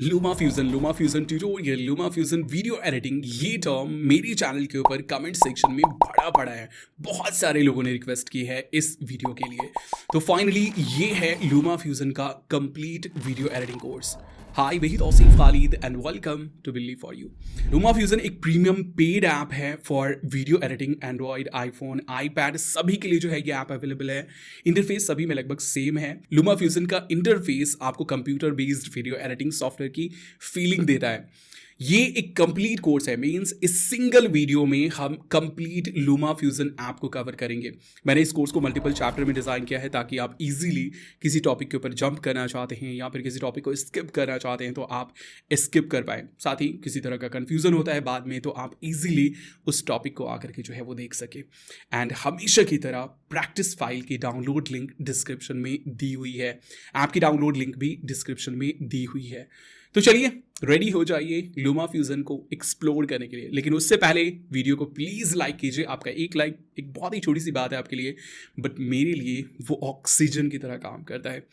Luma fusion tutorial, luma fusion video editing, ये term मेरे channel के ऊपर कमेंट सेक्शन में भरा पड़ा है। बहुत सारे लोगों ने रिक्वेस्ट की है इस वीडियो के लिए। तो फाइनली ये है लूमा फ्यूजन का complete video editing course. Hi, वही Tauseef Khalid and welcome to Billi for you. Luma Fusion एक प्रीमियम पेड ऐप है for video editing. Android, iPhone, iPad सभी के लिए जो है ये ऐप अवेलेबल है। इंटरफेस सभी में लगभग सेम है। लूमा फ्यूजन का इंटरफेस आपको computer based video editing software की फीलिंग देता है। ये एक कंप्लीट कोर्स है, मींस इस सिंगल वीडियो में हम कंप्लीट लूमा फ्यूजन ऐप को कवर करेंगे। मैंने इस कोर्स को मल्टीपल चैप्टर में डिज़ाइन किया है ताकि आप इजीली किसी टॉपिक के ऊपर जंप करना चाहते हैं या फिर किसी टॉपिक को स्किप करना चाहते हैं तो आप स्किप कर पाए। साथ ही किसी तरह का कन्फ्यूजन होता है बाद में तो आप इजीली उस टॉपिक को आकर के जो है वो देख सके। एंड हमेशा की तरह प्रैक्टिस फाइल की डाउनलोड लिंक डिस्क्रिप्शन में दी हुई है। ऐप की डाउनलोड लिंक भी डिस्क्रिप्शन में दी हुई है। तो चलिए रेडी हो जाइए लूमा फ्यूजन को एक्सप्लोर करने के लिए। लेकिन उससे पहले वीडियो को प्लीज़ लाइक कीजिए। आपका एक लाइक एक बहुत ही छोटी सी बात है आपके लिए, बट मेरे लिए वो ऑक्सीजन की तरह काम करता है।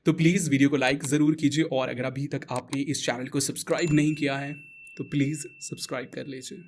तो प्लीज़ वीडियो को लाइक ज़रूर कीजिए और अगर अभी तक आपने इस चैनल को सब्सक्राइब नहीं किया है तो प्लीज़ सब्सक्राइब कर लीजिए।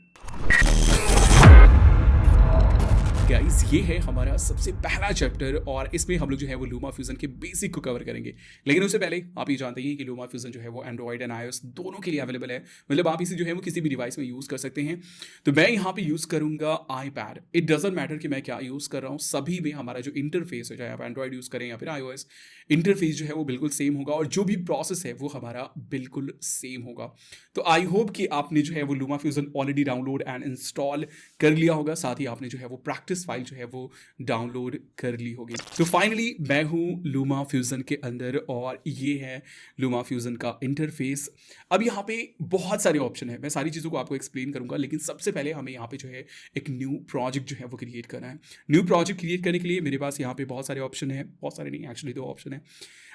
गाइस, ये है हमारा सबसे पहला चैप्टर और इसमें हम लोग जो है वो लूमा फ्यूजन के बेसिक को कवर करेंगे। लेकिन उससे पहले आप ये जानते हैं कि लूमा फ्यूजन जो है वो एंड्रॉइड एंड आईओएस दोनों के लिए अवेलेबल है। मतलब आप इसे जो है वो किसी भी डिवाइस में यूज़ कर सकते हैं। तो मैं यहाँ पे यूज़ करूँगा आईपैड। इट डजेंट मैटर कि मैं क्या यूज़ कर रहा हूँ, सभी में हमारा जो इंटरफेस है, चाहे आप एंड्रॉइड यूज़ करें या फिर आईओएस, इंटरफेस जो है वो बिल्कुल सेम होगा और जो भी प्रोसेस है वो हमारा बिल्कुल सेम होगा। तो आई होप कि आपने जो है वो luma fusion already download and install कर लिया होगा। साथ ही आपने जो है वो प्रैक्टिस फाइल जो है वो डाउनलोड कर ली होगी। तो फाइनली मैं हूँ लूमा फ्यूजन के अंदर और ये है लूमा फ्यूजन का इंटरफेस। अब यहाँ पे बहुत सारे ऑप्शन है, मैं सारी चीज़ों को आपको एक्सप्लेन करूंगा। लेकिन सबसे पहले हमें यहाँ पे जो है एक न्यू प्रोजेक्ट जो है वो क्रिएट करना है। न्यू प्रोजेक्ट क्रिएट करने के लिए मेरे पास यहाँ पे बहुत सारे ऑप्शन है, बहुत सारे नहीं, एक्चुअली 2 ऑप्शन है।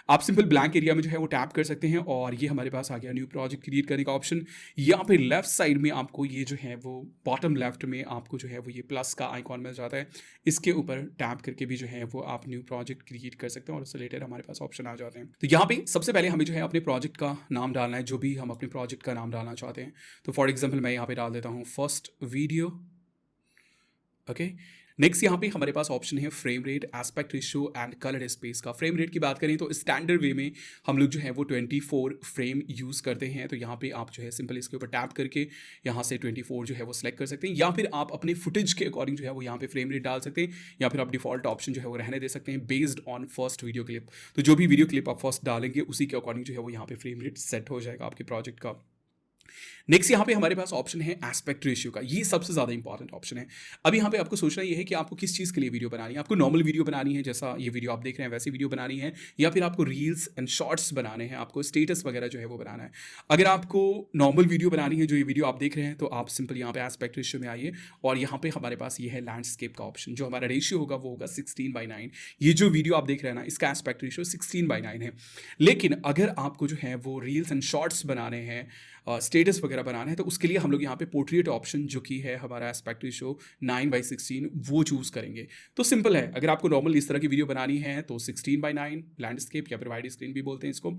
आप सिंपल ब्लैंक एरिया में जो है वो टैप कर सकते हैं और ये हमारे पास आ गया न्यू प्रोजेक्ट क्रिएट करने का ऑप्शन। यहाँ पे लेफ्ट साइड में आपको ये जो है वो बॉटम लेफ्ट में आपको जो है वो ये प्लस का आइकॉन मिल जाता है। इसके ऊपर टैप करके भी जो है वो आप न्यू प्रोजेक्ट क्रिएट कर सकते हैं और उससे रिलेटेड हमारे पास ऑप्शन आ जाते हैं। तो यहाँ पे सबसे पहले हमें जो है अपने प्रोजेक्ट का नाम डालना है, जो भी हम अपने प्रोजेक्ट का नाम डालना चाहते हैं। तो फॉर एग्जाम्पल मैं यहाँ पे डाल देता हूँ फर्स्ट वीडियो। ओके, नेक्स्ट यहाँ पे हमारे पास ऑप्शन है frame rate, aspect ratio and colour space का। फ्रेम रेट की बात करें तो स्टैंडर्ड वे में हम लोग जो है वो 24 फ्रेम यूज़ करते हैं। तो यहाँ पे आप जो है सिंपल इसके ऊपर टैप करके यहाँ से 24 जो है वो सिलेक्ट कर सकते हैं या फिर आप अपने फुटेज के अकॉर्डिंग जो है वो यहाँ पे फ्रेम रेट डाल सकते हैं या फिर आप डिफॉल्ट ऑप्शन जो है वो रहने दे सकते हैं based on first video clip. तो जो भी वीडियो क्लिप आप फर्स्ट डालेंगे उसी के अकॉर्डिंग जो है वो यहाँ पे फ्रेम रेट सेट हो जाएगा आपके प्रोजेक्ट का। नेक्स्ट यहाँ पे हमारे पास ऑप्शन है एस्पेक्ट रेशियो का। ये सबसे ज़्यादा इंपॉर्टेंट ऑप्शन है। अब यहाँ पे आपको सोचना ये है कि आपको किस चीज़ के लिए वीडियो बनानी है। आपको नॉर्मल वीडियो बनानी है जैसा ये वीडियो आप देख रहे हैं वैसी वीडियो बनानी है, या फिर आपको रील्स एंड शॉर्ट्स बनाने हैं, आपको स्टेटस वगैरह जो है वो बनाना है। अगर आपको नॉर्मल वीडियो बनानी है जो ये वीडियो आप देख रहे हैं तो आप सिंपल यहाँ पे एस्पेक्ट रेशियो में आइए और यहाँ पे हमारे पास ये है लैंडस्केप का ऑप्शन। जो हमारा रेशियो होगा वो होगा 16:9। ये जो वीडियो आप देख रहे हैं ना इसका एस्पेक्ट रेशियो 16:9 है। लेकिन अगर आपको जो है वो रील्स एंड शॉर्ट्स बनाने हैं, स्टेटस वगैरह बनाना है, तो उसके लिए हम लोग यहाँ पे पोर्ट्रेट ऑप्शन जो कि है हमारा एस्पेक्ट रेशियो 9:16 वो चूज़ करेंगे। तो सिंपल है, अगर आपको नॉर्मल इस तरह की वीडियो बनानी है तो 16:9 लैंडस्केप या फिर वाइड स्क्रीन भी बोलते हैं इसको,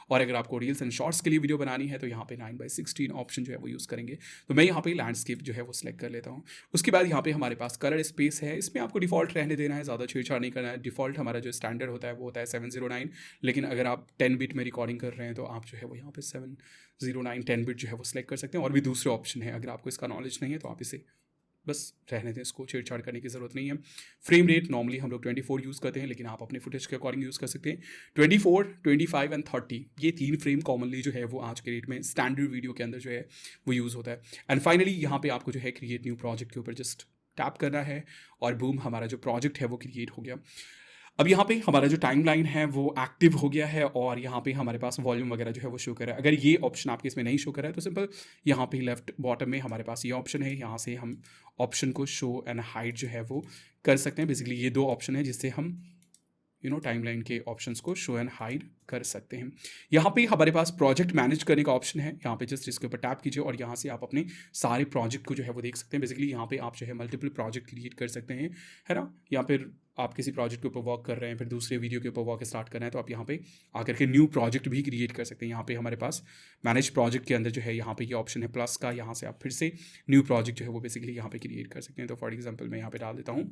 और अगर आपको रील्स एंड शॉर्ट्स के लिए वीडियो बनानी है तो यहाँ पे 9:16 ऑप्शन जो है वो यूज़ करेंगे। तो मैं यहाँ पे लैंडस्केप जो है वो सिलेक्ट कर लेता हूँ। उसके बाद यहाँ पे हमारे पास कलर स्पेस है, इसमें आपको डिफॉल्ट रहने देना है, ज़्यादा छेड़छाड़ नहीं करना है। डिफॉल्ट हमारा जो स्टैंडर्ड होता है वो होता है 709, लेकिन अगर आप 10 बिट में रिकॉर्डिंग कर रहे हैं तो आप जो है वो यहाँ पे 709 10 बिट जो है वो सिलेक्ट कर सकते हैं। और भी दूसरे ऑप्शन है, अगर आपको इसका नॉलेज नहीं है तो आप इसे बस रहने दें, इसको छेड़छाड़ करने की ज़रूरत नहीं है। फ्रेम रेट नॉर्मली हम लोग 24 यूज़ करते हैं, लेकिन आप अपने फुटेज के अकॉर्डिंग यूज़ कर सकते हैं। 24, 25 एंड 30 ये 3 फ्रेम कॉमनली जो है वो आज के डेट में स्टैंडर्ड वीडियो के अंदर जो है वो यूज़ होता है। एंड फाइनली यहाँ पे आपको जो है क्रिएट न्यू प्रोजेक्ट के ऊपर जस्ट टैप करना है और बूम, हमारा जो प्रोजेक्ट है वो क्रिएट हो गया। अब यहाँ पे हमारा जो टाइमलाइन है वो एक्टिव हो गया है और यहाँ पे हमारे पास वॉल्यूम वगैरह जो है वो शो कर रहा है। अगर ये ऑप्शन आपके इसमें नहीं शो कर रहा है तो सिंपल यहाँ पे लेफ्ट बॉटम में हमारे पास ये ऑप्शन है, यहाँ से हम ऑप्शन को शो एंड हाइड जो है वो कर सकते हैं। बेसिकली ये 2 ऑप्शन है जिससे हम टाइमलाइन के ऑप्शंस को शो एंड हाइड कर सकते हैं। यहाँ पे हमारे पास प्रोजेक्ट मैनेज करने का ऑप्शन है, यहाँ पे जस्ट इसके ऊपर टैप कीजिए और यहाँ से आप अपने सारे प्रोजेक्ट को जो है वो देख सकते हैं। बेसिकली यहाँ पे आप जो है मल्टीपल प्रोजेक्ट क्रिएट कर सकते हैं, है ना। या फिर आप किसी प्रोजेक्ट के ऊपर वर्क कर रहे हैं, फिर दूसरे वीडियो के ऊपर वर्क स्टार्ट करना है, तो आप यहाँ पे आकर के न्यू प्रोजेक्ट भी क्रिएट कर सकते हैं। यहाँ पे हमारे पास मैनेज प्रोजेक्ट के अंदर जो है यहाँ पे ये ऑप्शन है प्लस का, यहाँ से आप फिर से न्यू प्रोजेक्ट जो है वो बेसिकली यहाँ पे क्रिएट कर सकते हैं। तो फॉर एग्जाम्पल मैं यहाँ पे डाल देता हूँ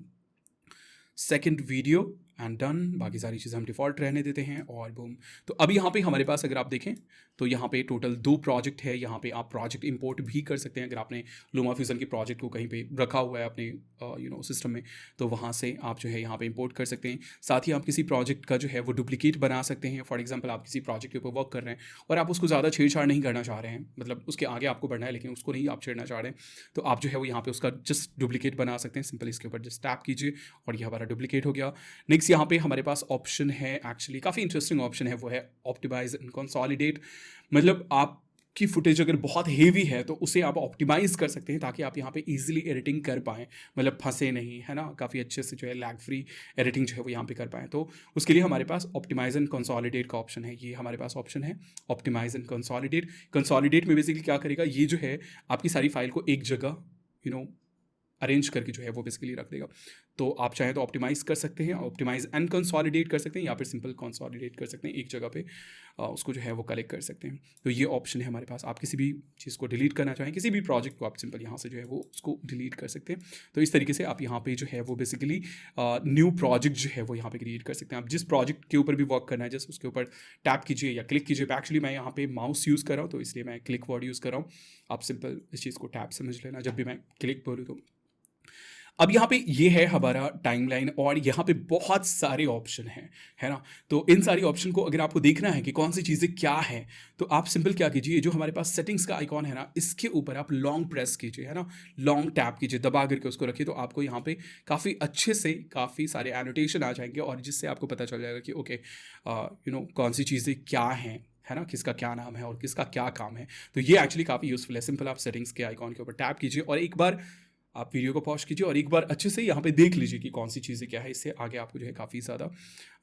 सेकेंड वीडियो एंड डन, बाकी सारी चीज़ें हम डिफ़ॉल्ट रहने देते हैं और बूम। तो अब यहाँ पे हमारे पास अगर आप देखें तो यहाँ पे टोटल 2 प्रोजेक्ट है। यहाँ पे आप प्रोजेक्ट इंपोर्ट भी कर सकते हैं। अगर आपने लूमा फ्यूज़न के प्रोजेक्ट को कहीं पे रखा हुआ है अपने सिस्टम में, तो वहाँ से आप जो है यहाँ पे इंपोर्ट कर सकते हैं। साथ ही आप किसी प्रोजेक्ट का जो है वो डुप्लीकेट बना सकते हैं। फॉर एग्जाम्पल आप किसी प्रोजेक्ट के ऊपर वर्क कर रहे हैं और आप उसको ज़्यादा छेड़छाड़ नहीं करना चाह रहे हैं, मतलब उसके आगे आपको बढ़ना है लेकिन उसको नहीं आप छेड़ना चाह रहे हैं, तो आप जो है वो यहाँ पे उसका जस्ट डुप्लीकेट बना सकते हैं। सिंपल इसके ऊपर जस्ट टैप कीजिए और ये हमारा डुप्लीकेट हो गया। नेक्स्ट यहाँ पे हमारे पास ऑप्शन है, एक्चुअली काफ़ी इंटरेस्टिंग ऑप्शन है, वो है ऑप्टिमाइज एंड कंसोलिडेट। मतलब आपकी फुटेज अगर बहुत हेवी है तो उसे आप ऑप्टिमाइज कर सकते हैं ताकि आप यहाँ पे इजीली एडिटिंग कर पाएँ, मतलब फंसे नहीं, है ना। काफ़ी अच्छे से जो है लैग फ्री एडिटिंग जो है वो यहाँ पे कर पाएँ। तो उसके लिए हमारे पास ऑप्टिमाइज एंड कंसोलिडेट का ऑप्शन है। ये हमारे पास ऑप्शन है ऑप्टिमाइज एंड कंसोलिडेट। कंसोलिडेट में बेसिकली क्या करेगा, ये जो है आपकी सारी फाइल को एक जगह अरेंज करके जो है वो बेसिकली रख देगा। तो आप चाहें तो ऑप्टिमाइज़ कर सकते हैं, ऑप्टिमाइज़ एंड कंसोलिडेट कर सकते हैं, या फिर सिंपल कंसोलिडेट कर सकते हैं, एक जगह पे उसको जो है वो कलेक्ट कर सकते हैं। तो ये ऑप्शन है हमारे पास। आप किसी भी चीज़ को डिलीट करना चाहें, किसी भी प्रोजेक्ट को आप सिंपल यहाँ से जो है वो उसको डिलीट कर सकते हैं। तो इस तरीके से आप यहाँ पे जो है वो बेसिकली न्यू प्रोजेक्ट जो है वो यहाँ पे क्रिएट कर सकते हैं। आप जिस प्रोजेक्ट के ऊपर भी वर्क करना है जस्ट उसके ऊपर टैप कीजिए या क्लिक कीजिए। एक्चुअली मैं यहाँ पे माउस यूज़ कर रहा हूँ तो इसलिए मैं क्लिक वर्ड यूज़ कर रहा हूँ। आप सिंपल इस चीज़ को टैप समझ लेना जब भी मैं क्लिक बोलूँ तो। अब यहाँ पे ये है हमारा टाइमलाइन और यहाँ पे बहुत सारे ऑप्शन हैं, है ना। तो इन सारी ऑप्शन को अगर आपको देखना है कि कौन सी चीज़ें क्या है, तो आप सिंपल क्या कीजिए, जो हमारे पास सेटिंग्स का आइकॉन है ना, इसके ऊपर आप लॉन्ग प्रेस कीजिए, है ना, लॉन्ग टैप कीजिए, दबा करके उसको रखिए। तो आपको यहाँ पे काफ़ी अच्छे से काफ़ी सारे एनोटेशन आ जाएंगे और जिससे आपको पता चल जाएगा कि ओके कौन सी चीज़ें क्या हैं, है ना, किसका क्या नाम है और किसका क्या काम है। तो ये एक्चुअली काफ़ी यूज़फुल है। सिंपल आप सेटिंग्स के आइकॉन के ऊपर टैप कीजिए और एक बार आप वीडियो को पॉज कीजिए और एक बार अच्छे से यहाँ पे देख लीजिए कि कौन सी चीज़ें क्या है। इससे आगे आपको जो है काफ़ी ज़्यादा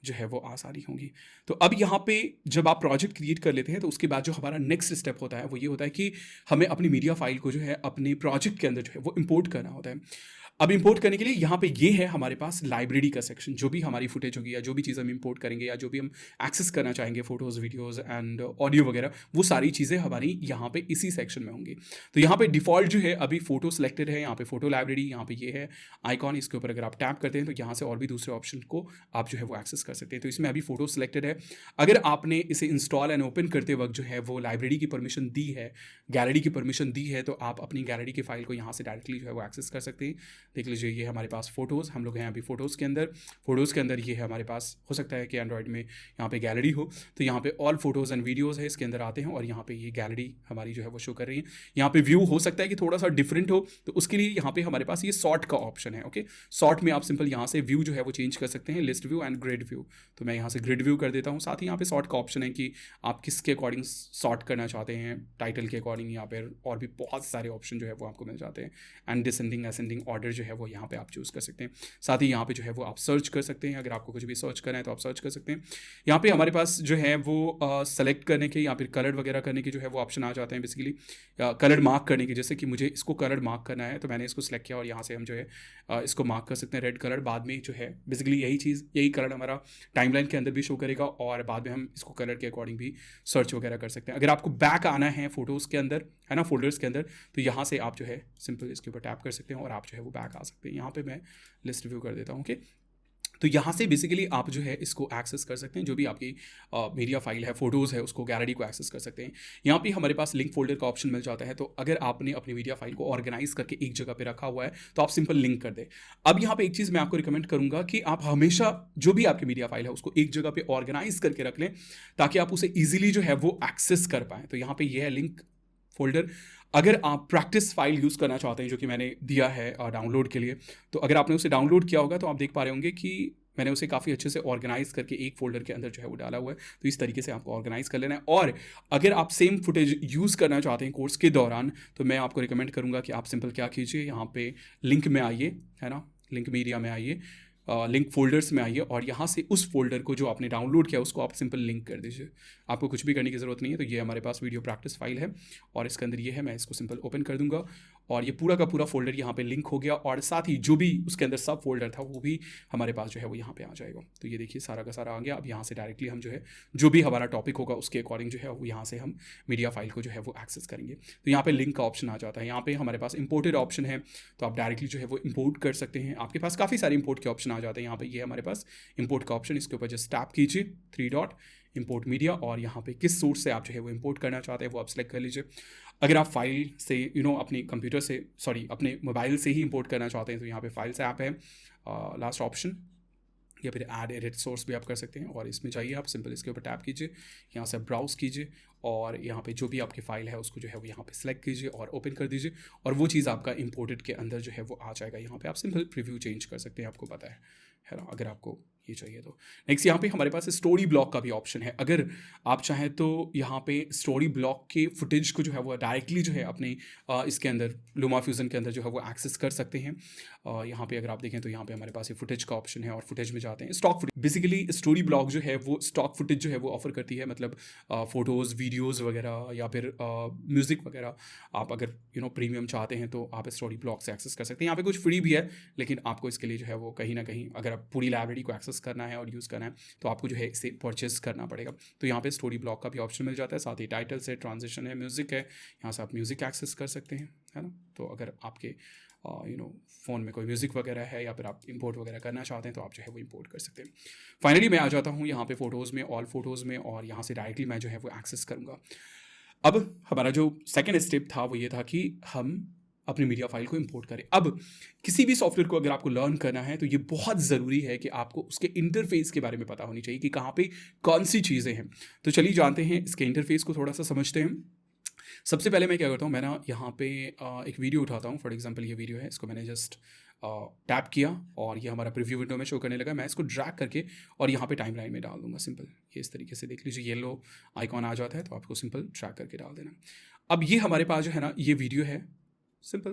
जो है वो आसानी होगी। तो अब यहाँ पे जब आप प्रोजेक्ट क्रिएट कर लेते हैं तो उसके बाद जो हमारा नेक्स्ट स्टेप होता है वो ये होता है कि हमें अपनी मीडिया फाइल को जो है अपने प्रोजेक्ट के अंदर जो है वो इंपोर्ट करना होता है। अब इंपोर्ट करने के लिए यहाँ पे ये है हमारे पास लाइब्रेरी का सेक्शन। जो भी हमारी फुटेज होगी या जो भी चीज़ हम इंपोर्ट करेंगे या जो भी हम एक्सेस करना चाहेंगे, फोटोज़, वीडियोज़ एंड ऑडियो वगैरह, वो सारी चीज़ें हमारी यहाँ पे इसी सेक्शन में होंगी। तो यहाँ पे डिफ़ॉल्ट जो है अभी फ़ोटो सेलेक्टेड है, यहाँ पे फ़ोटो लाइब्रेरी, यहाँ पे ये है आइकॉन। इसके ऊपर अगर आप टैप करते हैं तो यहाँ से और भी दूसरे ऑप्शन को आप जो है वो एक्सेस कर सकते हैं। तो इसमें अभी फ़ोटो सेलेक्टेड है। अगर आपने इसे इंस्टॉल एंड ओपन करते वक्त जो है वो लाइब्रेरी की परमिशन दी है, गैलरी की परमिशन दी है, तो आप अपनी गैलरी की फाइल को यहाँ से डायरेक्टली जो है वो एक्सेस कर सकते हैं। देख लीजिए ये हमारे पास फ़ोटोज़, हम लोग हैं अभी फ़ोटोज़ के अंदर। फ़ोटोज़ के अंदर ये है हमारे पास, हो सकता है कि एंड्रॉयड में यहाँ पे गैलरी हो, तो यहाँ पे ऑल फोटोज़ एंड वीडियोज़ है, इसके अंदर आते हैं और यहाँ पे ये गैलरी हमारी जो है वो शो कर रही है। यहाँ पे व्यू हो सकता है कि थोड़ा सा डिफरेंट हो, तो उसके लिए यहाँ पे हमारे पास ये सॉर्ट का ऑप्शन है। ओके, सॉर्ट में आप सिंपल यहाँ से व्यू जो है वो चेंज कर सकते हैं, list view and grid view. तो मैं यहाँ से ग्रिड व्यू कर देता हूँ। साथ ही यहाँ पे सॉर्ट का ऑप्शन है कि आप किसके अकॉर्डिंग सॉर्ट करना चाहते हैं, टाइटल के अकॉर्डिंग, यहाँ पर और भी बहुत सारे ऑप्शन जो है वो आपको मिल जाते हैं। एंड डिसेंडिंग असेंडिंग ऑर्डर जो है वो यहाँ पे आप चूज़ कर सकते हैं। साथ ही यहाँ पे जो है वो आप सर्च कर सकते हैं। अगर आपको कुछ भी सर्च करना है तो आप सर्च कर सकते हैं। यहाँ पे हमारे पास जो है वो सेलेक्ट करने के या फिर कलर वगैरह करने के जो है वो ऑप्शन आ जाते हैं। बेसिकली कलर मार्क करने के, जैसे कि मुझे इसको कलर मार्क करना है तो मैंने इसको सेलेक्ट किया और यहाँ से हम जो है इसको मार्क कर सकते हैं रेड कलर। बाद में जो है बेसिकली यही कलर हमारा टाइमलाइन के अंदर भी शो करेगा और बाद में हम इसको कलर के अकॉर्डिंग भी सर्च वगैरह कर सकते हैं। अगर आपको बैक आना है फोटोज़ के अंदर, है ना, फोल्डर्स के अंदर, तो यहाँ से आप जो है सिंपल इसके ऊपर टैप कर सकते हैं और आप जो है वो बैक आ सकते हैं। यहाँ पे मैं लिस्ट व्यू कर देता हूँ। ओके, तो यहाँ से बेसिकली आप जो है इसको एक्सेस कर सकते हैं, जो भी आपकी मीडिया फाइल है, फोटोज़ है, उसको गैलरी को एक्सेस कर सकते हैं। यहाँ पे हमारे पास लिंक फोल्डर का ऑप्शन मिल जाता है। तो अगर आपने अपनी मीडिया फाइल को ऑर्गेनाइज करके एक जगह पे रखा हुआ है तो आप सिंपल लिंक कर दें। अब यहाँ पे एक चीज़ मैं आपको रिकमेंड करूँगा कि आप हमेशा जो भी आपकी मीडिया फाइल है उसको एक जगह पे ऑर्गेनाइज करके रख लें ताकि आप उसे ईजिली जो है वो एक्सेस कर पाएँ। तो यहाँ पे ये है लिंक फोल्डर। अगर आप प्रैक्टिस फाइल यूज़ करना चाहते हैं जो कि मैंने दिया है डाउनलोड के लिए, तो अगर आपने उसे डाउनलोड किया होगा तो आप देख पा रहे होंगे कि मैंने उसे काफ़ी अच्छे से ऑर्गेनाइज करके एक फोल्डर के अंदर जो है वो डाला हुआ है। तो इस तरीके से आपको ऑर्गेनाइज कर लेना है। और अगर आप सेम फुटेज यूज़ करना चाहते हैं कोर्स के दौरान, तो मैं आपको रिकमेंड करूँगा कि आप सिंपल क्या कीजिए, यहाँ पे लिंक में आइए, है ना, लिंक मीडिया में आइए, लिंक फोल्डर्स में आइए और यहाँ से उस फोल्डर को जो आपने डाउनलोड किया उसको आप सिंपल लिंक कर दीजिए। आपको कुछ भी करने की ज़रूरत नहीं है। तो ये हमारे पास वीडियो प्रैक्टिस फाइल है और इसके अंदर ये है, मैं इसको सिंपल ओपन कर दूंगा और ये पूरा का पूरा फोल्डर यहाँ पे लिंक हो गया और साथ ही जो भी उसके अंदर सब फोल्डर था वो भी हमारे पास जो है वो यहाँ पे आ जाएगा। तो ये देखिए सारा का सारा आ गया। अब यहाँ से डायरेक्टली हम जो है जो भी हमारा टॉपिक होगा उसके अकॉर्डिंग जो है वो यहाँ से हम मीडिया फाइल को जो है वो एक्सेस करेंगे। तो यहाँ पे लिंक का ऑप्शन आ जाता है। यहाँ पे हमारे पास इंपोर्टेड ऑप्शन है, तो आप डायरेक्टली जो है वो इंपोर्ट कर सकते हैं। आपके पास काफ़ी सारे इंपोर्ट के ऑप्शन आ जाते हैं। यहाँ पे ये हमारे पास इंपोर्ट का ऑप्शन, इसके ऊपर जस्ट टैप कीजिए 3 डॉट इंपोर्ट मीडिया और यहाँ पे किस सोर्स से आप जो है वो इंपोर्ट करना चाहते हैं वो आप सेलेक्ट कर लीजिए। अगर आप फाइल से अपने कंप्यूटर से अपने मोबाइल से ही इंपोर्ट करना चाहते हैं तो यहाँ पे फाइल्स ऐप है लास्ट ऑप्शन, या फिर ऐड एडिट सोर्स भी आप कर सकते हैं और इसमें जाइए आप सिंपल इसके ऊपर टैप कीजिए, यहाँ से ब्राउज़ कीजिए और यहाँ पे जो भी आपकी फ़ाइल है उसको जो है वो यहाँ पे सिलेक्ट कीजिए और ओपन कर दीजिए और वो चीज़ आपका इंपोर्टेड के अंदर जो है वो आ जाएगा। यहाँ पे आप सिंपल प्रीव्यू चेंज कर सकते हैं, आपको पता है ना, अगर आपको ये चाहिए तो। नेक्स्ट यहाँ पे हमारे पास स्टोरी ब्लॉक का भी ऑप्शन है। अगर आप चाहें तो यहाँ पे स्टोरी ब्लॉक के फुटेज को जो है वो डायरेक्टली जो है अपने इसके अंदर लूमा फ्यूज़न के अंदर जो है वो एक्सेस कर सकते हैं। यहाँ पे अगर आप देखें तो यहाँ पे हमारे पास ये फुटेज का ऑप्शन है और फुटेज में जाते हैं stock footage. Basically story block जो है वो स्टॉक फुटेज जो है वो ऑफर करती है, मतलब फ़ोटोज़ वीडियोज़ वगैरह या फिर म्यूज़िक वगैरह। आप अगर प्रीमियम चाहते हैं तो आप स्टोरी ब्लॉक से एक्सेस कर सकते हैं। यहाँ पे कुछ फ्री भी है लेकिन आपको इसके लिए जो है वो कहीं ना कहीं अगर आप पूरी लाइब्रेरी को एक्सेस करना है और यूज़ करना है तो आपको जो है इसे परचेस करना पड़ेगा। तो यहाँ पे स्टोरी ब्लॉक का भी ऑप्शन मिल जाता है, साथ ही टाइटल्स है, ट्रांजिशन है, म्यूज़िक है, यहाँ से आप म्यूज़िक एक्सेस कर सकते हैं, है ना। तो अगर आपके फ़ोन में कोई म्यूज़िक वगैरह है या फिर आप इंपोर्ट वगैरह करना चाहते हैं तो आप जो है वो इंपोर्ट कर सकते हैं। फाइनली मैं आ जाता हूँ यहाँ पे फ़ोटोज़ में, ऑल फोटोज़ में, और यहाँ से डायरेक्टली मैं जो है वो एक्सेस करूँगा। अब हमारा जो सेकेंड स्टेप था वो ये था कि हम अपनी मीडिया फाइल को इंपोर्ट करें। अब किसी भी सॉफ्टवेयर को अगर आपको लर्न करना है तो ये बहुत ज़रूरी है कि आपको उसके इंटरफेस के बारे में पता होनी चाहिए कि कहाँ पे कौन सी चीज़ें हैं। तो चलिए जानते हैं इसके इंटरफेस को, थोड़ा सा समझते हैं। सबसे पहले मैं क्या करता हूँ, मैं ना यहाँ पे एक वीडियो उठाता हूँ। फॉर एग्जांपल ये वीडियो है, इसको मैंने जस्ट टैप किया और ये हमारा प्रीव्यू विंडो में शो करने लगा। मैं इसको ड्रैग करके और यहाँ पे टाइमलाइन में डाल दूंगा सिंपल। ये इस तरीके से देख लीजिए येलो आइकॉन आ जाता है, तो आपको सिंपल ड्रैग करके डाल देना। अब ये हमारे पास जो है ना ये वीडियो है सिंपल,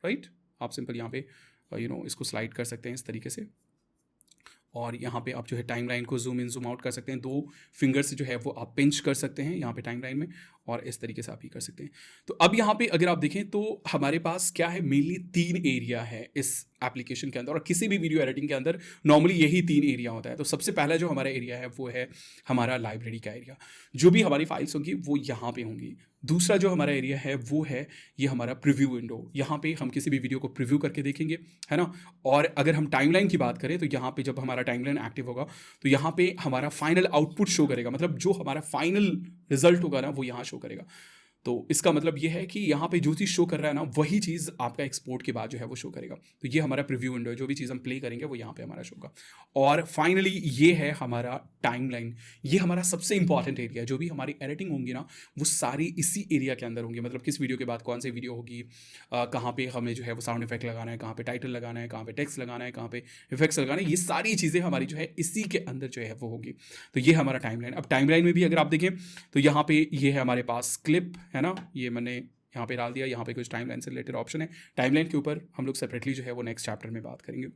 राइट। आप सिंपल यहाँ पे इसको स्लाइड कर सकते हैं इस तरीके से और यहाँ पे आप जो है टाइमलाइन को जूम इन जूम आउट कर सकते हैं। 2 फिंगर से जो है वो आप पिंच कर सकते हैं यहाँ पे टाइमलाइन में और इस तरीके से आप ही कर सकते हैं। तो अब यहाँ पे अगर आप देखें तो हमारे पास क्या है, मेनली 3 एरिया है इस एप्लीकेशन के अंदर और किसी भी वीडियो एडिटिंग के अंदर नॉर्मली यही 3 एरिया होता है। तो सबसे पहला जो हमारा एरिया है वो है हमारा लाइब्रेरी का एरिया, जो भी हमारी फाइल्स होंगी वो यहाँ पे होंगी। दूसरा जो हमारा एरिया है वो है ये हमारा प्रीव्यू विंडो, यहाँ पे हम किसी भी वीडियो को प्रीव्यू करके देखेंगे, है ना। और अगर हम टाइमलाइन की बात करें तो यहाँ पे जब हमारा टाइमलाइन एक्टिव होगा तो यहाँ पे हमारा फाइनल आउटपुट शो करेगा, मतलब जो हमारा फाइनल रिजल्ट होगा ना वो यहाँ शो करेगा। तो इसका मतलब ये है कि यहाँ पे जो चीज़ शो कर रहा है ना वही चीज़ आपका एक्सपोर्ट के बाद जो है वो शो करेगा। तो ये हमारा प्रीव्यू विंडो है, जो भी चीज़ हम प्ले करेंगे वो यहाँ पे हमारा शो होगा। और फाइनली ये है हमारा टाइमलाइन, ये हमारा सबसे इंपॉर्टेंट एरिया। जो भी हमारी एडिटिंग होंगी ना वो सारी इसी एरिया के अंदर होंगी, मतलब किस वीडियो के बाद कौन सी वीडियो होगी, कहाँ पे हमें जो है वो साउंड इफेक्ट लगाना है, कहाँ पे टाइटल लगाना है, कहाँ पे टेक्स्ट लगाना है, कहाँ पे इफेक्ट्स लगाना है, ये सारी चीज़ें हमारी जो है इसी के अंदर जो है वो होगी। तो ये हमारा टाइमलाइन। अब टाइमलाइन में भी अगर आप देखें तो यहाँ पे ये है हमारे पास क्लिप, है ना, ये मैंने यहाँ पे डाल दिया। यहाँ पे कुछ टाइमलाइन से रिलेटेड ऑप्शन है, टाइमलाइन के ऊपर हम लोग सेपरेटली जो है वो नेक्स्ट चैप्टर में बात करेंगे।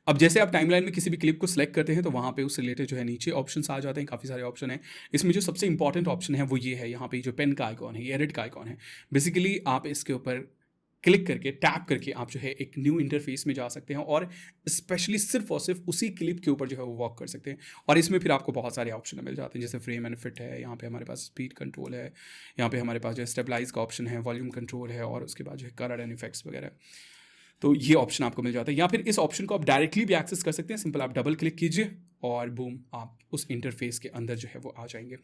अब जैसे आप टाइमलाइन में किसी भी क्लिप को सिलेक्ट करते हैं तो वहाँ पे उससे रिलेटेड जो है नीचे ऑप्शंस आ जाते हैं, काफ़ी सारे ऑप्शन हैं। इसमें जो सबसे इंपॉर्टेंट ऑप्शन है वो ये है, यहाँ पे जो पेन का आइकॉन है, ये एडिट का आइकॉन है। बेसिकली आप इसके ऊपर क्लिक करके टैप करके आप जो है एक न्यू इंटरफेस में जा सकते हैं और स्पेशली सिर्फ और सिर्फ उसी क्लिप के ऊपर जो है वो वॉक कर सकते हैं। और इसमें फिर आपको बहुत सारे ऑप्शन मिल जाते हैं, जैसे फ्रेम एंड फिट है, यहाँ पे हमारे पास स्पीड कंट्रोल है, यहाँ पे हमारे पास जो है स्टेबलाइज का ऑप्शन है, वॉल्यूम कंट्रोल है और उसके बाद जो है कलर एंड इफेक्ट्स वगैरह। तो ये ऑप्शन आपको मिल जाता है, या फिर इस ऑप्शन को आप डायरेक्टली भी एक्सेस कर सकते हैं। सिंपल आप डबल क्लिक कीजिए और बूम आप उस इंटरफेस के अंदर जो है वो आ जाएंगे।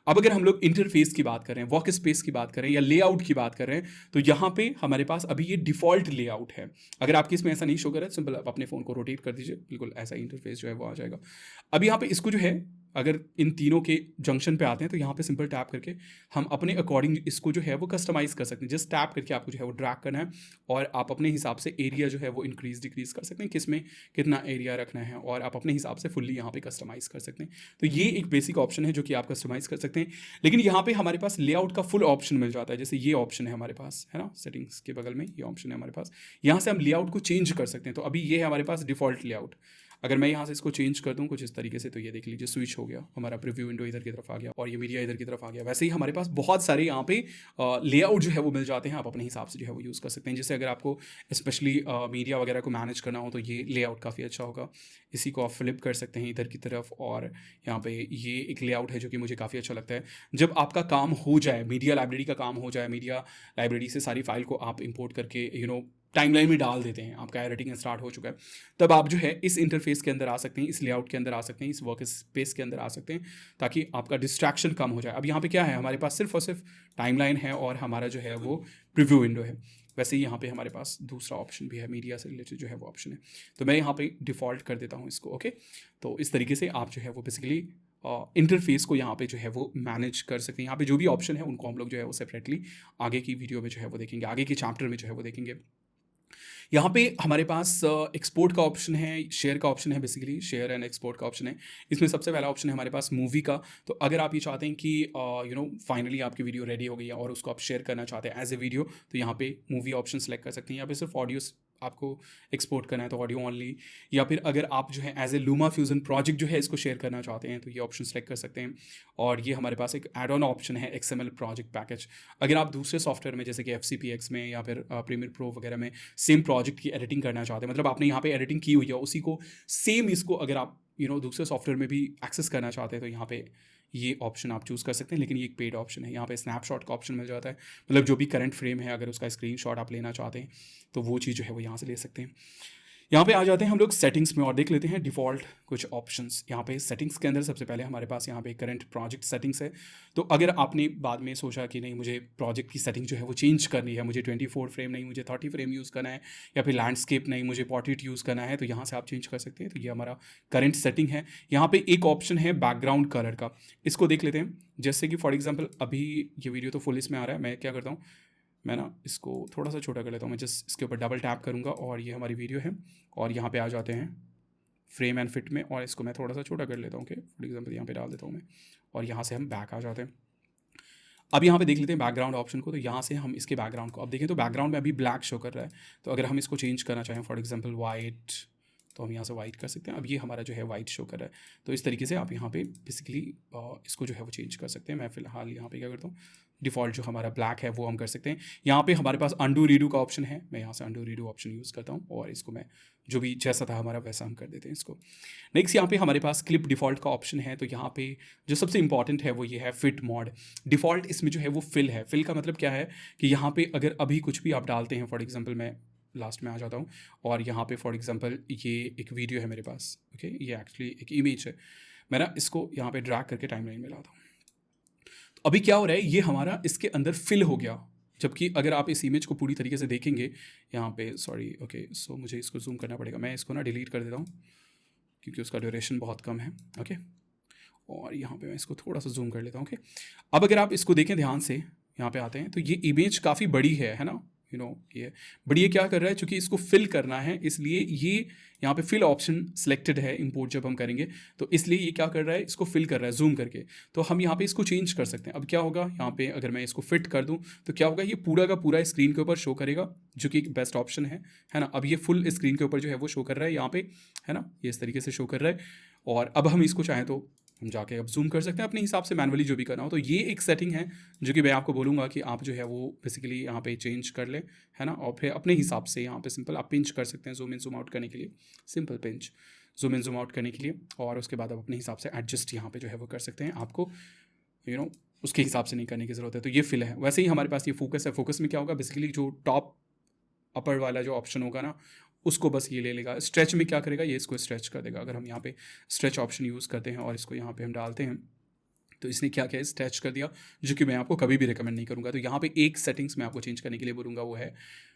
अब अगर हम लोग इंटरफेस की बात करें, वर्क स्पेस की बात करें या लेआउट की बात करें तो यहाँ पे हमारे पास अभी ये डिफ़ॉल्ट लेआउट है। अगर आपकी इसमें ऐसा नहीं शो करे सिंपल आप अपने फ़ोन को रोटेट कर दीजिए, बिल्कुल ऐसा इंटरफेस जो है वो आ जाएगा। अब यहाँ पे इसको जो है अगर इन तीनों के जंक्शन पे आते हैं तो यहाँ पे सिंपल टैप करके हम अपने अकॉर्डिंग इसको जो है वो कस्टमाइज़ कर सकते हैं। जस्ट टैप करके आपको जो है वो ड्रैग करना है और आप अपने हिसाब से एरिया जो है वो इंक्रीज़ डिक्रीज़ कर सकते हैं, किस में कितना एरिया रखना है, और आप अपने हिसाब से फुल्ली यहाँ पे कस्टमाइज़ कर सकते हैं। तो ये एक बेसिक ऑप्शन है जो कि आप कस्टमाइज़ कर सकते हैं। लेकिन यहाँ पे हमारे पास लेआउट का फुल ऑप्शन मिल जाता है। जैसे ये ऑप्शन है हमारे पास, है ना, सेटिंग्स के बगल में ये ऑप्शन है हमारे पास। यहाँ से हम लेआउट को चेंज कर सकते हैं। तो अभी ये है हमारे पास डिफ़ॉल्ट लेआउट। अगर मैं यहाँ से इसको चेंज कर दूँ कुछ इस तरीके से, तो ये देख लीजिए स्विच हो गया, हमारा प्रीव्यू विंडो इधर की तरफ आ गया और ये मीडिया इधर की तरफ आ गया। वैसे ही हमारे पास बहुत सारे यहाँ पे लेआउट जो है वो मिल जाते हैं, आप अपने हिसाब से जो है वो यूज़ कर सकते हैं। जैसे अगर आपको स्पेशली मीडिया वगैरह को मैनेज करना हो तो ये लेआउट काफ़ी अच्छा होगा। इसी को आप फ्लिप कर सकते हैं इधर की तरफ, और यहाँ पे ये एक लेआउट है जो कि मुझे काफ़ी अच्छा लगता है। जब आपका काम हो जाए, मीडिया लाइब्रेरी का काम हो जाए, मीडिया लाइब्रेरी से सारी फाइल को आप इंपोर्ट करके टाइमलाइन में डाल देते हैं, आपका एडिटिंग स्टार्ट हो चुका है, तब आप जो है इस इंटरफेस के अंदर आ सकते हैं, इस लेआउट के अंदर आ सकते हैं, इस वर्क स्पेस के अंदर आ सकते हैं, ताकि आपका डिस्ट्रैक्शन कम हो जाए। अब यहाँ पे क्या है, हमारे पास सिर्फ और सिर्फ टाइमलाइन है और हमारा जो है वो प्रीव्यू विंडो है। वैसे ही यहाँ पे हमारे पास दूसरा ऑप्शन भी है, मीडिया से रिलेटेड जो है वो ऑप्शन है। तो मैं यहाँ पे डिफ़ॉल्ट कर देता हूँ इसको। ओके, तो इस तरीके से आप जो है वो बेसिकली इंटरफेस को यहाँ पे जो है वो मैनेज कर सकते हैं। यहाँ पे जो भी ऑप्शन है उनको हम लोग जो है वो सेपरेटली आगे की वीडियो में जो है वो देखेंगे, आगे के चैप्टर में जो है वो देखेंगे। यहाँ पे हमारे पास एक्सपोर्ट का ऑप्शन है, शेयर का ऑप्शन है, बेसिकली शेयर एंड एक्सपोर्ट का ऑप्शन है। इसमें सबसे पहला ऑप्शन है हमारे पास मूवी का। तो अगर आप ये चाहते हैं कि फाइनली आपकी वीडियो रेडी हो गई है और उसको आप शेयर करना चाहते हैं एज ए वीडियो, तो यहाँ पे मूवी ऑप्शन सेलेक्ट कर सकते हैं। यहाँ पे सिर्फ ऑडियो आपको एक्सपोर्ट करना है तो ऑडियो ओनली, या फिर अगर आप जो है as a Luma Fusion project जो है इसको शेयर करना चाहते हैं तो ये ऑप्शन सेलेक्ट कर सकते हैं। और ये हमारे पास एक एड ऑन ऑप्शन है XML प्रोजेक्ट पैकेज। अगर आप दूसरे सॉफ्टवेयर में जैसे कि FCPX में या फिर प्रीमियर प्रो वगैरह में सेम प्रोजेक्ट की एडिटिंग करना चाहते हैं, मतलब आपने यहाँ पे एडिटिंग की हुई है उसी को सेम इसको अगर आप दूसरे सॉफ्टवेयर में भी एक्सेस करना चाहते हैं तो यहाँ पे ये ऑप्शन आप चूज़ कर सकते हैं। लेकिन ये एक पेड ऑप्शन है। यहाँ पे स्नैपशॉट का ऑप्शन मिल जाता है, मतलब जो भी करंट फ्रेम है अगर उसका स्क्रीनशॉट आप लेना चाहते हैं तो वो चीज़ जो है वो यहाँ से ले सकते हैं। यहाँ पे आ जाते हैं हम लोग सेटिंग्स में और देख लेते हैं डिफ़ॉल्ट कुछ ऑप्शंस। यहाँ पे सेटिंग्स के अंदर सबसे पहले हमारे पास यहाँ पे करंट प्रोजेक्ट सेटिंग्स है। तो अगर आपने बाद में सोचा कि नहीं मुझे प्रोजेक्ट की सेटिंग जो है वो चेंज करनी है, मुझे 24 फ्रेम नहीं मुझे 30 फ्रेम यूज़ करना है, या फिर लैंडस्केप नहीं मुझे पोर्ट्रेट यूज़ करना है, तो यहाँ से आप चेंज कर सकते हैं। तो ये हमारा करंट सेटिंग है। यहाँ पे एक ऑप्शन है बैकग्राउंड कलर का, इसको देख लेते हैं। जैसे कि फॉर एग्जाम्पल अभी ये वीडियो तो फुल इसमें आ रहा है, मैं क्या करता हूँ, मैं ना इसको थोड़ा सा छोटा कर लेता हूँ। मैं जस्ट इसके ऊपर डबल टैप करूँगा और ये हमारी वीडियो है, और यहाँ पे आ जाते हैं फ्रेम एंड फिट में, और इसको मैं थोड़ा सा छोटा कर लेता हूँ। ओके, फॉर एग्जांपल यहाँ पे डाल देता हूँ मैं, और यहाँ से हम बैक आ जाते हैं। अब यहाँ पे देख लेते हैं बैकग्राउंड ऑप्शन को। तो यहाँ से हम इसके बैकग्राउंड को अब देखें तो बैकग्राउंड में अभी ब्लैक शो कर रहा है। तो अगर हम इसको चेंज करना चाहें फॉर एग्जांपल वाइट, तो हम यहाँ से वाइट कर सकते हैं। अब ये हमारा जो है वाइट शो कर रहा है। तो इस तरीके से आप यहाँ पे बेसिकली इसको जो है वो चेंज कर सकते हैं। मैं फ़िलहाल यहाँ पे क्या करता हूँ, डिफ़ॉल्ट जो हमारा ब्लैक है वो हम कर सकते हैं। यहाँ पे हमारे पास अंडू रीडू का ऑप्शन है, मैं यहाँ से अंडू रीडू ऑप्शन यूज़ करता हूँ, और इसको मैं जो भी जैसा था हमारा वैसा हम कर देते हैं इसको। नेक्स्ट यहाँ पे हमारे पास क्लिप डिफ़ॉल्ट का ऑप्शन है। तो यहाँ पे जो सबसे इंपॉर्टेंट है वो ये है फिट मॉड डिफ़ॉल्ट। इसमें जो है वो फिल है। फिल का मतलब क्या है कि यहाँ पे अगर अभी कुछ भी आप डालते हैं, फॉर एग्जाम्पल मैं लास्ट में आ जाता हूँ, और यहाँ पे फॉर एग्जांपल ये एक वीडियो है मेरे पास। ओके, ये एक्चुअली एक इमेज है। मैं ना इसको यहाँ पे ड्रैग करके टाइमलाइन में लाता हूँ। तो अभी क्या हो रहा है, ये हमारा इसके अंदर फिल हो गया। जबकि अगर आप इस इमेज को पूरी तरीके से देखेंगे यहाँ पे, सॉरी, ओके, सो मुझे इसको जूम करना पड़ेगा। मैं इसको ना डिलीट कर देता हूँ क्योंकि उसका ड्यूरेशन बहुत कम है। ओके, और यहाँ पे मैं इसको थोड़ा सा जूम कर लेता हूँ। ओके, अब अगर आप इसको देखें ध्यान से, यहाँ पे आते हैं तो ये इमेज काफ़ी बड़ी है ना, ये बट ये क्या कर रहा है, चूंकि इसको फिल करना है इसलिए ये यहाँ पे फिल ऑप्शन सिलेक्टेड है इंपोर्ट जब हम करेंगे, तो इसलिए ये क्या कर रहा है, इसको फिल कर रहा है जूम करके। तो हम यहाँ पे इसको चेंज कर सकते हैं। अब क्या होगा, यहाँ पे अगर मैं इसको फिट कर दूँ तो क्या होगा, ये पूरा का पूरा स्क्रीन के ऊपर शो करेगा, जो कि एक बेस्ट ऑप्शन है ना। अब ये फुल स्क्रीन के ऊपर जो है वो शो कर रहा है यहाँ पे, है ना, ये इस तरीके से शो कर रहा है। और अब हम इसको चाहें तो हम जाके अब जूम कर सकते हैं अपने हिसाब से, मैनुअली जो भी करना हो। तो ये एक सेटिंग है जो कि मैं आपको बोलूँगा कि आप जो है वो बेसिकली यहाँ पे चेंज कर लें, है ना, और फिर अपने हिसाब से यहाँ पे सिंपल आप पिंच कर सकते हैं जूम इन जूम आउट करने के लिए, simple pinch zoom in zoom out करने के लिए। और उसके बाद आप अपने हिसाब से एडजस्ट यहाँ पे जो है वो कर सकते हैं। आपको उसके हिसाब से नहीं करने की ज़रूरत है। तो ये फिल है। वैसे ही हमारे पास ये फोकस है। फोकस में क्या होगा, बेसिकली जो टॉप अपर वाला जो ऑप्शन होगा ना, उसको बस ये ले लेगा। स्ट्रेच में क्या करेगा, ये इसको स्ट्रेच कर देगा। अगर हम यहाँ पे स्ट्रेच ऑप्शन यूज़ करते हैं और इसको यहाँ पे हम डालते हैं तो इसने क्या किया, स्ट्रेच कर दिया, जो कि मैं आपको कभी भी रिकमेंड नहीं करूँगा। तो यहाँ पे एक सेटिंग्स मैं आपको चेंज करने के लिए बोलूँगा, वो है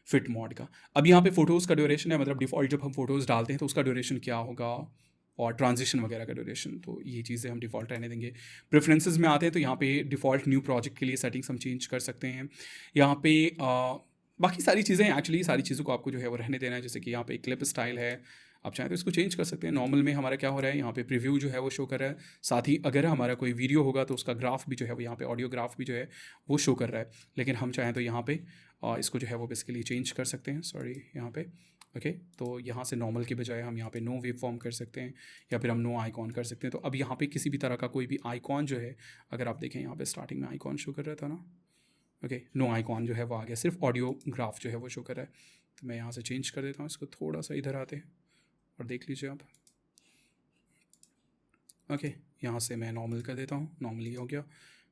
फिट मॉड का। अब यहाँ पे फोटोज़ का ड्यूरेशन है, मतलब डिफ़ॉल्ट जब हम फोटोज़ डालते हैं तो उसका ड्यूरेशन क्या होगा, और ट्रांजिशन वगैरह का ड्यूरेशन, तो ये चीज़ें हम डिफ़ॉल्ट रहने देंगे। प्रेफरेंसेस में आते हैं तो यहाँ पे डिफ़ॉल्ट न्यू प्रोजेक्ट के लिए सेटिंग्स हम चेंज कर सकते हैं। यहाँ पे बाकी सारी चीज़ें एक्चुअली सारी चीज़ों को आपको जो है वो रहने देना है। जैसे कि यहाँ पे क्लिप स्टाइल है, आप चाहें तो इसको चेंज कर सकते हैं। नॉर्मल में हमारा क्या हो रहा है, यहाँ पे प्रीव्यू जो है वो शो कर रहा है, साथ ही अगर हमारा कोई वीडियो होगा तो उसका ग्राफ भी जो है वो यहाँ पे ऑडियो ग्राफ भी जो है वो शो कर रहा है। लेकिन हम चाहें तो यहाँ पे इसको जो है वो बेसिकली चेंज कर सकते हैं, सॉरी यहाँ पे ओके। तो यहाँ से नॉर्मल के बजाय हम यहाँ पे नो वेव फॉर्म कर सकते हैं या फिर हम नो आइकॉन कर सकते हैं। तो अब यहाँ पे किसी भी तरह का कोई भी आइकॉन जो है, अगर आप देखें यहाँ पे स्टार्टिंग में आइकॉन शो कर रहा था ना, ओके, नो आइकॉन जो है वो आ गया, सिर्फ ऑडियो ग्राफ जो है वो शो कर रहा है। तो मैं यहाँ से चेंज कर देता हूँ इसको, थोड़ा सा इधर आते हैं और देख लीजिए आप, ओके। यहाँ से मैं नॉर्मल कर देता हूँ, नॉर्मली हो गया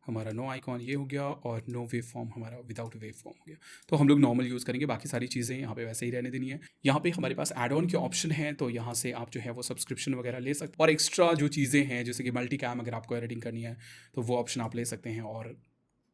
हमारा नो आइकॉन, ये हो गया, और नो वेव फॉर्म हमारा विदाउट वेव फॉर्म हो गया। तो हम लोग नॉर्मल यूज़ करेंगे, बाकी सारी चीज़ें यहाँ पे वैसे ही रहने देनी है। यहाँ पे हमारे पास एड ऑन के ऑप्शन हैं, तो यहाँ से आप जो है वो सब्सक्रिप्शन वगैरह ले सकते हैं, और एक्स्ट्रा जो चीज़ें हैं जैसे कि मल्टी कैम अगर आपको एडिटिंग करनी है तो वो ऑप्शन आप ले सकते हैं, और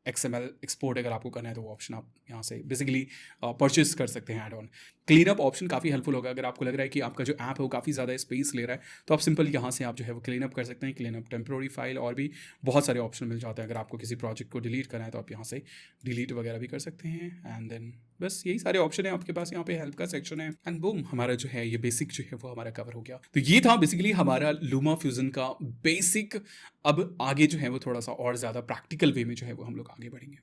XML एक्सपोर्ट अगर आपको करना है तो वो ऑप्शन आप यहाँ से बेसिकली परचेज कर सकते हैं add on. Clean up option काफ़ी हेल्पफुल होगा, अगर आपको लग रहा है कि आपका जो ऐप है वो काफ़ी ज़्यादा स्पेस ले रहा है तो आप सिंपल यहाँ से आप जो है वो क्लीन अप कर सकते हैं। क्लीन अप टेम्प्रोरी फाइल, और भी बहुत सारे ऑप्शन मिल जाते हैं। अगर आपको किसी प्रोजेक्ट को डिलीट करना है तो आप यहाँ से डिलीट वगैरह भी कर सकते हैं। एंड देन बस यही सारे ऑप्शन है आपके पास। यहाँ पे हेल्प का सेक्शन है, एंड बूम, हमारा जो है ये बेसिक जो है वो हमारा कवर हो गया। तो ये था बेसिकली हमारा लूमा फ्यूजन का बेसिक। अब आगे जो है वो थोड़ा सा और ज़्यादा प्रैक्टिकल वे में जो है वो हम लोग आगे बढ़ेंगे।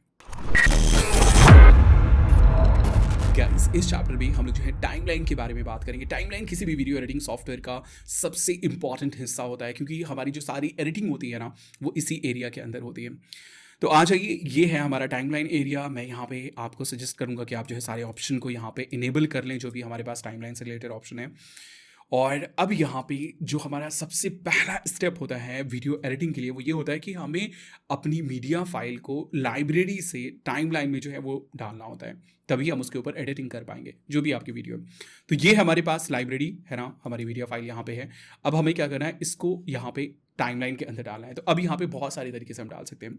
गाइस, इस चैप्टर में हम लोग जो है टाइमलाइन के बारे में बात करेंगे। टाइमलाइन किसी भी वीडियो एडिटिंग सॉफ्टवेयर का सबसे इंपॉर्टेंट हिस्सा होता है, क्योंकि हमारी जो सारी एडिटिंग होती है ना वो इसी एरिया के अंदर होती है। तो आ जाइए, ये है हमारा टाइमलाइन एरिया। मैं यहाँ पे आपको सजेस्ट करूँगा कि आप जो है सारे ऑप्शन को यहाँ पे इनेबल कर लें, जो भी हमारे पास टाइमलाइन से रिलेटेड ऑप्शन है। और अब यहाँ पे जो हमारा सबसे पहला स्टेप होता है वीडियो एडिटिंग के लिए, वो ये होता है कि हमें अपनी मीडिया फाइल को लाइब्रेरी से टाइमलाइन में जो है वो डालना होता है, तभी हम उसके ऊपर एडिटिंग कर पाएंगे जो भी आपकी वीडियो है। तो ये हमारे पास लाइब्रेरी है ना, हमारी मीडिया फाइल यहाँ पे है। अब हमें क्या करना है, इसको यहाँ पे टाइमलाइन के अंदर डालना है। तो अब यहाँ पे बहुत सारे तरीके से हम डाल सकते हैं।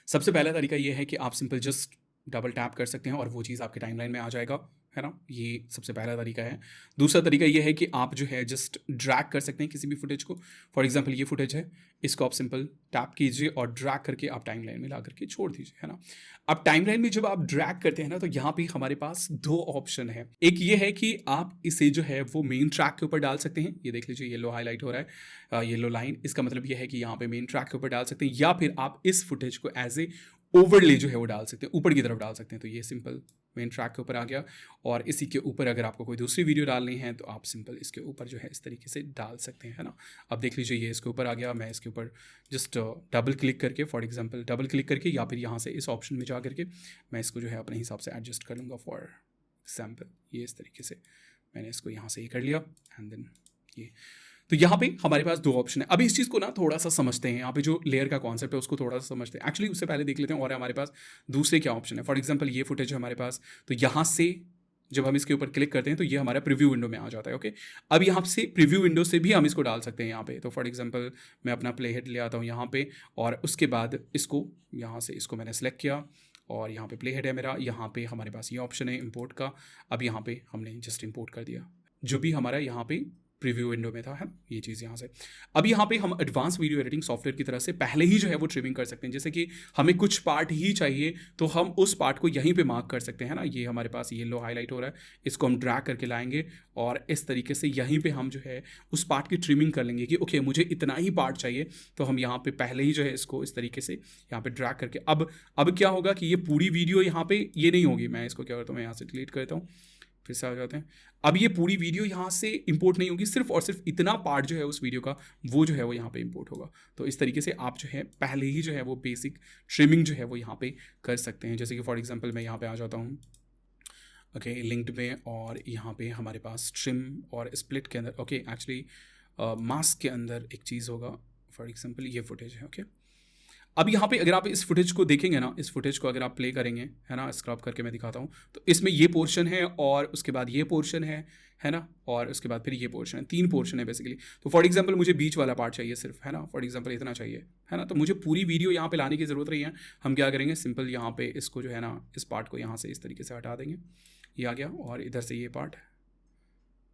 सबसे पहला तरीका ये है कि आप सिंपल जस्ट डबल टैप कर सकते हैं और वो चीज़ आपके टाइमलाइन में आ जाएगा, है ना। ये सबसे पहला तरीका है। दूसरा तरीका ये है कि आप जो है जस्ट ड्रैग कर सकते हैं किसी भी फुटेज को। फॉर एग्जांपल ये फुटेज है, इसको आप सिंपल टैप कीजिए और ड्रैग करके आप टाइमलाइन में ला करके छोड़ दीजिए, है ना। अब टाइमलाइन में जब आप ड्रैग करते हैं ना, तो यहाँ पे हमारे पास दो ऑप्शन है। एक ये है कि आप इसे जो है वो मेन ट्रैक के ऊपर डाल सकते हैं। ये देख लीजिए, येलो हाईलाइट हो रहा है, येलो लाइन, इसका मतलब ये है कि यहाँ पे मेन ट्रैक के ऊपर डाल सकते हैं, या फिर आप इस फुटेज को एज ए ओवरले जो है वो डाल सकते हैं, ऊपर की तरफ डाल सकते हैं। तो ये सिंपल मेन ट्रैक के ऊपर आ गया, और इसी के ऊपर अगर आपको कोई दूसरी वीडियो डालनी है तो आप सिंपल इसके ऊपर जो है इस तरीके से डाल सकते हैं, है ना। अब देख लीजिए, ये इसके ऊपर आ गया। मैं इसके ऊपर जस्ट डबल क्लिक करके, फॉर एग्जांपल डबल क्लिक करके, या फिर यहाँ से इस ऑप्शन में जा करके मैं इसको जो है अपने हिसाब से एडजस्ट कर लूँगा। फॉर एग्जाम्पल ये इस तरीके से मैंने इसको यहाँ से ये कर लिया, एंड देन ये। तो यहाँ पे हमारे पास दो ऑप्शन है। अभी इस चीज़ को ना थोड़ा सा समझते हैं, यहाँ पे जो लेयर का कॉन्सेप्ट है उसको थोड़ा सा समझते हैं। एक्चुअली उससे पहले देख लेते हैं और हमारे पास दूसरे क्या ऑप्शन है। फॉर एग्जांपल ये फुटेज है हमारे पास, तो यहाँ से जब हम इसके ऊपर क्लिक करते हैं तो ये हमारा प्रीव्यू विंडो में आ जाता है, ओके। अब यहाँ से प्रीव्यू विंडो से भी हम इसको डाल सकते हैं यहाँ पे। तो फॉर एग्जांपल मैं अपना प्ले हेड ले आता हूँ यहाँ पे, और उसके बाद इसको यहाँ से इसको मैंने सेलेक्ट किया, और यहाँ पे प्ले हेड है मेरा। यहाँ पे हमारे पास ये ऑप्शन है इंपोर्ट का। अब यहाँ पे हमने जस्ट इंपोर्ट कर दिया जो भी हमारा यहाँ पे प्रीव्यू विंडो में था, है ये चीज़ यहाँ से। अब यहाँ पे हम एडवांस वीडियो एडिटिंग सॉफ्टवेयर की तरह से पहले ही जो है वो ट्रिमिंग कर सकते हैं। जैसे कि हमें कुछ पार्ट ही चाहिए तो हम उस पार्ट को यहीं पे मार्क कर सकते हैं ना। ये हमारे पास येलो हाईलाइट हो रहा है, इसको हम ड्रैग करके लाएंगे और इस तरीके से यहीं पे हम जो है उस पार्ट की ट्रिमिंग कर लेंगे कि ओके मुझे इतना ही पार्ट चाहिए। तो हम यहाँ पे पहले ही जो है इसको इस तरीके से यहाँ पे ड्रैग करके, अब क्या होगा कि ये पूरी वीडियो यहाँ पे ये नहीं होगी। मैं इसको क्या करता हूँ, मैं यहाँ से डिलीट करता हूँ, फिर से आ जाते हैं। अब ये पूरी वीडियो यहाँ से इंपोर्ट नहीं होगी, सिर्फ और सिर्फ इतना पार्ट जो है उस वीडियो का वो जो है वो यहाँ पे इंपोर्ट होगा। तो इस तरीके से आप जो है पहले ही जो है वो बेसिक ट्रिमिंग जो है वो यहाँ पे कर सकते हैं। जैसे कि फॉर एग्जांपल मैं यहाँ पे आ जाता हूँ, ओके, लिंक्ड में, और यहाँ पे हमारे पास ट्रिम और स्प्लिट के अंदर, ओके, एक्चुअली मास्क के अंदर एक चीज़ होगा। फॉर एग्जांपल ये फुटेज है, ओके। अब यहाँ पे अगर आप इस फुटेज को देखेंगे ना, इस फुटेज को अगर आप प्ले करेंगे, है ना, स्क्रॉप करके मैं दिखाता हूँ, तो इसमें ये पोर्शन है और उसके बाद ये पोर्शन है ना, और उसके बाद फिर ये पोर्शन है, 3 पोर्शन है बेसिकली। तो फॉर एग्जांपल मुझे बीच वाला पार्ट चाहिए सिर्फ, है ना, फॉर एग्जांपल इतना चाहिए, है ना। तो मुझे पूरी वीडियो यहाँ पे लाने की ज़रूरत नहीं है। हम क्या करेंगे, सिंपल यहाँ पे इसको जो है ना, इस पार्ट को यहाँ से इस तरीके से हटा देंगे, ये आ गया, और इधर से ये पार्ट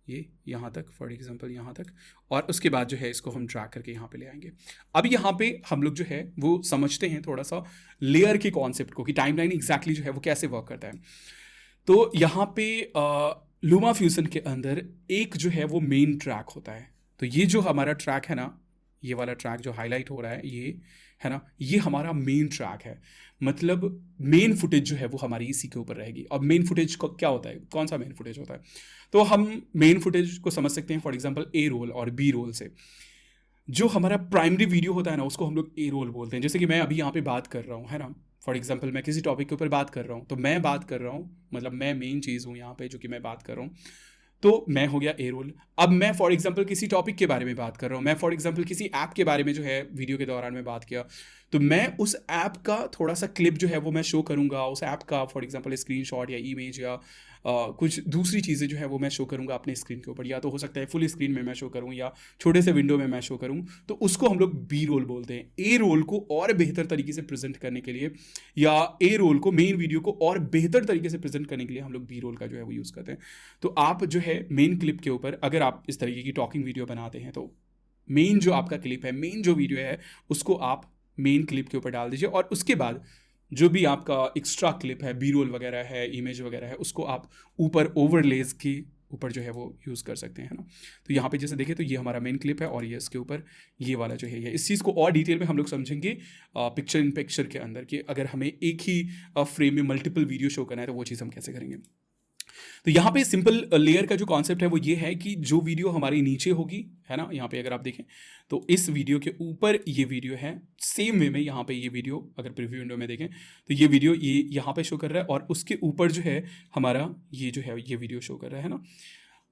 ये यहाँ तक, फॉर एग्जांपल यहाँ तक, और उसके बाद जो है इसको हम ड्रैग करके यहाँ पे ले आएंगे। अब यहाँ पे हम लोग जो है वो समझते हैं थोड़ा सा लेयर के कॉन्सेप्ट को, कि टाइमलाइन एग्जैक्टली जो है वो कैसे वर्क करता है। तो यहाँ पे लूमा फ्यूजन के अंदर एक जो है वो मेन ट्रैक होता है। तो ये जो हमारा ट्रैक है ना, ये वाला ट्रैक जो हाईलाइट हो रहा है ये है ना, ये हमारा मेन ट्रैक है। मतलब मेन फुटेज जो है वो हमारी इसी के ऊपर रहेगी। अब मेन फुटेज क्या होता है, कौन सा मेन फुटेज होता है, तो हम मेन फुटेज को समझ सकते हैं फॉर एग्जांपल ए रोल और बी रोल से। जो हमारा प्राइमरी वीडियो होता है ना, उसको हम लोग ए रोल बोलते हैं। जैसे कि मैं अभी यहाँ पे बात कर रहा हूँ, है ना, फॉर एग्जांपल मैं किसी टॉपिक के ऊपर बात कर रहा हूँ, तो मैं बात कर रहा हूँ, मतलब मैं मेन चीज़ हूँ यहाँ पे जो कि मैं बात कर रहा हूँ, तो मैं हो गया ए रोल। अब मैं फॉर एग्जांपल किसी टॉपिक के बारे में बात कर रहा हूँ, मैं फॉर एग्जांपल किसी ऐप के बारे में जो है वीडियो के दौरान में बात किया, तो मैं उस ऐप का थोड़ा सा क्लिप जो है वो मैं शो करूँगा, उस ऐप का फॉर एग्जांपल स्क्रीनशॉट या इमेज या कुछ दूसरी चीज़ें जो है वो मैं शो करूँगा अपने स्क्रीन के ऊपर, या तो हो सकता है फुल स्क्रीन में मैं शो करूँ या छोटे से विंडो में मैं शो करूँ, तो उसको हम लोग बी रोल बोलते हैं। ए रोल को और बेहतर तरीके से प्रेजेंट करने के लिए, या ए रोल को, मेन वीडियो को और बेहतर तरीके से प्रेजेंट करने के लिए हम लोग बी रोल का जो है वो यूज़ करते हैं। तो आप जो है मेन क्लिप के ऊपर अगर आप इस तरीके की टॉकिंग वीडियो बनाते हैं, तो मेन जो आपका क्लिप है, मेन जो वीडियो है, उसको आप मेन क्लिप के ऊपर डाल दीजिए, और उसके बाद जो भी आपका एक्स्ट्रा क्लिप है, बी रोल वगैरह है, इमेज वगैरह है, उसको आप ऊपर ओवरलेज के ऊपर जो है वो यूज़ कर सकते हैं, है ना। तो यहाँ पे जैसे देखें तो ये हमारा मेन क्लिप है, और ये इसके ऊपर ये वाला जो है ये, इस चीज़ को और डिटेल में हम लोग समझेंगे पिक्चर इन पिक्चर के अंदर, कि अगर हमें एक ही फ्रेम में मल्टीपल वीडियो शो करना है तो वो चीज़ हम कैसे करेंगे। तो यहाँ पे सिंपल लेयर का जो कॉन्सेप्ट है वो ये है कि जो वीडियो हमारी नीचे होगी, है ना, यहाँ पे अगर आप देखें तो इस वीडियो के ऊपर ये वीडियो है, सेम वे में यहाँ पे ये वीडियो अगर प्रीव्यू विंडो में देखें तो ये वीडियो ये यहाँ पे शो कर रहा है, और उसके ऊपर जो है हमारा ये जो है ये वीडियो शो कर रहा है ना,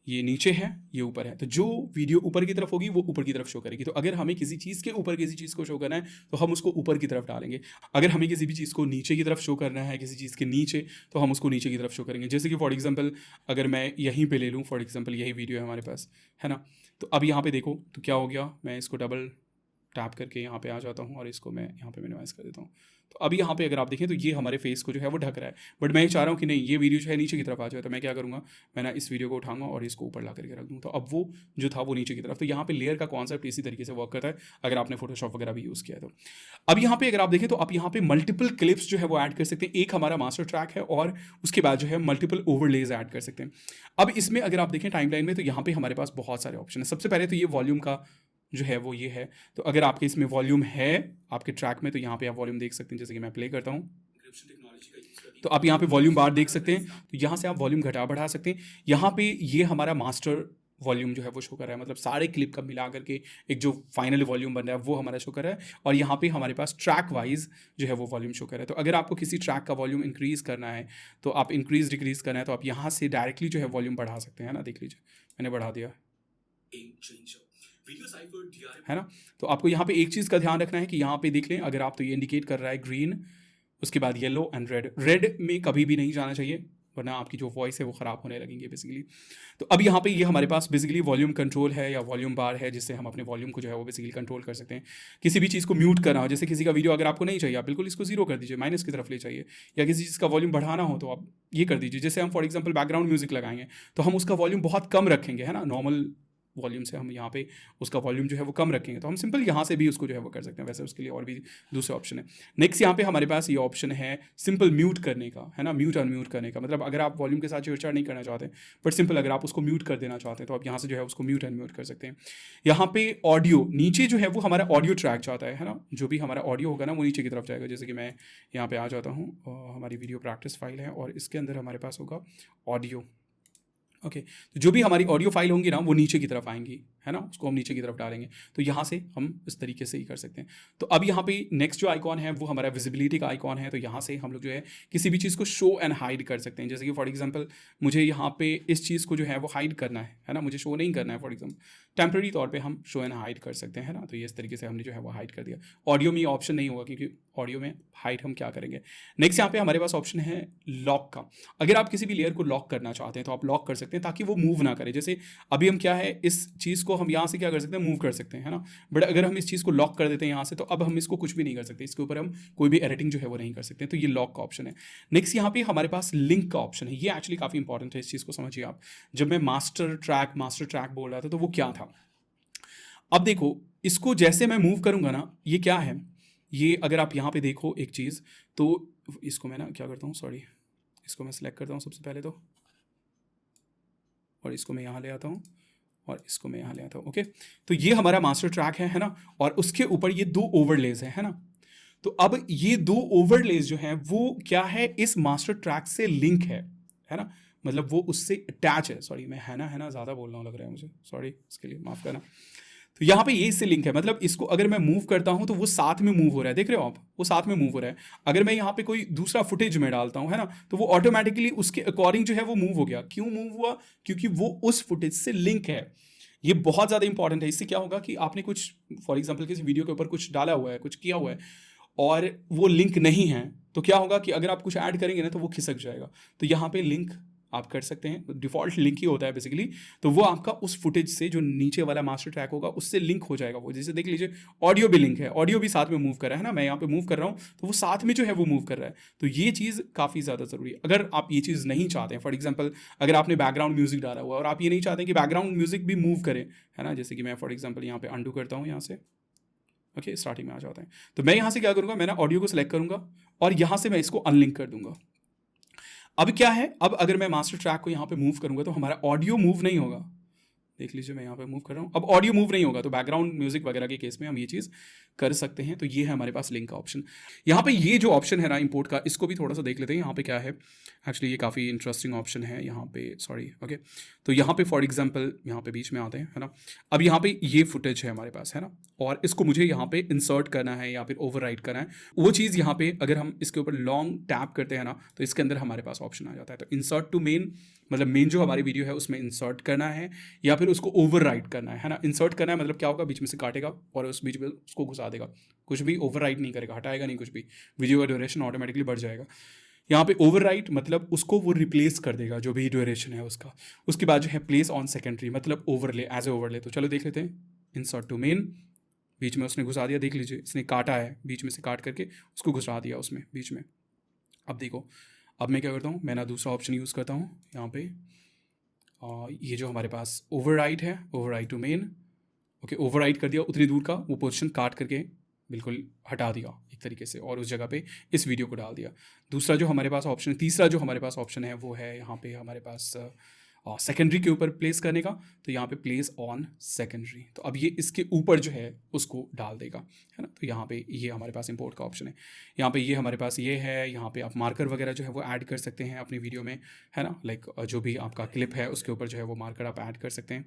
ये नीचे है ये ऊपर है। तो जो वीडियो ऊपर की तरफ होगी वो ऊपर की तरफ शो करेगी। तो अगर हमें किसी चीज़ के ऊपर किसी चीज़ को शो करना है तो हम उसको ऊपर की तरफ डालेंगे, अगर हमें किसी भी चीज़ को नीचे की तरफ शो करना है, किसी चीज़ के नीचे, तो हम उसको नीचे की तरफ शो करेंगे। जैसे कि फॉर एग्जांपल अगर मैं यहीं पे ले लूँ, फॉर एग्जांपल यही वीडियो है हमारे पास, है ना, तो अब यहाँ पे देखो तो क्या हो गया, मैं इसको डबल टैप करके यहाँ पे आ जाता हूँ और इसको मैं यहाँ पे मिनिमाइज कर देता हूँ। तो अभी यहाँ पे अगर आप देखें तो ये हमारे फेस को जो है वो ढक रहा है, बट मैं चाह रहा हूँ कि नहीं ये वीडियो जो है नीचे की तरफ आ जाए। तो मैं क्या करूँगा, मैं ना इस वीडियो को उठाऊंगा और इसको ऊपर ला करके रख दूँ, तो अब वो जो था वो नीचे की तरफ। तो यहाँ पे लेयर का कॉन्सेप्ट इसी तरीके से वर्क करता है अगर आपने फोटोशॉप वगैरह भी यूज़ किया है तो। अब यहाँ पे अगर आप देखें तो आप यहाँ पे मल्टीपल क्लिप्स जो है वो ऐड कर सकते हैं। एक हमारा मास्टर ट्रैक है और उसके बाद जो है मल्टीपल ओवरलेज ऐड कर सकते हैं। अब इसमें अगर आप देखें टाइमलाइन में तो यहाँ पे हमारे पास बहुत सारे ऑप्शन है। सबसे पहले तो ये वॉल्यूम का जो है वो ये है, तो अगर आपके इसमें वॉल्यूम है आपके ट्रैक में तो यहाँ पे आप वॉल्यूम देख सकते हैं। जैसे कि मैं प्ले करता हूँ तो आप यहाँ पे वॉल्यूम बार देख सकते हैं, तो यहाँ से आप वॉल्यूम घटा बढ़ा सकते हैं। यहाँ पे ये हमारा मास्टर वॉल्यूम जो है वो शो कर रहा है, मतलब सारे क्लिप का मिला करके एक जो फाइनल वॉल्यूम बन रहा है वो हमारा शो कर रहा है। और यहाँ पे हमारे पास ट्रैक वाइज जो है वो वॉल्यूम शो कर रहा है। तो अगर आपको किसी ट्रैक का वॉल्यूम इंक्रीज करना है, तो आप इंक्रीज डिक्रीज करना है तो आप यहाँ से डायरेक्टली जो है वॉल्यूम बढ़ा सकते हैं ना। देख लीजिए मैंने बढ़ा दिया, है ना। तो आपको यहाँ पे एक चीज़ का ध्यान रखना है कि यहाँ पे देख लें अगर आप, तो ये इंडिकेट कर रहा है ग्रीन, उसके बाद येलो एंड रेड। रेड में कभी भी नहीं जाना चाहिए वरना आपकी जो वॉइस है वो ख़राब होने लगेंगे बेसिकली। तो अब यहाँ पे ये हमारे पास बेसिकली वॉल्यूम कंट्रोल है या वॉल्यूम बार है, जिससे हम अपने वॉल्यूम को जो है वो बेसिकली कंट्रोल कर सकते हैं। किसी भी चीज़ को म्यूट करना हो, जैसे किसी का वीडियो अगर आपको नहीं चाहिए आप बिल्कुल इसको जीरो कर दीजिए, माइनस की तरफ ले चाहिए, या किसी चीज़ का वॉल्यूम बढ़ाना हो तो आप ये कर दीजिए। जैसे हम फॉर एग्जाम्पल बैकग्राउंड म्यूजिक लगाएंगे तो हम उसका वॉल्यूम बहुत कम रखेंगे, है ना, नॉर्मल वॉल्यूम से हम यहाँ पे उसका वॉल्यूम जो है वो कम रखेंगे, तो हम सिंपल यहाँ से भी उसको जो है वो कर सकते हैं। वैसे उसके लिए और भी दूसरे ऑप्शन है। नेक्स्ट यहाँ पे हमारे पास ये ऑप्शन है सिंपल म्यूट करने का, है ना, म्यूट अनम्यूट करने का। मतलब अगर आप वॉल्यूम के साथ छेड़छाड़ नहीं करना चाहते बट सिंपल अगर आप उसको म्यूट कर देना चाहते हैं तो आप यहाँ से जो है उसको म्यूट अनम्यूट कर सकते हैं। यहाँ पे ऑडियो नीचे जो है वो हमारा ऑडियो ट्रैक जाता है ना, जो भी हमारा ऑडियो होगा ना वो नीचे की तरफ जाएगा। जैसे कि मैं यहाँ पे आ जाता हूँ, हमारी वीडियो प्रैक्टिस फाइल है और इसके अंदर हमारे पास होगा ऑडियो। ओके तो जो भी हमारी ऑडियो फाइल होंगी ना वो नीचे की तरफ आएंगी, है ना, उसको हम नीचे की तरफ डालेंगे। तो यहाँ से हम इस तरीके से ही कर सकते हैं। तो अब यहाँ पे नेक्स्ट जो आइकॉन है वो हमारा विजिबिलिटी का आइकॉन है। तो यहाँ से हम लोग जो है किसी भी चीज़ को शो एंड हाइड कर सकते हैं। जैसे कि फॉर एग्जांपल मुझे यहाँ पे इस चीज़ को जो है वो हाइड करना है ना, मुझे शो नहीं करना है। फॉर एग्जाम्पल टेम्प्रेरी तौर पर हम शो एंड हाइड कर सकते हैं, है ना। तो ये इस तरीके से हमने जो है वो हाइड कर दिया। ऑडियो में ये ऑप्शन नहीं होगा क्योंकि ऑडियो में हाइड हम क्या करेंगे। नेक्स्ट यहाँ पे हमारे पास ऑप्शन है लॉक का। अगर आप किसी भी लेयर को लॉक करना चाहते हैं तो आप लॉक कर सकते हैं ताकि वो मूव ना करे। जैसे अभी हम क्या है इस चीज़ को इसको हम यहाँ से क्या कर सकते हैं, मूव कर सकते हैं, है ना। बट अगर हम इस चीज़ को लॉक कर देते हैं यहाँ से, तो अब हम इसको कुछ भी नहीं कर सकते, इसके ऊपर हम कोई भी एडिटिंग जो है वो नहीं कर सकते। तो ये लॉक का ऑप्शन है। नेक्स्ट यहाँ पे हमारे पास लिंक का ऑप्शन है। ये एक्चुअली काफ़ी इंपॉर्टेंट है, इस चीज़ को समझिए आप। जब मैं मास्टर ट्रैक बोल रहा था तो वो क्या था। अब देखो, इसको जैसे मैं मूव करूँगा ना, ये क्या है, ये अगर आप यहाँ पे देखो एक चीज़, तो इसको मैं ना क्या करता हूँ, सॉरी, इसको मैं सेलेक्ट करता हूँ सबसे पहले तो, और इसको मैं यहाँ ले आता हूँ, और इसको मैं यहाँ ले आता हूँ। ओके, तो ये हमारा मास्टर ट्रैक है ना, और उसके ऊपर ये 2 ओवरलेज है ना। तो अब ये 2 ओवरलेज जो हैं वो क्या है, इस मास्टर ट्रैक से लिंक है ना, मतलब वो उससे अटैच है। सॉरी, मैं है ना ज़्यादा बोल रहा हूँ लग रहा है मुझे, सॉरी इसके लिए माफ़ करना। तो यहाँ पे ये इससे लिंक है, मतलब इसको अगर मैं मूव करता हूँ तो वो साथ में मूव हो रहा है, देख रहे हो आप, वो साथ में मूव हो रहा है। अगर मैं यहाँ पे कोई दूसरा फुटेज में डालता हूँ, है ना, तो वो ऑटोमेटिकली उसके अकॉर्डिंग जो है वो मूव हो गया। क्यों मूव हुआ, क्योंकि वो उस फुटेज से लिंक है। ये बहुत ज़्यादा इंपॉर्टेंट है। इससे क्या होगा कि आपने कुछ, फॉर एग्जाम्पल किसी वीडियो के ऊपर कुछ डाला हुआ है, कुछ किया हुआ है, और वो लिंक नहीं है, तो क्या होगा कि अगर आप कुछ ऐड करेंगे ना तो वो खिसक जाएगा। तो यहाँ पे लिंक आप कर सकते हैं, डिफ़ॉल्ट लिंक ही होता है बेसिकली। तो वो आपका उस फुटेज से जो नीचे वाला मास्टर ट्रैक होगा उससे लिंक हो जाएगा। वो जैसे देख लीजिए, ऑडियो भी लिंक है, ऑडियो भी साथ में मूव कर रहा है ना, मैं यहाँ पे मूव कर रहा हूँ तो वो साथ में जो है वो मूव कर रहा है। तो ये चीज़ काफ़ी ज़्यादा ज़रूरी है। अगर आप ये चीज़ नहीं चाहते हैं, फॉर एग्जाम्पल अगर आपने बैकग्राउंड म्यूजिक डाला हुआ है और आप ये नहीं चाहते कि बैकग्राउंड म्यूजिक भी मूव करे, है ना, जैसे कि मैं फॉर एग्जाम्पल यहाँ पे अंडू करता हूँ यहाँ से, ओके, स्टार्टिंग में आ जाते हैं। तो मैं यहाँ से क्या करूँगा, मैं ना ऑडियो को सिलेक्ट करूँगा और यहाँ से मैं इसको अनलिंक कर दूंगा। अब क्या है, अब अगर मैं मास्टर ट्रैक को यहाँ पे मूव करूँगा तो हमारा ऑडियो मूव नहीं होगा। देख लीजिए, मैं यहाँ पे मूव कर रहा हूँ, अब ऑडियो मूव नहीं होगा। तो बैकग्राउंड म्यूजिक वगैरह के केस में हम ये चीज़ कर सकते हैं। तो ये है हमारे पास लिंक का ऑप्शन। यहाँ पे ये जो ऑप्शन है ना इंपोर्ट का, इसको भी थोड़ा सा देख लेते हैं। यहाँ पे क्या है, एक्चुअली ये काफ़ी इंटरेस्टिंग ऑप्शन है यहाँ पे, सॉरी, ओके। तो यहाँ पे फॉर एग्जांपल यहाँ पे बीच में आते हैं, है ना। अब यहाँ पे ये फुटेज है हमारे पास, है ना, और इसको मुझे यहाँ पे इंसर्ट करना है या फिर ओवरराइट करना है। वो चीज़ यहाँ पे अगर हम इसके ऊपर लॉन्ग टैप करते हैं ना, तो इसके अंदर हमारे पास ऑप्शन आ जाता है। तो इंसर्ट टू मेन, मतलब मेन जो हमारी वीडियो है उसमें इंसर्ट करना है, या फिर उसको ओवरराइट करना है ना। इंसर्ट करना है मतलब क्या होगा, बीच में से काटेगा और उस बीच में उसको घुसा देगा, कुछ भी ओवरराइट नहीं करेगा, हटाएगा नहीं कुछ भी, वीडियो का ड्यूरेशन ऑटोमेटिकली बढ़ जाएगा। यहाँ पे ओवरराइट मतलब उसको वो रिप्लेस कर देगा जो भी ड्यूरेशन है उसका। उसके बाद जो है प्लेस ऑन सेकेंडरी, मतलब ओवरले, एज ए ओवरले। तो चलो देख लेते हैं, इंसर्ट टू मेन, बीच में उसने घुसा दिया, देख लीजिए इसने काटा है, बीच में से काट करके उसको घुसा दिया उसमें बीच में। अब देखो, अब मैं क्या करता हूँ, मैं ना दूसरा ऑप्शन यूज़ करता हूँ यहाँ पे, ये जो हमारे पास ओवरराइट है, overwrite to main, okay, overwrite कर दिया, उतनी दूर का वो पोजीशन काट करके बिल्कुल हटा दिया एक तरीके से, और उस जगह पे इस वीडियो को डाल दिया। दूसरा जो हमारे पास ऑप्शन, तीसरा जो हमारे पास ऑप्शन है वो है यहाँ पे हमारे पास सेकेंडरी के ऊपर प्लेस करने का। तो यहाँ पे प्लेस ऑन सेकेंडरी, तो अब ये इसके ऊपर जो है उसको डाल देगा, है ना। तो यहाँ पे ये हमारे पास इंपोर्ट का ऑप्शन है। यहाँ पे ये हमारे पास ये है, यहाँ पे आप मार्कर वगैरह जो है वो ऐड कर सकते हैं अपनी वीडियो में, है ना। लाइक जो भी आपका क्लिप है उसके ऊपर जो है वो मार्कर आप ऐड कर सकते हैं।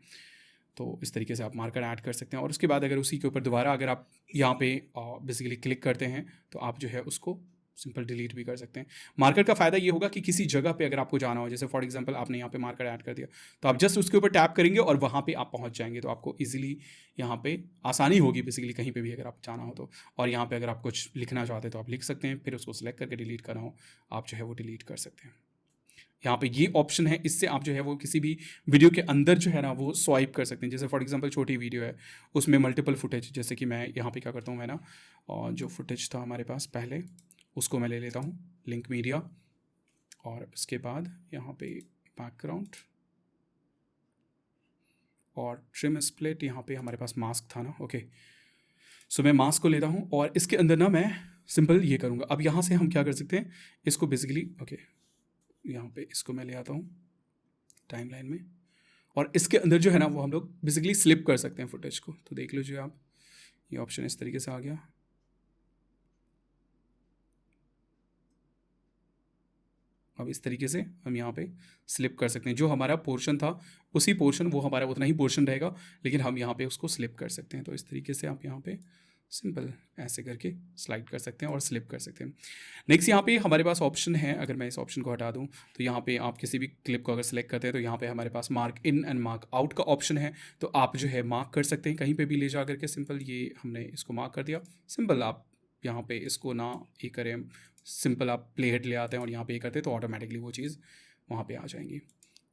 तो इस तरीके से आप मार्कर ऐड कर सकते हैं। और उसके बाद अगर उसी के ऊपर दोबारा अगर आप यहाँ पे बेसिकली क्लिक करते हैं तो आप जो है उसको सिंपल डिलीट भी कर सकते हैं। मार्कर का फ़ायदा ये होगा कि किसी जगह पे अगर आपको जाना हो, जैसे फॉर एग्जांपल आपने यहाँ पे मार्कर ऐड कर दिया, तो आप जस्ट उसके ऊपर टैप करेंगे और वहाँ पे आप पहुँच जाएंगे। तो आपको इजीली यहाँ पे आसानी होगी बेसिकली कहीं पे भी अगर आप जाना हो तो। और यहाँ पे अगर आप कुछ लिखना चाहते हैं तो आप लिख सकते हैं, फिर उसको सिलेक्ट करके डिलीट करना हो आप जो है वो डिलीट कर सकते हैं। यहाँ पे ये ऑप्शन है, इससे आप जो है वो किसी भी वीडियो के अंदर जो है ना वो स्वाइप कर सकते हैं। जैसे फॉर एग्जांपल छोटी वीडियो है, उसमें मल्टीपल फुटेज, जैसे कि मैं यहाँ पे क्या करता हूँ, मैं ना और जो फुटेज था हमारे पास पहले उसको मैं ले लेता हूँ, लिंक मीडिया, और इसके बाद यहाँ पे बैकग्राउंड और ट्रिम स्प्लिट, यहाँ पे हमारे पास मास्क था ना, ओके। सो मैं मास्क को लेता हूँ और इसके अंदर ना मैं सिंपल ये करूँगा। अब यहाँ से हम क्या कर सकते हैं, इसको बेसिकली, ओके, यहाँ पे इसको मैं ले आता हूँ टाइमलाइन में, और इसके अंदर जो है ना वो हम लोग बेसिकली स्लिप कर सकते हैं फुटेज को। तो देख लीजिए आप, ये ऑप्शन इस तरीके से आ गया। अब इस तरीके से हम यहाँ पे स्लिप कर सकते हैं, जो हमारा पोर्शन था उसी पोर्शन, वो हमारा उतना ही पोर्शन रहेगा, लेकिन हम यहाँ पे उसको स्लिप कर सकते हैं। तो इस तरीके से आप यहाँ पे सिंपल ऐसे करके स्लाइड कर सकते हैं और स्लिप कर सकते हैं। नेक्स्ट यहाँ पे हमारे पास ऑप्शन है, अगर मैं इस ऑप्शन को हटा दूँ तो यहाँ पे आप किसी भी क्लिप को अगर सेलेक्ट करते हैं तो यहाँ पे हमारे पास mark in and mark out का ऑप्शन है। तो आप जो है मार्क कर सकते हैं कहीं पे भी ले जा करके, सिंपल ये हमने इसको मार्क कर दिया। सिंपल आप यहाँ पे इसको ना ये करें, सिंपल आप प्ले हेड ले आते हैं और यहाँ पे ये करते हैं तो ऑटोमेटिकली वो चीज़ वहाँ पे आ जाएंगी।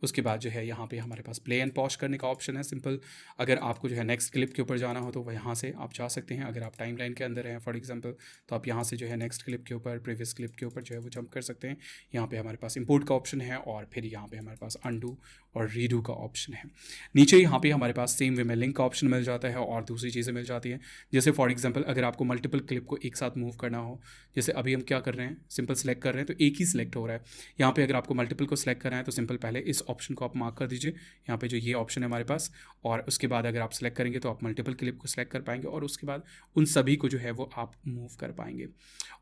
उसके बाद जो है यहाँ पे हमारे पास प्ले एंड पॉज करने का ऑप्शन है सिंपल। अगर आपको जो है नेक्स्ट क्लिप के ऊपर जाना हो तो वह यहाँ से आप जा सकते हैं। अगर आप टाइमलाइन के अंदर हैं फॉर एग्जांपल तो आप यहाँ से जो है नेक्स्ट क्लिप के ऊपर प्रीवियस क्लिप के ऊपर जो है वो जंप कर सकते हैं। यहाँ पे हमारे पास इंपोर्ट का ऑप्शन है और फिर यहाँ पे हमारे पास अंडू और रीडू का ऑप्शन है। नीचे यहाँ पे हमारे पास सेम वे में लिंक का ऑप्शन मिल जाता है और दूसरी चीज़ें मिल जाती हैं। जैसे फॉर एग्जांपल अगर आपको मल्टीपल क्लिप को एक साथ मूव करना हो, जैसे अभी हम क्या कर रहे हैं सिंपल सेलेक्ट कर रहे हैं तो एक ही सिलेक्ट हो रहा है। यहाँ पे अगर आपको मल्टीपल को सिलेक्ट करना है तो सिंपल पहले इस ऑप्शन को आप मार्क कर दीजिए, यहाँ पे जो ये ऑप्शन है हमारे पास, और उसके बाद अगर आप सेलेक्ट करेंगे तो आप मल्टीपल क्लिप को सिलेक्ट कर पाएंगे और उसके बाद उन सभी को जो है वो आप मूव कर पाएंगे।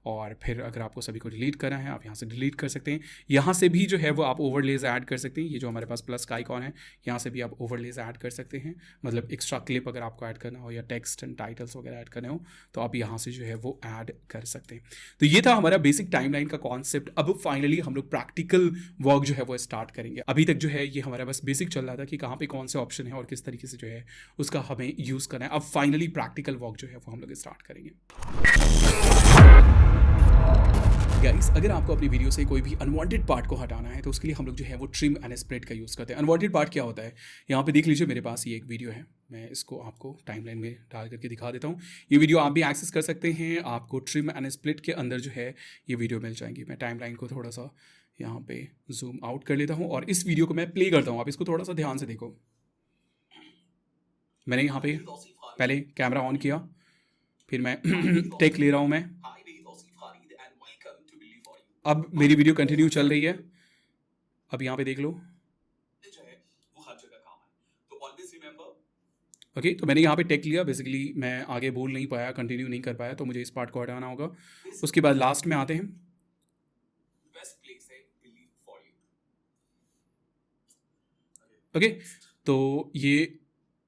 और फिर अगर आपको सभी को डिलीट करना है आप यहाँ से डिलीट कर सकते हैं। यहाँ से भी जो है वो आप ओवरलेज ऐड कर सकते हैं। ये जो हमारे पास प्लस का आइकॉन है यहाँ से भी आप ओवरलेज ऐड कर सकते हैं, मतलब एक्स्ट्रा क्लिप अगर आपको ऐड करना हो या टेक्स्ट एंड टाइटल्स वगैरह ऐड करने हो तो आप यहाँ से जो है वो ऐड कर सकते हैं। तो ये था हमारा बेसिक टाइमलाइन का कॉन्सेप्ट। अब फाइनली हम लोग प्रैक्टिकल वर्क जो है वो स्टार्ट करेंगे। अभी तक जो है ये हमारा बस बेसिक चल रहा था कि कहाँ पे कौन से ऑप्शन है और किस तरीके से जो है उसका हमें यूज़ करना है। अब फाइनली प्रैक्टिकल वर्क जो है वो हम लोग स्टार्ट करेंगे। गाइस, अगर आपको अपनी वीडियो से कोई भी अनवांटेड पार्ट को हटाना है तो उसके लिए हम लोग जो है वो ट्रिम एंड स्प्लिट का यूज़ करते हैं। अनवांटेड पार्ट क्या होता है, यहाँ पे देख लीजिए मेरे पास ये एक वीडियो है, मैं इसको आपको टाइमलाइन में डाल करके दिखा देता हूँ। ये वीडियो आप भी एक्सेस कर सकते हैं, आपको ट्रिम एंड स्प्लिट के अंदर जो है ये वीडियो मिल जाएंगी। मैं टाइमलाइन को थोड़ा सा यहाँ पे जूम आउट कर लेता हूँ और इस वीडियो को मैं प्ले करता हूँ। आप इसको थोड़ा सा ध्यान से देखो। मैंने यहाँ पे पहले कैमरा ऑन किया, फिर मैं टेक ले रहा हूँ मैं। अब मेरी वीडियो कंटिन्यू चल रही है। अब यहाँ पे देख लो, ओके तो मैंने यहाँ पे टेक लिया। बेसिकली मैं आगे बोल नहीं पाया, कंटिन्यू नहीं कर पाया, तो मुझे इस पार्ट को हटाना होगा। उसके बाद लास्ट में आते हैं। ओके तो ये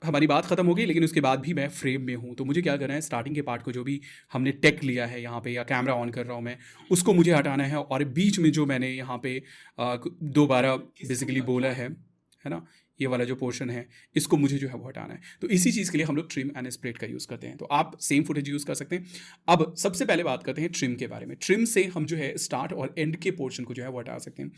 हमारी बात ख़त्म हो गई, लेकिन उसके बाद भी मैं फ्रेम में हूँ। तो मुझे क्या करना है, स्टार्टिंग के पार्ट को जो भी हमने टेक लिया है यहाँ पे या कैमरा ऑन कर रहा हूँ मैं, उसको मुझे हटाना है। और बीच में जो मैंने यहाँ पे दोबारा बेसिकली बोला है ना, ये वाला जो पोर्शन है इसको मुझे जो है वो हटाना है। तो इसी चीज़ के लिए हम लोग ट्रिम एंड स्प्लिट का यूज़ करते हैं। तो आप सेम फुटेज यूज़ कर सकते हैं। अब सबसे पहले बात करते हैं ट्रिम के बारे में। ट्रिम से हम जो है स्टार्ट और एंड के पोर्शन को जो है वो हटा सकते हैं।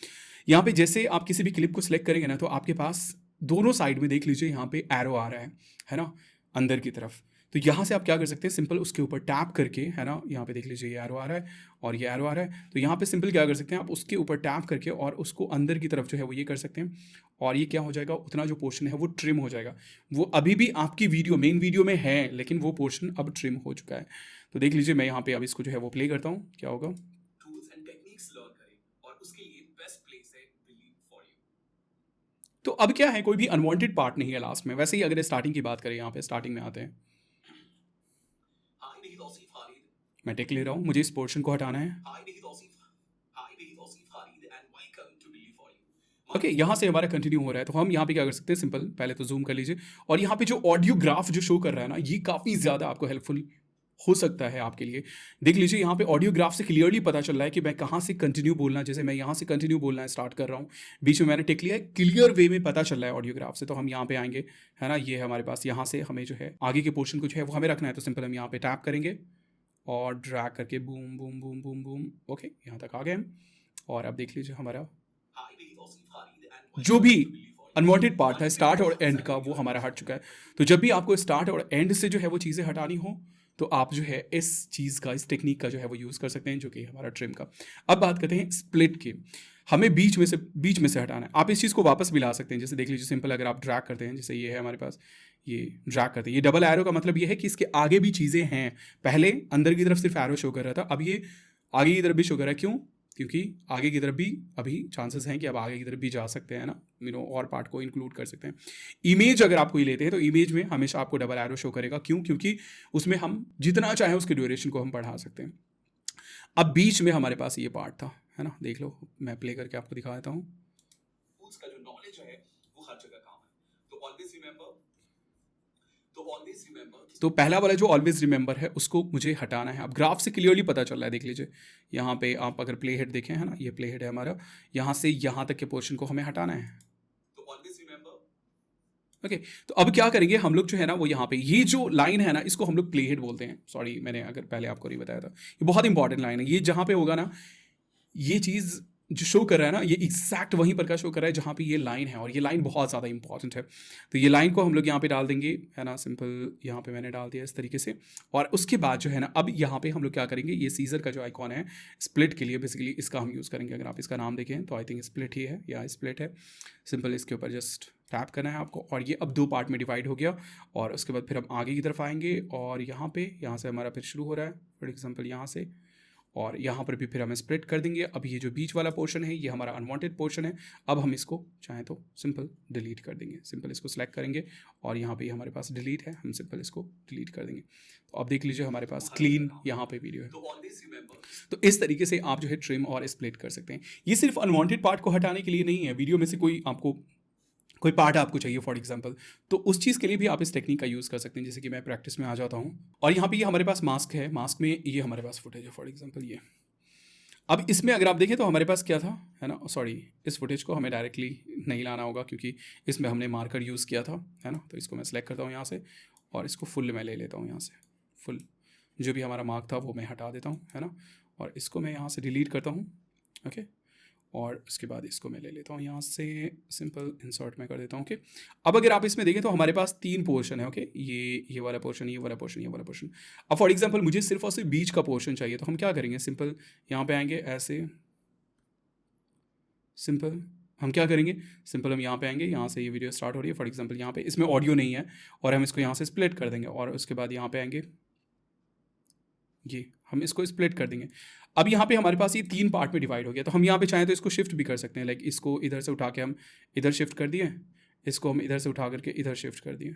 यहाँ पे जैसे आप किसी भी क्लिप को सिलेक्ट करेंगे ना तो आपके पास दोनों साइड में देख लीजिए यहाँ पे एरो आ रहा है ना, अंदर की तरफ। तो यहाँ से आप क्या कर सकते हैं, सिंपल उसके ऊपर टैप करके, है ना, यहाँ पे देख लीजिए ये एरो आ रहा है और ये एरो आ रहा है। तो यहाँ पे सिंपल क्या कर सकते हैं, आप उसके ऊपर टैप करके और उसको अंदर की तरफ जो है वो ये कर सकते हैं और ये क्या हो जाएगा, उतना जो पोर्शन है वो ट्रिम हो जाएगा। वो अभी भी आपकी वीडियो मेन वीडियो में है लेकिन वो पोर्शन अब ट्रिम हो चुका है। तो देख लीजिए मैं यहाँ पे अब इसको जो है वो प्ले करता हूँ, क्या होगा। तो अब क्या है, कोई भी अनवांटेड पार्ट नहीं है लास्ट में। वैसे ही अगर स्टार्टिंग की बात करें, यहाँ पे स्टार्टिंग में आते हैं, मैं टेक ले रहा हूँ, मुझे इस पोर्शन को हटाना है। ओके यहाँ से हमारा कंटिन्यू हो रहा है। तो हम यहाँ पे क्या कर सकते हैं, सिंपल पहले तो जूम कर लीजिए और यहाँ पे जो ऑडियो ग्राफ जो शो कर रहा है ना, ये काफ़ी ज़्यादा आपको हेल्पफुल हो सकता है आपके लिए। देख लीजिए यहाँ पे ऑडियो ग्राफ से क्लियरली पता चल रहा है कि मैं कहाँ से कंटिन्यू बोलना, जैसे मैं यहाँ से कंटिन्यू बोलना स्टार्ट कर रहा हूँ, बीच में मैंने टिक लिया है, क्लियर वे में पता चल रहा है ऑडियो ग्राफ से। तो हम यहाँ पे आएंगे, है ना, ये है हमारे पास। यहाँ से हमें जो है आगे के पोर्शन को जो है वो हमें रखना है। तो सिंपल हम यहाँ पे टैप करेंगे और ड्रैग करके boom boom boom boom boom, okay यहाँ तक आ गए हम। और अब देख लीजिए हमारा जो भी अनवांटेड पार्ट था स्टार्ट और एंड का, वो हमारा हट चुका है। तो जब भी आपको स्टार्ट और एंड से जो है वो चीज़ें हटानी हो तो आप जो है इस चीज़ का, इस टेक्निक का जो है वो यूज़ कर सकते हैं, जो कि हमारा ट्रिम का। अब बात करते हैं स्प्लिट की। हमें बीच में से हटाना है। आप इस चीज़ को वापस भी ला सकते हैं। जैसे देख लीजिए सिंपल अगर आप ड्रैग करते हैं, जैसे ये है हमारे पास, ये ड्रैग करते हैं, ये डबल एरो का मतलब ये है कि इसके आगे भी चीज़ें हैं। पहले अंदर की तरफ सिर्फ एरो शो कर रहा था, अब ये आगे की तरफ भी शो कर रहा है। क्यों? क्योंकि आगे की तरफ भी अभी चांसेस हैं कि अब आगे की तरफ भी जा सकते हैं ना, और पार्ट को इंक्लूड कर सकते हैं। इमेज अगर आप कोई लेते हैं तो इमेज में हमेशा आपको डबल एरो शो करेगा। क्यों? क्योंकि उसमें हम जितना चाहें उसके ड्यूरेशन को हम बढ़ा सकते हैं। अब बीच में हमारे पास ये पार्ट था, है ना, देख लो, मैं प्ले करके आपको दिखा देता हूँ। उसका जो नॉलेज है वो हर जगह काम है। तो ऑलवेज रिमेंबर, तो पहला वाला जो ऑलवेज रिमेंबर है उसको मुझे हटाना है। अब ग्राफ से क्लियरली पता चल रहा है, देख लीजिए यहाँ पे आप अगर प्ले हेड देखें, है ना, ये प्ले हेड है हमारा, यहाँ से यहाँ तक के पोर्शन को हमें हटाना है। तो ऑलवेज रिमेंबर, ओके। तो अब क्या करेंगे हम लोग, जो है ना वो यहाँ पे ये जो लाइन है ना, इसको हम लोग प्ले हेड बोलते हैं। सॉरी, मैंने अगर पहले आपको नहीं बताया था, ये बहुत इंपॉर्टेंट लाइन है। ये जहाँ पे होगा ना, ये चीज़ जो शो कर रहा है ना, ये एग्जैक्ट वहीं पर का शो कर रहा है जहाँ पे ये लाइन है, और ये लाइन बहुत ज़्यादा इंपॉर्टेंट है। तो ये लाइन को हम लोग यहाँ पे डाल देंगे, है ना, सिंपल यहाँ पे मैंने डाल दिया इस तरीके से। और उसके बाद जो है ना, अब यहाँ पे हम लोग क्या करेंगे, ये सीजर का जो आइकॉन है स्प्लिट के लिए बेसिकली इसका हम यूज़ करेंगे। अगर आप इसका नाम देखें तो आई थिंक स्प्लिट ही है, या स्प्लिट है। सिंपल इसके ऊपर जस्ट टैप करना है आपको, और ये अब 2 पार्ट में डिवाइड हो गया। और उसके बाद फिर हम आगे की तरफ आएंगे, और यहाँ से हमारा फिर शुरू हो रहा है, फॉर एग्जाम्पल यहाँ से, और यहाँ पर भी फिर हम स्प्लिट कर देंगे। अब ये जो बीच वाला पोर्शन है ये हमारा अनवांटेड पोर्शन है। अब हम इसको चाहें तो सिंपल डिलीट कर देंगे। सिंपल इसको सेलेक्ट करेंगे, और यहाँ पे हमारे पास डिलीट है, हम सिंपल इसको डिलीट कर देंगे। तो अब देख लीजिए हमारे पास क्लीन यहाँ पे वीडियो है। तो इस तरीके से आप जो है ट्रिम और स्प्लिट कर सकते हैं। ये सिर्फ अनवांटेड पार्ट को हटाने के लिए नहीं है, वीडियो में से कोई पार्ट आपको चाहिए फॉर एग्जांपल, तो उस चीज़ के लिए भी आप इस टेक्निक का यूज़ कर सकते हैं। जैसे कि मैं प्रैक्टिस में आ जाता हूँ, और यहाँ पे ये हमारे पास मास्क है, मास्क में ये हमारे पास फुटेज है, फॉर एग्जांपल ये। अब इसमें अगर आप देखें तो हमारे पास क्या था, है ना, सॉरी, इस फुटेज को हमें डायरेक्टली नहीं लाना होगा क्योंकि इसमें हमने मार्कर यूज़ किया था, है ना। तो इसको मैं सेलेक्ट करता हूँ यहाँ से, और इसको फुल मैं ले लेता हूँ यहाँ से। फुल जो भी हमारा मार्क था वो मैं हटा देता हूँ, है ना, और इसको मैं यहाँ से डिलीट करता हूँ। ओके, और उसके बाद इसको मैं ले लेता हूँ यहाँ से, सिंपल इंसर्ट में कर देता हूँ। ओके, अब अगर आप इसमें देखें तो हमारे पास 3 पोर्शन है। ओके, ये वाला पोर्शन, ये वाला पोर्शन, ये वाला पोर्शन। अब फॉर एग्जांपल मुझे सिर्फ और सिर्फ बीच का पोर्शन चाहिए, तो हम क्या करेंगे, सिंपल यहाँ पे आएंगे ऐसे, सिंपल हम क्या करेंगे, सिंपल हम यहाँ पे आएंगे, यहाँ से ये वीडियो स्टार्ट हो रही है, फॉर एग्जाम्पल यहाँ पे इसमें ऑडियो नहीं है, और हम इसको यहाँ से स्प्लिट कर देंगे, और उसके बाद यहाँ पे आएंगे, ये हम इसको स्प्लिट कर देंगे। अब यहाँ पे हमारे पास ये 3 पार्ट में डिवाइड हो गया। तो हम यहाँ पे चाहें तो इसको शिफ्ट भी कर सकते हैं, लाइक इसको इधर से उठा के हम इधर शिफ्ट कर दिए, इसको हम इधर से उठा करके इधर शिफ्ट कर दिए।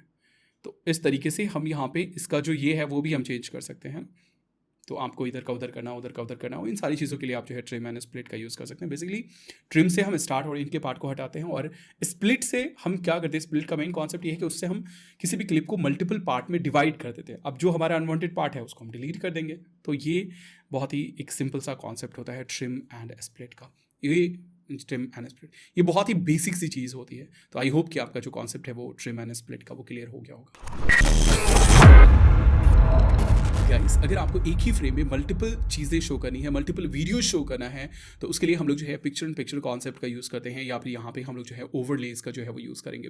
तो इस तरीके से हम यहाँ पे इसका जो ये है वो भी हम चेंज कर सकते हैं। तो आपको इधर का उधर करना, उधर का उधर करना हो, इन सारी चीज़ों के लिए आप जो है ट्रिम एंड स्प्लिट का यूज़ कर सकते हैं। बेसिकली ट्रिम से हम स्टार्ट और इनके पार्ट को हटाते हैं, और स्प्लिट से हम क्या करते हैं, स्प्लिट का मेन कॉन्सेप्ट ये है कि उससे हम किसी भी क्लिप को मल्टीपल पार्ट में डिवाइड कर देते हैं। अब जो हमारा अनवांटेड पार्ट है उसको हम डिलीट कर देंगे। तो ये बहुत ही एक सिंपल सा कॉन्सेप्ट होता है ट्रिम एंड स्प्लिट का। ये ट्रिम एंड स्प्लिट ये बहुत ही बेसिक सी चीज़ होती है। तो आई होप कि आपका जो कॉन्सेप्ट है वो ट्रिम एंड स्प्लिट का वो क्लियर हो गया होगा। गाइस, अगर आपको एक ही फ्रेम में मल्टीपल चीज़ें शो करनी है, मल्टीपल वीडियो शो करना है, तो उसके लिए हम लोग जो है पिक्चर इन पिक्चर कॉन्सेप्ट का यूज़ करते हैं, या फिर यहाँ पे हम लोग जो है ओवरलेज का जो है वो यूज़ करेंगे।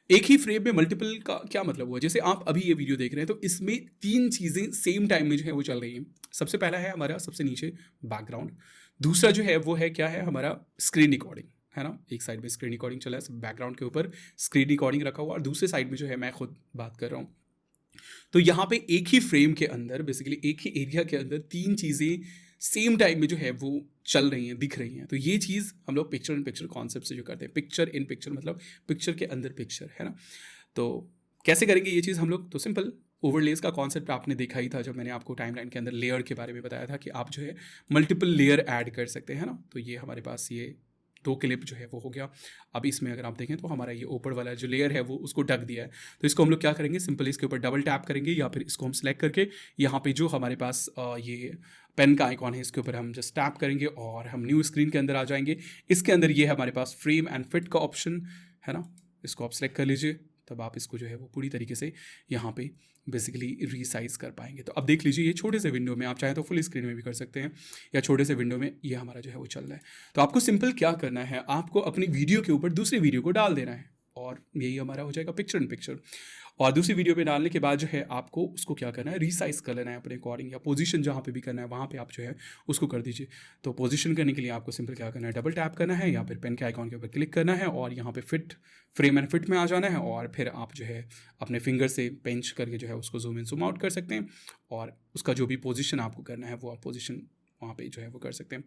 एक ही फ्रेम में मल्टीपल का क्या मतलब हुआ, जैसे आप अभी ये वीडियो देख रहे हैं तो इसमें 3 चीज़ें सेम टाइम में जो है वो चल रही हैं। सबसे पहला है हमारा सबसे नीचे बैकग्राउंड, दूसरा जो है वो है क्या है, हमारा स्क्रीन रिकॉर्डिंग, है ना। एक साइड में स्क्रीन रिकॉर्डिंग चला है, बैकग्राउंड के ऊपर स्क्रीन रिकॉर्डिंग रखा हुआ, और दूसरे साइड में जो है मैं खुद बात कर रहा हूँ। तो यहाँ पे एक ही फ्रेम के अंदर, बेसिकली एक ही एरिया के अंदर 3 चीज़ें सेम टाइम में जो है वो चल रही हैं, दिख रही हैं। तो ये चीज़ हम लोग पिक्चर इन पिक्चर कॉन्सेप्ट से जो करते हैं, पिक्चर इन पिक्चर मतलब पिक्चर के अंदर पिक्चर, है ना। तो कैसे करेंगे ये चीज़ हम लोग, तो सिंपल ओवरलेस का कॉन्सेप्ट आपने देखा ही था जब मैंने आपको टाइमलाइन के अंदर लेयर के बारे में बताया था कि आप जो है मल्टीपल लेयर ऐड कर सकते हैं, है ना। तो ये हमारे पास ये 2 क्लिप जो है वो हो गया। अब इसमें अगर आप देखें तो हमारा ये ऊपर वाला जो लेयर है वो उसको ढक दिया है। तो इसको हम लोग क्या करेंगे, सिंपल इसके ऊपर डबल टैप करेंगे, या फिर इसको हम सेलेक्ट करके यहाँ पे जो हमारे पास ये पेन का आइकॉन है इसके ऊपर हम जस्ट टैप करेंगे, और हम न्यू स्क्रीन के अंदर आ जाएंगे। इसके अंदर ये हमारे पास फ्रेम एंड फिट का ऑप्शन है ना, इसको आप सेलेक्ट कर लीजिए, तब आप इसको जो है वो पूरी तरीके से यहाँ पे बेसिकली रीसाइज कर पाएंगे। तो अब देख लीजिए ये छोटे से विंडो में, आप चाहें तो फुल स्क्रीन में भी कर सकते हैं, या छोटे से विंडो में ये हमारा जो है वो चल रहा है। तो आपको सिंपल क्या करना है, आपको अपनी वीडियो के ऊपर दूसरी वीडियो को डाल देना है, और यही हमारा हो जाएगा पिक्चर इन पिक्चर। और दूसरी वीडियो में डालने के बाद जो है आपको उसको क्या करना है, रीसाइज कर लेना है अपने अकॉर्डिंग, या पोजीशन जहाँ पे भी करना है वहाँ पे आप जो है उसको कर दीजिए। तो पोजीशन करने के लिए आपको सिंपल क्या करना है, डबल टैप करना है, या फिर पेन के आइकॉन के ऊपर क्लिक करना है, और यहाँ पे फिट फ्रेम एंड फिट में आ जाना है, और फिर आप जो है अपने फिंगर से पेंच करके जो है उसको जूम इन जूम आउट कर सकते हैं, और उसका जो भी पोजीशन आपको करना है वो आप पोजीशन वहाँ पे जो है वो कर सकते हैं।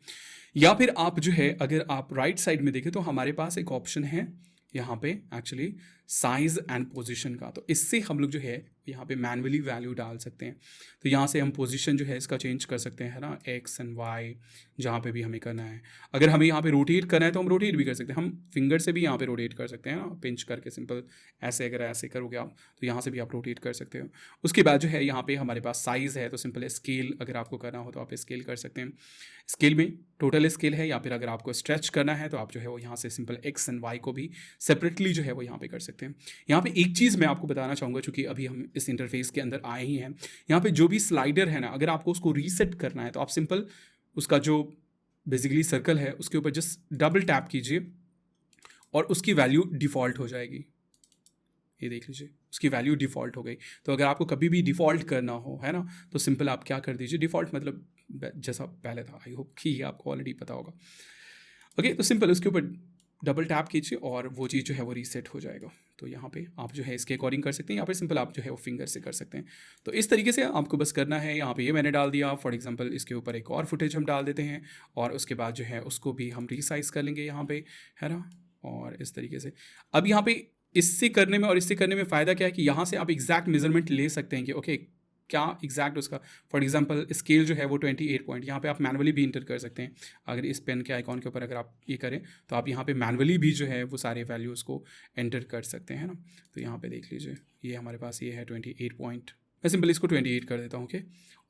या फिर आप जो है अगर आप राइट साइड में देखें तो हमारे पास एक ऑप्शन है यहाँ पे एक्चुअली साइज़ एंड पोजीशन का। तो इससे हम लोग जो है यहाँ पे मैनुअली वैल्यू डाल सकते हैं। तो यहाँ से हम पोजीशन जो है इसका चेंज कर सकते हैं, है ना, एक्स एंड वाई जहाँ पे भी हमें करना है। अगर हमें यहाँ पे रोटेट करना है तो हम रोटेट भी कर सकते हैं, हम फिंगर से भी यहाँ पे रोटेट कर सकते हैं ना, पिंच करके सिंपल ऐसे, अगर ऐसे करोगे आप तो यहाँ से भी आप रोटेट कर सकते हो। उसके बाद जो है यहाँ पे हमारे पास साइज़ है, तो सिंपल स्केल अगर आपको करना हो तो आप स्केल कर सकते हैं। स्केल में टोटल स्केल है, या फिर अगर आपको स्ट्रेच करना है तो आप जो है वो यहाँ से सिंपल एक्स एंड वाई को भी सेपरेटली जो है वो यहाँ पे कर सकते हैं। यहाँ पे एक चीज़ मैं आपको बताना चाहूँगा, चूँकि अभी हम इस इंटरफेस के अंदर आए ही हैं, यहाँ पे जो भी स्लाइडर है ना, अगर आपको उसको रीसेट करना है तो आप सिंपल उसका जो बेसिकली सर्कल है उसके ऊपर जस्ट डबल टैप कीजिए और उसकी वैल्यू डिफ़ॉल्ट हो जाएगी। ये देख लीजिए उसकी वैल्यू डिफ़ॉल्ट हो गई। तो अगर आपको कभी भी डिफ़ॉल्ट करना हो, है ना, तो सिंपल आप क्या कर दीजिए, डिफ़ॉल्ट मतलब जैसा पहले था, आई होप कि ये आपको ऑलरेडी पता होगा। ओके, तो सिंपल उसके ऊपर डबल टैप कीजिए और वो चीज़ जो है वो रीसेट हो जाएगा। तो यहाँ पे आप जो है इसके अकॉर्डिंग कर सकते हैं, यहाँ पे सिंपल आप जो है वो फिंगर से कर सकते हैं। तो इस तरीके से आपको बस करना है। यहाँ पे ये मैंने डाल दिया, फॉर एग्जांपल इसके ऊपर एक और फुटेज हम डाल देते हैं और उसके बाद जो है उसको भी हम रीसाइज कर लेंगे यहाँ पे, है ना, और इस तरीके से। अब यहाँ पे इससे करने में और इससे करने में फ़ायदा क्या है कि यहाँ से आप एग्जैक्ट मेजरमेंट ले सकते हैं कि ओके क्या एग्जैक्ट उसका, फॉर एग्जांपल स्केल जो है वो 28 पॉइंट, यहाँ पे आप मैनुअली भी इंटर कर सकते हैं। अगर इस पेन के आइकॉन के ऊपर अगर आप ये करें तो आप यहाँ पे मैनुअली भी जो है वो सारे वैल्यूज़ को एंटर कर सकते हैं ना। तो यहाँ पे देख लीजिए ये हमारे पास ये है 28 पॉइंट, मैं सिंपल इसको 28 कर देता हूँ। ओके,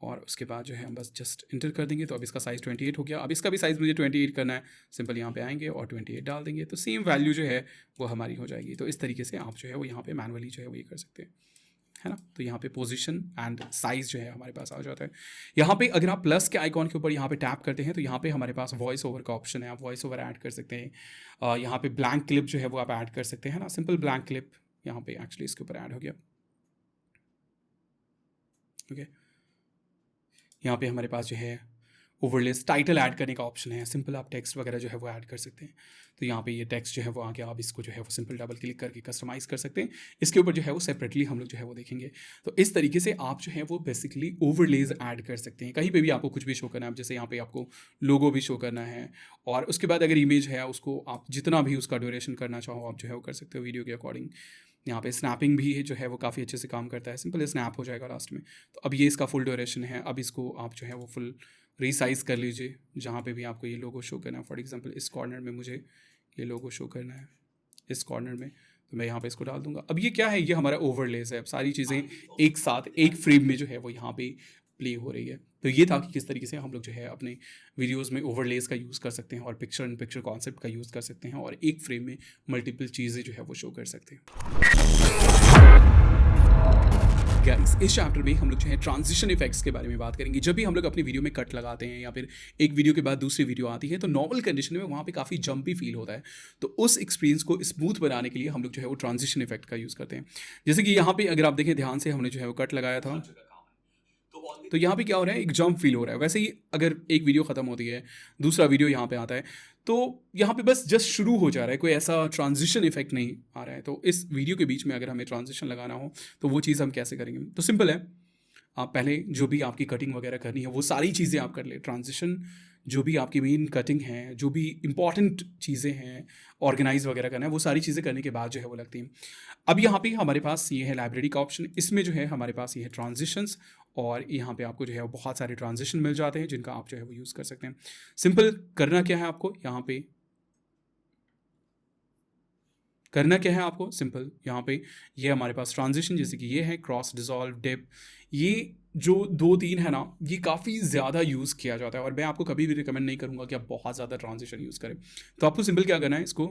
और उसके बाद जो है हम बस जस्ट इंटर कर देंगे। तो अब इसका साइज़ 28 हो गया। अब इसका भी साइज़ मुझे 28 करना है, सिंपल यहाँ पे आएंगे और 28 डाल देंगे तो सेम वैल्यू जो है वो हमारी हो जाएगी। तो इस तरीके से आप जो है वो यहाँ पे मैनुअली जो है वो ये कर सकते हैं, है ना। तो यहाँ पे पोजीशन एंड साइज़ जो है हमारे पास आ जाता है। यहाँ पे अगर आप प्लस के आइकॉन के ऊपर यहाँ पे टैप करते हैं तो यहाँ पे हमारे पास वॉइस ओवर का ऑप्शन है, आप वॉइस ओवर ऐड कर सकते हैं। यहाँ पे ब्लैंक क्लिप जो है वो आप ऐड कर सकते हैं ना, सिंपल ब्लैंक क्लिप यहाँ पे एक्चुअली इसके ऊपर ऐड हो गया। ओके, यहाँ पे हमारे पास जो है ओवरलेस टाइटल ऐड करने का ऑप्शन है, सिंपल आप टेक्स्ट वगैरह जो है वो ऐड कर सकते हैं। तो यहाँ पे ये टेक्स्ट जो है वो आगे आप इसको जो है वो सिंपल डबल क्लिक करके कस्टमाइज़ कर सकते हैं। इसके ऊपर जो है वो सेपरेटली हम लोग जो है वो देखेंगे। तो इस तरीके से आप जो है वो बेसिकली ओवरलेज ऐड कर सकते हैं। कहीं पे भी आपको कुछ भी शो करना है, जैसे यहाँ पे आपको लोगो भी शो करना है और उसके बाद अगर इमेज है उसको आप जितना भी उसका ड्यूरेशन करना चाहो आप जो है वो कर सकते हो वीडियो के अकॉर्डिंग। यहाँ पे स्नैपिंग भी है जो है वो काफ़ी अच्छे से काम करता है, सिंपल स्नैप हो जाएगा लास्ट में। तो अब ये इसका फुल ड्यूरेशन है। अब इसको आप जो है वो फुल रीसाइज़ कर लीजिए जहाँ पे भी आपको ये लोगो शो करना है। फॉर एग्जांपल इस कॉर्नर में मुझे ये लोगो शो करना है, इस कॉर्नर में, तो मैं यहाँ पे इसको डाल दूंगा। अब ये क्या है, ये हमारा ओवरलेस है। अब सारी चीज़ें एक साथ एक फ्रेम में जो है वो यहाँ पे प्ले हो रही है। तो ये था कि किस तरीके से हम लोग जो है अपने वीडियोस में ओवरलेस का यूज़ कर सकते हैं और पिक्चर इन पिक्चर कॉन्सेप्ट का यूज़ कर सकते हैं और एक फ्रेम में मल्टीपल चीज़ें जो है वो शो कर सकते हैं। गाइस, इस चैप्टर में हम लोग जो है ट्रांजिशन इफेक्ट्स के बारे में बात करेंगे। जब भी हम लोग अपनी वीडियो में कट लगाते हैं या फिर एक वीडियो के बाद दूसरी वीडियो आती है तो नॉर्मल कंडीशन में वहाँ पे काफ़ी जंपी फील होता है। तो उस एक्सपीरियंस को स्मूथ बनाने के लिए हम लोग जो है वो ट्रांजिशन इफेक्ट का यूज़ करते हैं। जैसे कि यहाँ पे अगर आप देखें ध्यान से, हमने जो है वो कट लगाया था तो यहाँ पे क्या हो रहा है, एक जंप फील हो रहा है। वैसे ही अगर एक वीडियो ख़त्म होती है दूसरा वीडियो यहाँ पे आता है तो यहाँ पे बस जस्ट शुरू हो जा रहा है, कोई ऐसा ट्रांजिशन इफेक्ट नहीं आ रहा है। तो इस वीडियो के बीच में अगर हमें ट्रांजिशन लगाना हो तो वो चीज़ हम कैसे करेंगे? तो सिंपल है, आप पहले जो भी आपकी कटिंग वगैरह करनी है वो सारी चीज़ें आप कर ले। ट्रांजिशन जो भी आपकी मेन कटिंग है, जो भी इंपॉर्टेंट चीज़ें हैं, ऑर्गेनाइज वगैरह करना है, वो सारी चीज़ें करने के बाद जो है वो लगती हैं। अब यहाँ पे हमारे पास ये है लाइब्रेरी का ऑप्शन, इसमें जो है हमारे पास ये है ट्रांजिशंस और यहाँ पे आपको जो है बहुत सारे ट्रांजिशन मिल जाते हैं जिनका आप जो है वो यूज़ कर सकते हैं। सिंपल करना क्या है आपको, यहाँ पे करना क्या है आपको, सिंपल यहाँ पे ये हमारे पास ट्रांजिशन जैसे कि ये है क्रॉस, डिसॉल्व, डिप, ये जो 2-3 है ना ये काफ़ी ज़्यादा यूज़ किया जाता है और मैं आपको कभी भी रिकमेंड नहीं करूँगा कि आप बहुत ज़्यादा ट्रांजिशन यूज़ करें। तो आपको सिंपल क्या करना है, इसको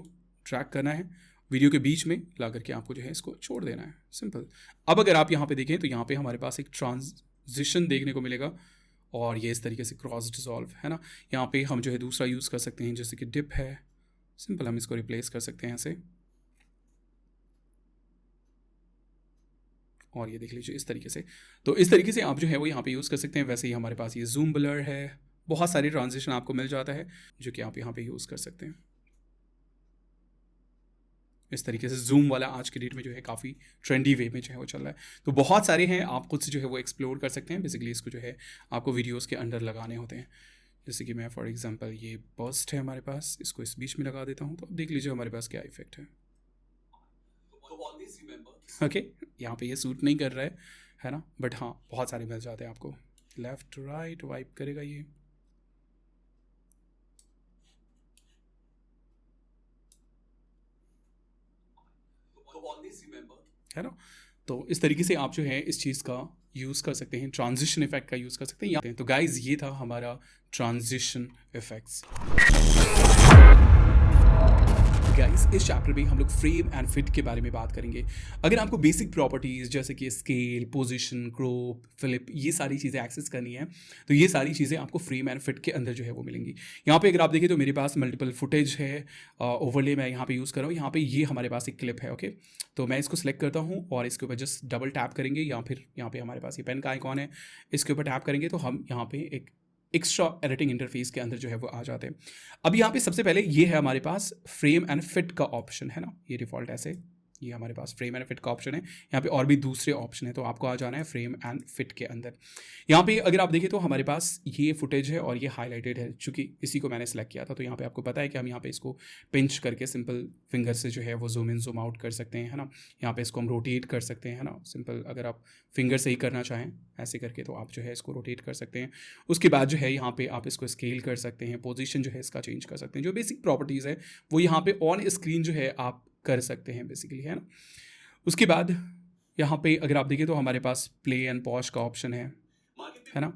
ट्रैक करना है, वीडियो के बीच में ला करके आपको जो है इसको छोड़ देना है, सिंपल। अब अगर आप यहाँ पे देखें तो यहाँ पे हमारे पास एक ट्रांजिशन देखने को मिलेगा और ये इस तरीके से क्रॉस, डिसॉल्व, है ना। यहाँ पे हम जो है दूसरा यूज़ कर सकते हैं जैसे कि डिप है, सिंपल हम इसको रिप्लेस कर सकते हैं ऐसे और ये देख लीजिए इस तरीके से। तो इस तरीके से आप जो है वो यहाँ पे यूज़ कर सकते हैं। वैसे ही हमारे पास ये जूम ब्लर है, बहुत सारे ट्रांजिशन आपको मिल जाता है जो कि आप यहाँ पे यूज़ कर सकते हैं। इस तरीके से जूम वाला आज के डेट में जो है काफ़ी ट्रेंडी वे में जो है वो चल रहा है। तो बहुत सारे हैं, आप खुद से जो है वो एक्सप्लोर कर सकते हैं। बेसिकली इसको जो है आपको वीडियोज़ के अंदर लगाने होते हैं। जैसे कि मैं फॉर एग्जांपल ये बर्स्ट है हमारे पास, इसको इस बीच में लगा देता हूँ तो अब देख लीजिए हमारे पास क्या इफेक्ट है। ओके, यहाँ पे ये सूट नहीं कर रहा है ना, बट हाँ बहुत सारे मिल जाते हैं आपको। लेफ्ट राइट वाइप करेगा ये, है ना। तो इस तरीके से आप जो है इस चीज़ का यूज़ कर सकते हैं, ट्रांजिशन इफेक्ट का यूज़ कर सकते हैं। तो गाइज ये था हमारा ट्रांजिशन इफेक्ट्स। गाइस इस चैप्टर में हम लोग फ्रेम एंड फिट के बारे में बात करेंगे। अगर आपको बेसिक प्रॉपर्टीज़ जैसे कि स्केल, पोजीशन, क्रॉप, फ्लिप, ये सारी चीज़ें एक्सेस करनी है तो ये सारी चीज़ें आपको फ्रेम एंड फिट के अंदर जो है वो मिलेंगी। यहाँ पे अगर आप देखिए तो मेरे पास मल्टीपल फुटेज है, ओवरले मैं यहाँ पे यूज़ कर रहा हूँ। यहाँ पे ये हमारे पास एक क्लिप है, ओके। तो मैं इसको सेलेक्ट करता हूँ और इसके ऊपर जस्ट डबल टैप करेंगे, या फिर यहाँ पे हमारे पास ये पेन का आइकॉन है, इसके ऊपर टैप करेंगे तो हम यहाँ पे एक एक्स्ट्रा एडिटिंग इंटरफेस के अंदर जो है वो आ जाते हैं। अब यहाँ पे सबसे पहले ये है हमारे पास फ्रेम एंड फिट का ऑप्शन है ना, ये डिफ़ॉल्ट ऐसे ये हमारे पास फ्रेम एंड फिट का ऑप्शन है। यहाँ पे और भी दूसरे ऑप्शन है, तो आपको आ जाना है फ्रेम एंड फिट के अंदर। यहाँ पे अगर आप देखें तो हमारे पास ये फुटेज है और ये हाईलाइटेड है, चूँकि इसी को मैंने सेलेक्ट किया था। तो यहाँ पे आपको पता है कि हम यहाँ पे इसको पिंच करके सिंपल फिंगर से जो है वो जूम इन जूम आउट कर सकते हैं, है ना। यहाँ पे इसको हम रोटेट कर सकते हैं, है ना। सिंपल अगर आप फिंगर से ही करना चाहें ऐसे करके तो आप जो है इसको रोटेट कर सकते हैं। उसके बाद जो है यहाँ पे आप इसको स्केल कर सकते हैं, पोजीशन जो है इसका चेंज कर सकते हैं। जो बेसिक प्रॉपर्टीज़ है वो यहाँ पे ऑन स्क्रीन जो है आप कर सकते हैं बेसिकली, है ना। उसके बाद यहाँ पे अगर आप देखिए तो हमारे पास प्ले एंड पॉज का ऑप्शन है ना।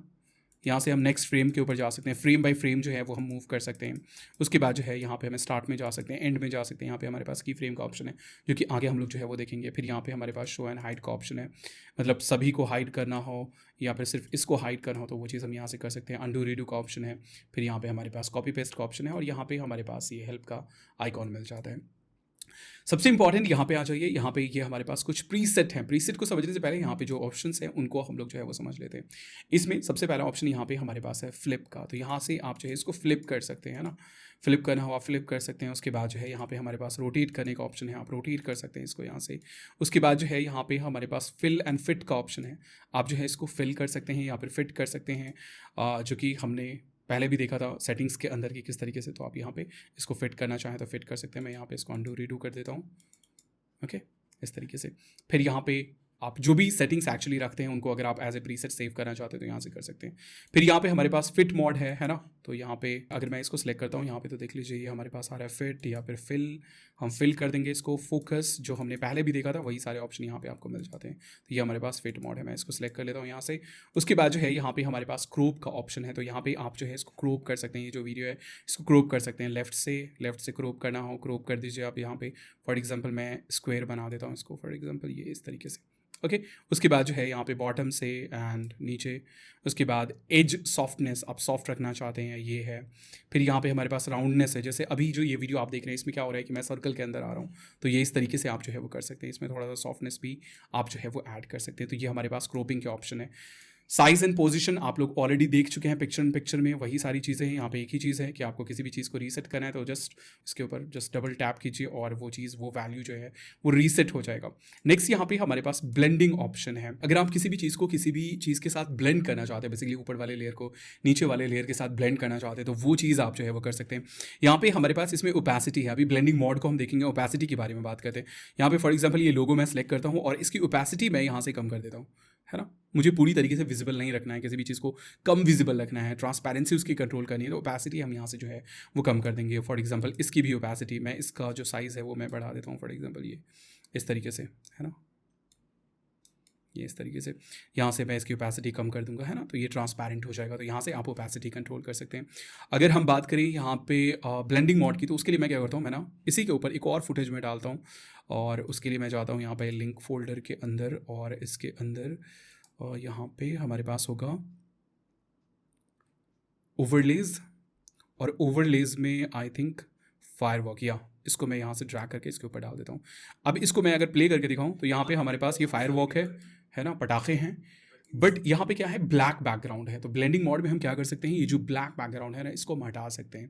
यहाँ से हम नेक्स्ट फ्रेम के ऊपर जा सकते हैं, फ्रेम बाय फ्रेम जो है वो हम मूव कर सकते हैं। उसके बाद जो है यहाँ पे हमें स्टार्ट में जा सकते हैं, एंड में जा सकते हैं। यहाँ पे हमारे पास की फ्रेम का ऑप्शन है जो कि आगे हम लोग जो है वो देखेंगे। फिर यहाँ पे हमारे पास शो एंड हाइड का ऑप्शन है, मतलब सभी को हाइड करना हो या फिर सिर्फ इसको हाइड करना हो तो वो चीज़ हम यहाँ से कर सकते हैं। अंडू रीडू का ऑप्शन है। फिर यहाँ पे हमारे पास कॉपी पेस्ट का ऑप्शन है और यहाँ पे हमारे पास ये हेल्प का आइकॉन मिल जाता है। सबसे इंपॉर्टेंट यहाँ पे आ जाइए, यहाँ पे ये हमारे पास कुछ प्रीसेट हैं। प्रीसेट को समझने से पहले यहाँ पे जो ऑप्शंस हैं उनको हम लोग जो है वो समझ लेते हैं। इसमें सबसे पहला ऑप्शन यहाँ पे हमारे पास है फ्लिप का, तो यहाँ से आप जो है इसको फ्लिप कर सकते हैं ना, फ्लिप करना हो आप फ्लिप कर सकते हैं। उसके बाद जो है यहाँ पे हमारे पास रोटेट करने का ऑप्शन है, आप रोटेट कर सकते हैं इसको यहाँ से। उसके बाद जो है यहाँ पे हमारे पास फिल एंड फिट का ऑप्शन है, आप जो है इसको फिल कर सकते हैं या फिर फिट कर सकते हैं, जो कि हमने पहले भी देखा था सेटिंग्स के अंदर की किस तरीके से। तो आप यहाँ पे इसको फिट करना चाहें तो फिट कर सकते हैं। मैं यहाँ पे इसको अंडू रीडू कर देता हूँ, ओके, इस तरीके से। फिर यहाँ पे आप जो भी सेटिंग्स एक्चुअली रखते हैं उनको अगर आप एज ए प्रीसेट सेव करना चाहते हैं तो यहाँ से कर सकते हैं। फिर यहाँ पे हमारे पास फिट मोड है ना। तो यहाँ पे अगर मैं इसको सेलेक्ट करता हूँ यहाँ पे तो देख लीजिए ये हमारे पास आ रहा है फिट या फिर फिल। हम फिल कर देंगे इसको। फोकस जो हमने पहले भी देखा था वही सारे ऑप्शन यहाँ पे आपको मिल जाते हैं। तो ये हमारे पास फिट मोड है, मैं इसको सेलेक्ट कर लेता हूँ यहाँ से। उसके बाद जो है यहाँ पे हमारे पास क्रॉप का ऑप्शन है, तो यहाँ पे आप जो है इसको क्रॉप कर सकते हैं। ये जो वीडियो है इसको क्रॉप कर सकते हैं, लेफ्ट से क्रॉप करना हो क्रॉप कर दीजिए आप यहाँ पे। फॉर एग्जाम्पल मैं स्क्वायर बना देता हूँ इसको, फॉर एग्जाम्पल ये इस तरीके से, ओके। उसके बाद जो है यहाँ पे बॉटम से एंड नीचे। उसके बाद एज सॉफ्टनेस आप सॉफ्ट रखना चाहते हैं, ये है। फिर यहाँ पे हमारे पास राउंडनेस है, जैसे अभी जो ये वीडियो आप देख रहे हैं इसमें क्या हो रहा है कि मैं सर्कल के अंदर आ रहा हूँ, तो ये इस तरीके से आप जो है वो कर सकते हैं। इसमें थोड़ा सा सॉफ्टनेस भी आप जो है वो ऐड कर सकते हैं। तो ये हमारे पास क्रॉपिंग के ऑप्शन है। साइज़ एंड पोजीशन आप लोग ऑलरेडी देख चुके हैं पिक्चर इन पिक्चर में, वही सारी चीज़ें हैं। यहाँ पे एक ही चीज़ है कि आपको किसी भी चीज़ को रीसेट करना है तो जस्ट इसके ऊपर जस्ट डबल टैप कीजिए और वो चीज़ वो वैल्यू जो है वो रीसेट हो जाएगा। नेक्स्ट यहाँ पे हमारे पास ब्लेंडिंग ऑप्शन है। अगर आप किसी भी चीज़ को किसी भी चीज़ के साथ ब्लेंड करना चाहते हैं, बेसिकली ऊपर वाले लेयर को नीचे वाले लेयर के साथ ब्लेंड करना चाहते हैं, तो वो चीज़ आप जो है वो कर सकते हैं। यहाँ पे हमारे पास इसमें ओपेसिटी है। अभी ब्लेंडिंग मोड को हम देखेंगे, ओपेसिटी के बारे में बात करते हैं। यहाँ पे फॉर एग्जाम्पल ये लोगो मैं सेलेक्ट करता हूँ और इसकी ओपेसिटी मैं यहाँ से कम कर देता हूँ, है ना। मुझे पूरी तरीके से विजिबल नहीं रखना है, किसी भी चीज़ को कम विजिबल रखना है, ट्रांसपेरेंसी उसकी कंट्रोल करनी है, तो ओपेसिटी हम यहाँ से जो है वो कम कर देंगे। फॉर एग्जांपल इसकी भी ओपेसिटी मैं, इसका जो साइज़ है वो मैं बढ़ा देता हूँ, फॉर एग्जांपल ये इस तरीके से, है ना, ये इस तरीके से। यहाँ से मैं इसकी ओपेसिटी कम कर दूंगा, है ना, तो ये ट्रांसपेरेंट हो जाएगा। तो यहाँ से आप ओपेसिटी कंट्रोल कर सकते हैं। अगर हम बात करें यहाँ पे ब्लेंडिंग मोड की, तो उसके लिए मैं क्या करता हूँ, मैं ना इसी के ऊपर एक और फुटेज में डालता हूँ और उसके लिए मैं जाता हूँ यहाँ पे लिंक फोल्डर के अंदर और इसके अंदर यहाँ पे हमारे पास होगा ओवरलेज, और ओवरलेज में आई थिंक फायरवॉक, या इसको मैं यहाँ से ड्रैग करके इसके ऊपर डाल देता हूँ। अब इसको मैं अगर प्ले करके दिखाऊँ तो यहाँ पे हमारे पास ये फायरवॉक है ना, पटाखे हैं, बट यहाँ पे क्या है, ब्लैक बैकग्राउंड है। तो ब्लेंडिंग मोड में हम क्या कर सकते हैं, ये जो ब्लैक बैकग्राउंड है ना इसको हम हटा सकते हैं,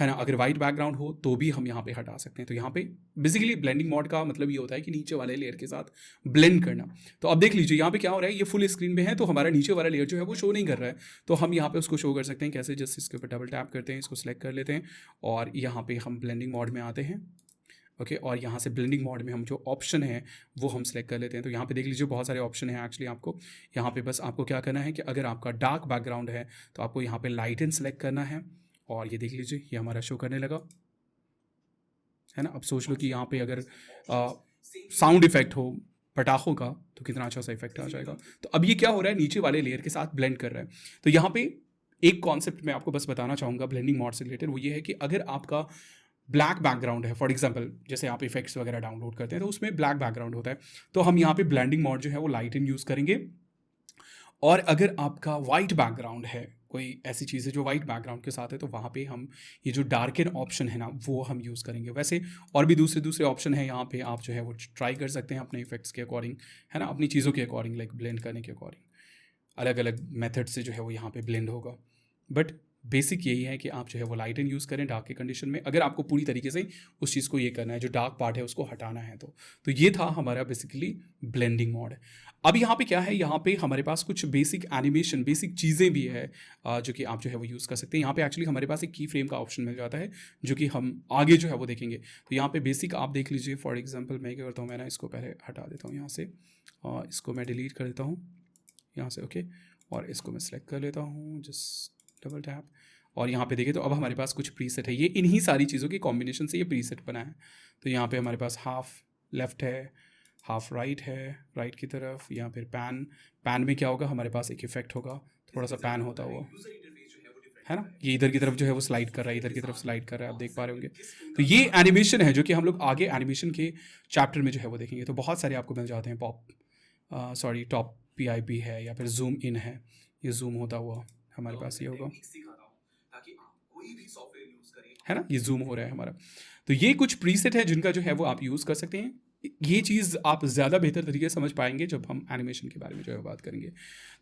है ना। अगर वाइट बैकग्राउंड हो तो भी हम यहाँ पे हटा सकते हैं। तो यहाँ पे बेसिकली ब्लेंडिंग मोड का मतलब ये होता है कि नीचे वाले लेयर के साथ ब्लेंड करना। तो अब देख लीजिए यहाँ पे क्या हो रहा है, ये फुल स्क्रीन में है तो हमारा नीचे वाला लेयर जो है वो शो नहीं कर रहा है। तो हम यहाँ पे उसको शो कर सकते हैं कैसे, जस्ट इसके ऊपर डबल टैप करते हैं, इसको सेलेक्ट कर लेते हैं और यहाँ पे हम ब्लेंडिंग मोड में आते हैं, ओके। और यहाँ से ब्लेंडिंग मोड में हम जो ऑप्शन है वो हम सेलेक्ट कर लेते हैं। तो यहाँ पे देख लीजिए बहुत सारे ऑप्शन हैं एक्चुअली। आपको यहाँ पे बस आपको क्या करना है कि अगर आपका डार्क बैकग्राउंड है तो आपको यहाँ पे लाइटन सेलेक्ट करना है और ये देख लीजिए ये हमारा शो करने लगा, है ना। अब सोच लो कि यहाँ पे अगर साउंड इफेक्ट हो पटाखों का तो कितना अच्छा सा इफेक्ट आ जाएगा। तो अब ये क्या हो रहा है, नीचे वाले लेयर के साथ ब्लेंड कर रहा है। तो यहाँ पे एक कॉन्सेप्ट मैं आपको बस बताना चाहूँगा ब्लेंडिंग मोड से रिलेटेड, वो ये है कि अगर आपका ब्लैक बैकग्राउंड है, फॉर एग्जांपल जैसे आप इफेक्ट्स वगैरह डाउनलोड करते हैं तो उसमें ब्लैक बैकग्राउंड होता है, तो हम यहाँ पे ब्लेंडिंग मोड जो है वो लाइटन यूज़ करेंगे। और अगर आपका वाइट बैकग्राउंड है, कोई ऐसी चीज़ है जो वाइट बैकग्राउंड के साथ है, तो वहाँ पे हम ये जो डार्कन ऑप्शन है ना वो हम यूज़ करेंगे। वैसे और भी दूसरे दूसरे ऑप्शन है यहाँ पे, आप जो है वो ट्राई कर सकते हैं अपने इफेक्ट्स के अकॉर्डिंग, है ना, अपनी चीज़ों के अकॉर्डिंग, लाइक ब्लेंड करने के अकॉर्डिंग अलग अलग मेथड से जो है वो यहाँ पे ब्लेंड होगा। बट बेसिक यही है कि आप जो है वो लाइटन यूज़ करें डार्क के कंडीशन में, अगर आपको पूरी तरीके से उस चीज़ को ये करना है, जो डार्क पार्ट है उसको हटाना है। तो ये था हमारा बेसिकली ब्लेंडिंग मोड। अब यहाँ पे क्या है, यहाँ पे हमारे पास कुछ बेसिक एनिमेशन, बेसिक चीज़ें भी है जो कि आप जो है वो यूज़ कर सकते हैं। यहाँ पे एक्चुअली हमारे पास एक की फ्रेम का ऑप्शन मिल जाता है जो कि हम आगे जो है वो देखेंगे। तो यहाँ पे बेसिक आप देख लीजिए, फॉर एग्जांपल मैं क्या करता हूँ, मैं ना इसको पहले हटा देता हूँ यहाँ से, इसको मैं डिलीट कर देता हूँ यहाँ से, ओके, और इसको मैं सेलेक्ट कर लेता हूँ, जस्ट डबल टैप, और यहाँ पे देखिए तो अब हमारे पास कुछ प्रीसेट है, ये इन्हीं सारी चीज़ों की कॉम्बिनेशन से ये प्रीसेट बना है। तो यहाँ पे हमारे पास हाफ लेफ़्ट है, हाफ राइट है, राइट की तरफ, या फिर पैन में क्या होगा, हमारे पास एक इफेक्ट होगा, थोड़ा सा पैन होता हुआ, है ना, ये इधर की तरफ जो है वो स्लाइड कर रहा है, इधर की तरफ स्लाइड कर रहा है, आप देख पा रहे होंगे। तो ये एनिमेशन है जो कि हम लोग आगे एनिमेशन के चैप्टर में जो है वो देखेंगे। तो बहुत सारे आपको मिल जाते हैं, टॉप PIP है, या फिर जूम इन है, ये जूम होता हुआ हमारे पास ये होगा, है ना, ये जूम हो रहा है हमारा। तो ये कुछ प्रीसेट है जिनका जो है वो आप यूज़ कर सकते हैं। ये चीज़ आप ज़्यादा बेहतर तरीके से समझ पाएंगे जब हम एनिमेशन के बारे में जो है बात करेंगे।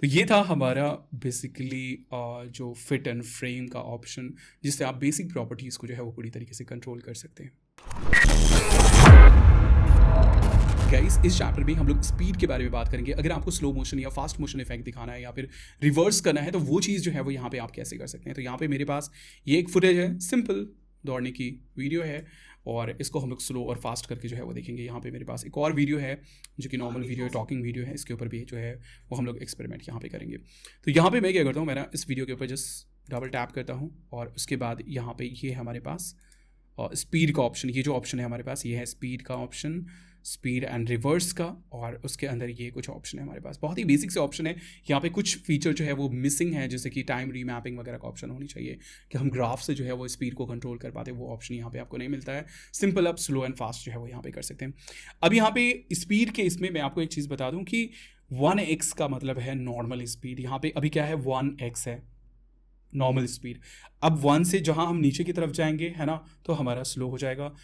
तो ये था हमारा बेसिकली जो फिट एंड फ्रेम का ऑप्शन, जिससे आप बेसिक प्रॉपर्टीज़ को जो है वो पूरी तरीके से कंट्रोल कर सकते हैं। गाइस, इस चैप्टर में हम लोग स्पीड के बारे में बात करेंगे। अगर आपको स्लो मोशन या फास्ट मोशन इफेक्ट दिखाना है या फिर रिवर्स करना है, तो वो चीज़ जो है वो यहाँ पे आप कैसे कर सकते हैं। तो यहाँ पे मेरे पास ये एक फुटेज है, सिंपल दौड़ने की वीडियो है, और इसको हम लोग स्लो और फास्ट करके जो है वो देखेंगे। यहाँ पे मेरे पास एक और वीडियो है जो कि नॉर्मल वीडियो है, टॉकिंग वीडियो है, इसके ऊपर भी जो है वो हम लोग एक्सपेरिमेंट यहाँ पे करेंगे। तो यहाँ पे मैं क्या करता हूँ, मैं इस वीडियो के ऊपर जस्ट डबल टैप करता हूँ, और उसके बाद यहाँ पे ये हमारे पास स्पीड का ऑप्शन, ये जो ऑप्शन है हमारे पास, ये है स्पीड का ऑप्शन, स्पीड एंड रिवर्स का, और उसके अंदर ये कुछ ऑप्शन है हमारे पास, बहुत ही बेसिक से ऑप्शन है। यहाँ पे कुछ फीचर जो है वो मिसिंग है, जैसे कि टाइम रीमैपिंग वगैरह का ऑप्शन होनी चाहिए कि हम ग्राफ से जो है वो स्पीड को कंट्रोल कर पाते, वो ऑप्शन यहाँ पे आपको नहीं मिलता है। सिंपल आप स्लो एंड फास्ट जो है वो यहाँ पे कर सकते हैं। अब यहाँ पे स्पीड के इसमें मैं आपको एक चीज़ बता दूँ कि 1x का मतलब है नॉर्मल स्पीड। यहाँ पे अभी क्या है, 1x है नॉर्मल स्पीड। अब 1 से जहाँ हम नीचे की तरफ जाएंगे, है ना, तो हमारा स्लो हो जाएगा,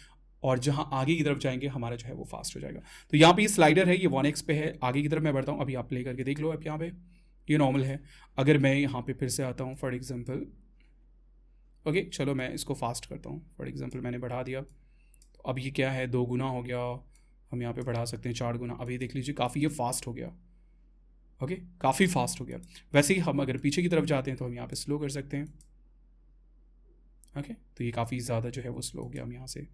और जहाँ आगे की तरफ जाएंगे हमारा जो है वो फास्ट हो जाएगा। तो यहाँ पे ये स्लाइडर है, ये 1x पे है, आगे की तरफ मैं बढ़ता हूँ, अभी आप प्ले करके देख लो। अब यहाँ पे ये नॉर्मल है, अगर मैं यहाँ पे फिर से आता हूँ फॉर एग्जांपल, ओके चलो मैं इसको फास्ट करता हूँ, फॉर एग्जांपल मैंने बढ़ा दिया, तो अब ये क्या है, 2 गुना हो गया, हम यहाँ पे बढ़ा सकते हैं 4 गुना। अभी देख लीजिए काफ़ी ये फास्ट हो गया, ओके काफ़ी फास्ट हो गया। वैसे ही हम अगर पीछे की तरफ जाते हैं तो हम यहाँ पे स्लो कर सकते हैं, ओके तो ये काफ़ी ज़्यादा जो है वो स्लो हो गया, हम यहाँ से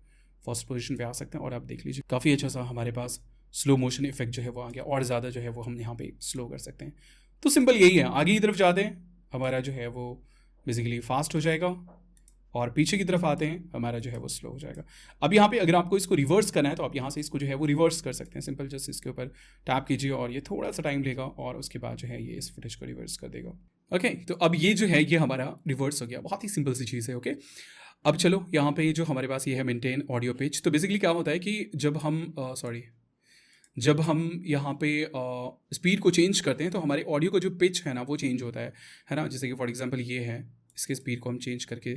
फर्स्ट पोजीशन पे आ सकते हैं, और आप देख लीजिए काफ़ी अच्छा सा हमारे पास स्लो मोशन इफेक्ट जो है वो आ गया, और ज़्यादा जो है वो हम यहाँ पे स्लो कर सकते हैं। तो सिंपल यही है, आगे की तरफ जाते हैं हमारा जो है वो बेसिकली फास्ट हो जाएगा, और पीछे की तरफ आते हैं हमारा जो है वो स्लो हो जाएगा। अब यहाँ पे अगर आपको इसको रिवर्स करना है तो आप यहाँ से इसको जो है वो रिवर्स कर सकते हैं, सिंपल जस्ट इसके ऊपर टैप कीजिए, और ये थोड़ा सा टाइम लेगा, और उसके बाद जो है ये इस फुटेज को रिवर्स कर देगा। ओके तो अब ये जो है ये हमारा रिवर्स हो गया, बहुत ही सिंपल सी चीज़ है। ओके अब चलो यहाँ पे जो हमारे पास ये है मेंटेन ऑडियो पिच। तो बेसिकली क्या होता है कि जब हम यहाँ पे स्पीड को चेंज करते हैं तो हमारे ऑडियो का जो पिच है ना वो चेंज होता है ना। जैसे कि फॉर एग्जांपल ये है, इसके स्पीड को हम चेंज करके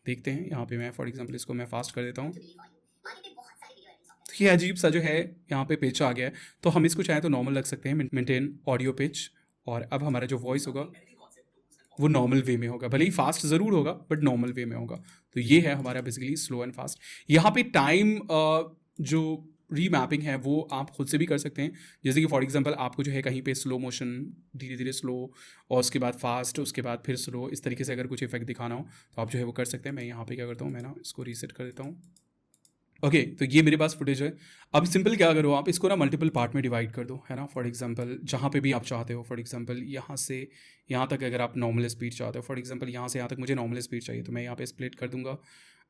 देखते हैं। यहाँ पे मैं फॉर एग्जांपल इसको मैं फास्ट कर देता हूँ, तो ये अजीब सा जो है यहाँ पे पिच आ गया है। तो हम इसको चाहे तो नॉर्मल रख सकते हैं, मेंटेन ऑडियो पिच, और अब हमारा जो वॉइस होगा वो नॉर्मल वे में होगा, भले ही फास्ट ज़रूर होगा बट नॉर्मल वे में होगा। तो ये है हमारा बेसिकली स्लो एंड फास्ट। यहाँ पे टाइम जो रीमैपिंग है वो आप खुद से भी कर सकते हैं, जैसे कि फॉर एग्जांपल आपको जो है कहीं पे स्लो मोशन, धीरे धीरे स्लो, और उसके बाद फास्ट, उसके बाद फिर स्लो, इस तरीके से अगर कुछ इफेक्ट दिखाना हो तो आप जो है वो कर सकते हैं। मैं यहाँ पे क्या करता हूँ, मैं ना इसको रीसेट कर देता हूँ। ओके तो ये मेरे पास फुटेज है। अब सिंपल क्या करो, आप इसको ना मल्टीपल पार्ट में डिवाइड कर दो, है ना। फॉर एग्जांपल जहाँ पे भी आप चाहते हो, फॉर एग्जांपल यहाँ से यहाँ तक अगर आप नॉर्मल स्पीड चाहते हो, फॉर एग्जांपल यहाँ से यहाँ तक मुझे नॉर्मल स्पीड चाहिए, तो मैं यहाँ पे स्प्लिट कर दूंगा।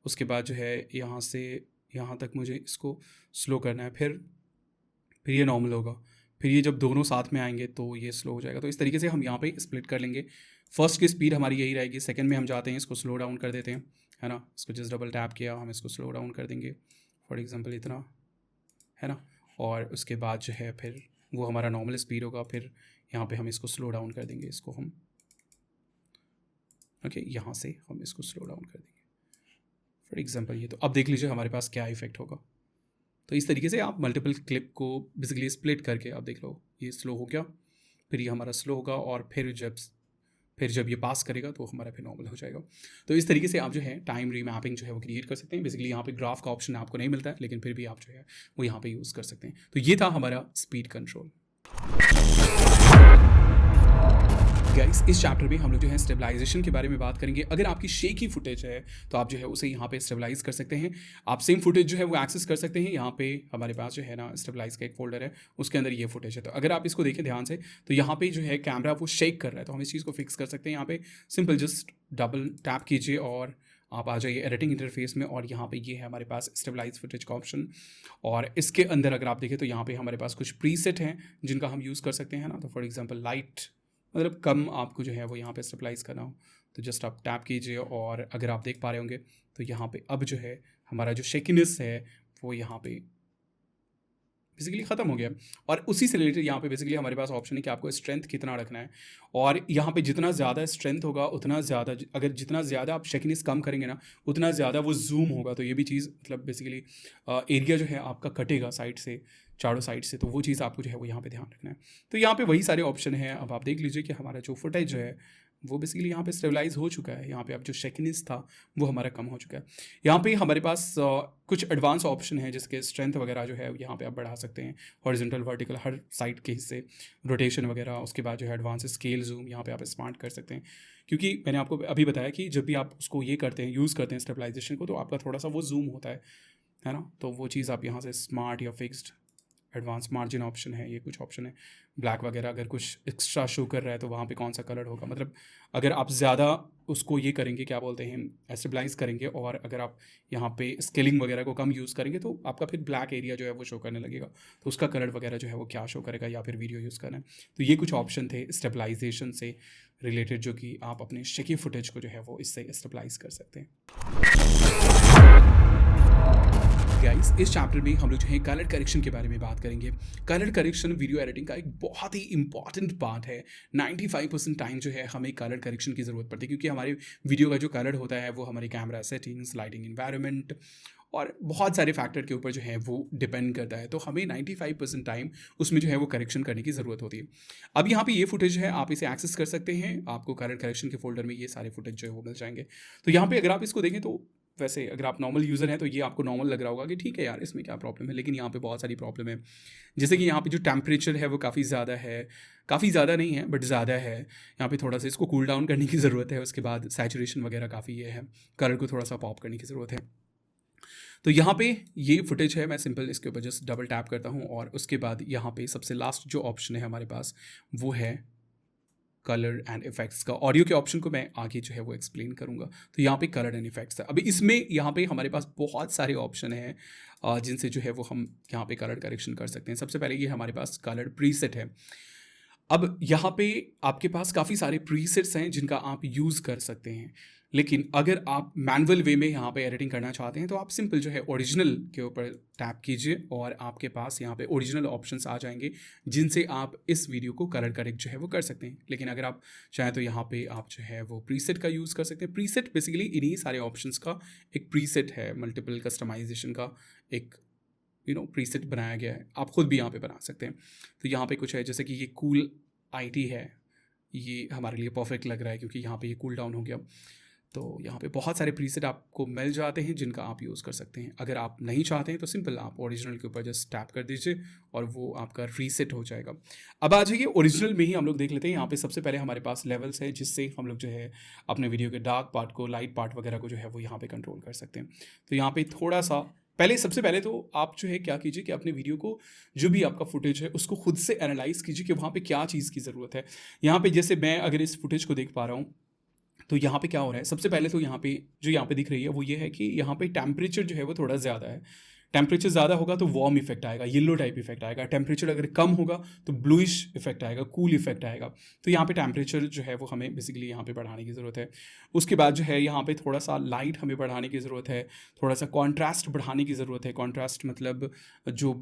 उसके बाद जो है यहाँ से यहाँ तक मुझे इसको स्लो करना है, फिर ये नॉर्मल होगा, फिर ये जब दोनों साथ में आएंगे तो ये स्लो हो जाएगा। तो इस तरीके से हम यहाँ पे स्प्लिट कर लेंगे। फर्स्ट की स्पीड हमारी यही रहेगी, सेकंड में हम जाते हैं इसको स्लो डाउन कर देते हैं, है ना। इसको जस्ट डबल टैप किया, हम इसको स्लो डाउन कर देंगे फॉर एग्जांपल इतना, है ना। और उसके बाद जो है फिर वो हमारा नॉर्मल स्पीड होगा, फिर यहाँ पे हम इसको स्लो डाउन कर देंगे, इसको हम ओके यहाँ से हम इसको स्लो डाउन कर देंगे फॉर एग्जांपल ये। तो अब देख लीजिए हमारे पास क्या इफेक्ट होगा। तो इस तरीके से आप मल्टीपल क्लिप को बेसिकली स्प्लिट करके आप देख लो, ये स्लो हो गया, फिर ये हमारा स्लो होगा, और फिर जब ये पास करेगा तो हमारा फिर नॉर्मल हो जाएगा। तो इस तरीके से आप जो है टाइम रीमैपिंग जो है वो क्रिएट कर सकते हैं। बेसिकली यहाँ पे ग्राफ का ऑप्शन आपको नहीं मिलता है, लेकिन फिर भी आप जो है वो यहाँ पे यूज़ कर सकते हैं। तो ये था हमारा स्पीड कंट्रोल। गाइस इस चैप्टर में हम लोग जो है स्टेबलाइजेशन के बारे में बात करेंगे। अगर आपकी शेकी फुटेज है तो आप जो है उसे यहाँ पे स्टेबलाइज कर सकते हैं। आप सेम फुटेज जो है वो एक्सेस कर सकते हैं। यहाँ पे हमारे पास जो है ना स्टेबलाइज का एक फोल्डर है, उसके अंदर ये फुटेज है। तो अगर आप इसको देखें ध्यान से तो यहाँ पे जो है कैमरा वो शेक कर रहा है, तो हम इस चीज़ को फिक्स कर सकते हैं। यहाँ पे सिंपल जस्ट डबल टैप कीजिए और आप आ जाइए एडिटिंग इंटरफेस में, और यहाँ पे ये है हमारे पास स्टेबलाइज फुटेज का ऑप्शन। और इसके अंदर अगर आप देखें तो यहाँ पे हमारे पास कुछ प्रीसेट हैं जिनका हम यूज़ कर सकते हैं ना। तो फॉर एग्जांपल लाइट, मतलब कम आपको जो है वो यहाँ पे स्टेबलाइज करना हो तो जस्ट आप टैप कीजिए, और अगर आप देख पा रहे होंगे तो यहाँ पे अब जो है हमारा जो शेकिनेस है वो यहाँ पे बेसिकली ख़त्म हो गया। और उसी से रिलेटेड यहाँ पे बेसिकली हमारे पास ऑप्शन है कि आपको स्ट्रेंथ कितना रखना है, और यहाँ पे जितना ज़्यादा स्ट्रेंथ होगा उतना ज़्यादा, अगर जितना ज़्यादा आप शेकिनेस कम करेंगे ना उतना ज़्यादा वो जूम होगा। तो ये भी चीज़ मतलब बेसिकली एरिया जो है आपका कटेगा साइड से, चारों साइड से, तो वो चीज़ आपको जो है वो यहाँ पे ध्यान रखना है। तो यहाँ पे वही सारे ऑप्शन हैं। अब आप देख लीजिए कि हमारा जो फुटेज जो है वो बेसिकली यहाँ पे स्टेबलाइज हो चुका है। यहाँ पे अब जो शेकिनेस था वो हमारा कम हो चुका है। यहाँ पे हमारे पास कुछ एडवांस ऑप्शन है जिसके स्ट्रेंथ वगैरह जो है यहाँ पे आप बढ़ा सकते हैं, हॉरिजॉन्टल वर्टिकल हर साइड के हिस्से, रोटेशन वगैरह। उसके बाद जो है एडवांस स्केल जूम यहाँ पे आप स्मार्ट कर सकते हैं, क्योंकि मैंने आपको अभी बताया कि जब भी आप उसको ये करते हैं, यूज़ करते हैं स्टेबलाइजेशन को, तो आपका थोड़ा सा वो जूम होता है ना। तो वो चीज़ आप यहाँ से स्मार्ट या फिक्स्ड, एडवांस मार्जिन ऑप्शन है, ये कुछ ऑप्शन है, ब्लैक वगैरह अगर कुछ एक्स्ट्रा शो कर रहा है तो वहाँ पे कौन सा कलर होगा। मतलब अगर आप ज़्यादा उसको ये करेंगे, क्या बोलते हैं, स्टेबलाइज करेंगे, और अगर आप यहाँ पे स्केलिंग वगैरह को कम यूज़ करेंगे तो आपका फिर ब्लैक एरिया जो है वो शो करने लगेगा, तो उसका कलर वगैरह जो है वो क्या शो करेगा, या फिर वीडियो यूज़ करना है। तो ये कुछ ऑप्शन थे स्टेबलाइजेशन से रिलेटेड, जो कि आप अपने शेकी फुटेज को जो है वो इससे स्टेबलाइज कर सकते हैं। गाइस इस चैप्टर में हम लोग जो है कलर करेक्शन के बारे में बात करेंगे। कलर करेक्शन वीडियो एडिटिंग का एक बहुत ही इंपॉर्टेंट पार्ट है। 95% टाइम जो है हमें कलर करेक्शन की ज़रूरत पड़ती है, क्योंकि हमारे वीडियो का जो कलर होता है वो हमारी कैमरा सेटिंग्स, लाइटिंग, एनवायरनमेंट और बहुत सारे फैक्टर के ऊपर जो है वो डिपेंड करता है। तो हमें 95% टाइम उसमें जो है वो करेक्शन करने की ज़रूरत होती है। अब यहाँ पे ये फुटेज है, आप इसे एक्सेस कर सकते हैं। आपको कलर करेक्शन के फोल्डर में ये सारे फुटेज जो है वो मिल जाएंगे। तो यहाँ पे अगर आप इसको देखें तो वैसे अगर आप नॉर्मल यूज़र हैं तो ये आपको नॉर्मल लग रहा होगा कि ठीक है यार इसमें क्या प्रॉब्लम है, लेकिन यहाँ पे बहुत सारी प्रॉब्लम है। जैसे कि यहाँ पे जो टेम्परेचर है वो काफ़ी ज़्यादा है, काफ़ी ज़्यादा नहीं है बट ज़्यादा है। यहाँ पे थोड़ा सा इसको कूल डाउन करने की ज़रूरत है। उसके बाद सैचुरेशन वगैरह काफ़ी ये है, कलर को थोड़ा सा पॉप करने की ज़रूरत है। तो यहाँ पे ये फुटेज है, मैं सिंपल इसके ऊपर जस्ट डबल टैप करता हूँ, और उसके बाद यहाँ पे सबसे लास्ट जो ऑप्शन है हमारे पास वो है कलर एंड इफेक्ट्स का। ऑडियो के ऑप्शन को मैं आगे जो है वो एक्सप्लेन करूँगा। तो यहाँ पे कलर एंड इफेक्ट्स है। अभी इसमें यहाँ पे हमारे पास बहुत सारे ऑप्शन हैं जिनसे जो है वो हम यहाँ पे कलर करेक्शन कर सकते हैं। सबसे पहले ये हमारे पास कलर प्रीसेट है। अब यहाँ पे आपके पास काफ़ी सारे प्रीसेट्स हैं जिनका आप यूज़ कर सकते हैं, लेकिन अगर आप मैनुअल वे में यहाँ पे एडिटिंग करना चाहते हैं तो आप सिंपल जो है ओरिजिनल के ऊपर टैप कीजिए, और आपके पास यहाँ पे ओरिजिनल ऑप्शंस आ जाएंगे जिनसे आप इस वीडियो को कलर करेक्ट जो है वो कर सकते हैं। लेकिन अगर आप चाहें तो यहाँ पे आप जो है वो प्रीसेट का यूज़ कर सकते हैं। प्रीसेट बेसिकली इन्हीं सारे ऑप्शंस का एक प्रीसेट है, मल्टीपल कस्टमाइजेशन का एक प्रीसेट बनाया गया है। आप खुद भी यहाँ पे बना सकते हैं। तो यहाँ पे कुछ है जैसे कि ये कूल IT है, ये हमारे लिए परफेक्ट लग रहा है क्योंकि यहाँ पे ये कूल डाउन हो गया। तो यहाँ पे बहुत सारे प्रीसेट आपको मिल जाते हैं जिनका आप यूज़ कर सकते हैं। अगर आप नहीं चाहते हैं तो सिंपल आप ओरिजिनल के ऊपर जस्ट टैप कर दीजिए और वो आपका रीसेट हो जाएगा। अब आ जाइए ओरिजिनल में ही हम लोग देख लेते हैं। यहाँ पे सबसे पहले हमारे पास लेवल्स है जिससे हम लोग जो है अपने वीडियो के डार्क पार्ट को, लाइट पार्ट वगैरह को जो है वो यहाँ पे कंट्रोल कर सकते हैं। तो यहाँ पे थोड़ा सा सबसे पहले तो आप जो है क्या कीजिए कि अपने वीडियो को, जो भी आपका फुटेज है उसको खुद से एनालाइज कीजिए कि वहाँ पे क्या चीज़ की ज़रूरत है। यहाँ पे जैसे मैं अगर इस फुटेज को देख पा रहा हूँ तो यहाँ पे क्या हो रहा है, सबसे पहले तो यहाँ पे जो यहाँ पे दिख रही है वो ये है कि यहाँ पे टेम्परेचर जो है वो थोड़ा ज़्यादा है। टेम्परेचर ज़्यादा होगा तो वार्म इफेक्ट आएगा, येलो टाइप इफेक्ट आएगा। टेम्परेचर अगर कम होगा तो ब्लूइश इफेक्ट आएगा, कूल इफेक्ट आएगा। तो यहाँ पे टेम्परेचर जो है वो हमें बेसिकली यहाँ पे बढ़ाने की ज़रूरत है। उसके बाद जो है यहाँ पे थोड़ा सा लाइट हमें बढ़ाने की ज़रूरत है, थोड़ा सा कॉन्ट्रास्ट बढ़ाने की ज़रूरत है। कॉन्ट्रास्ट मतलब जो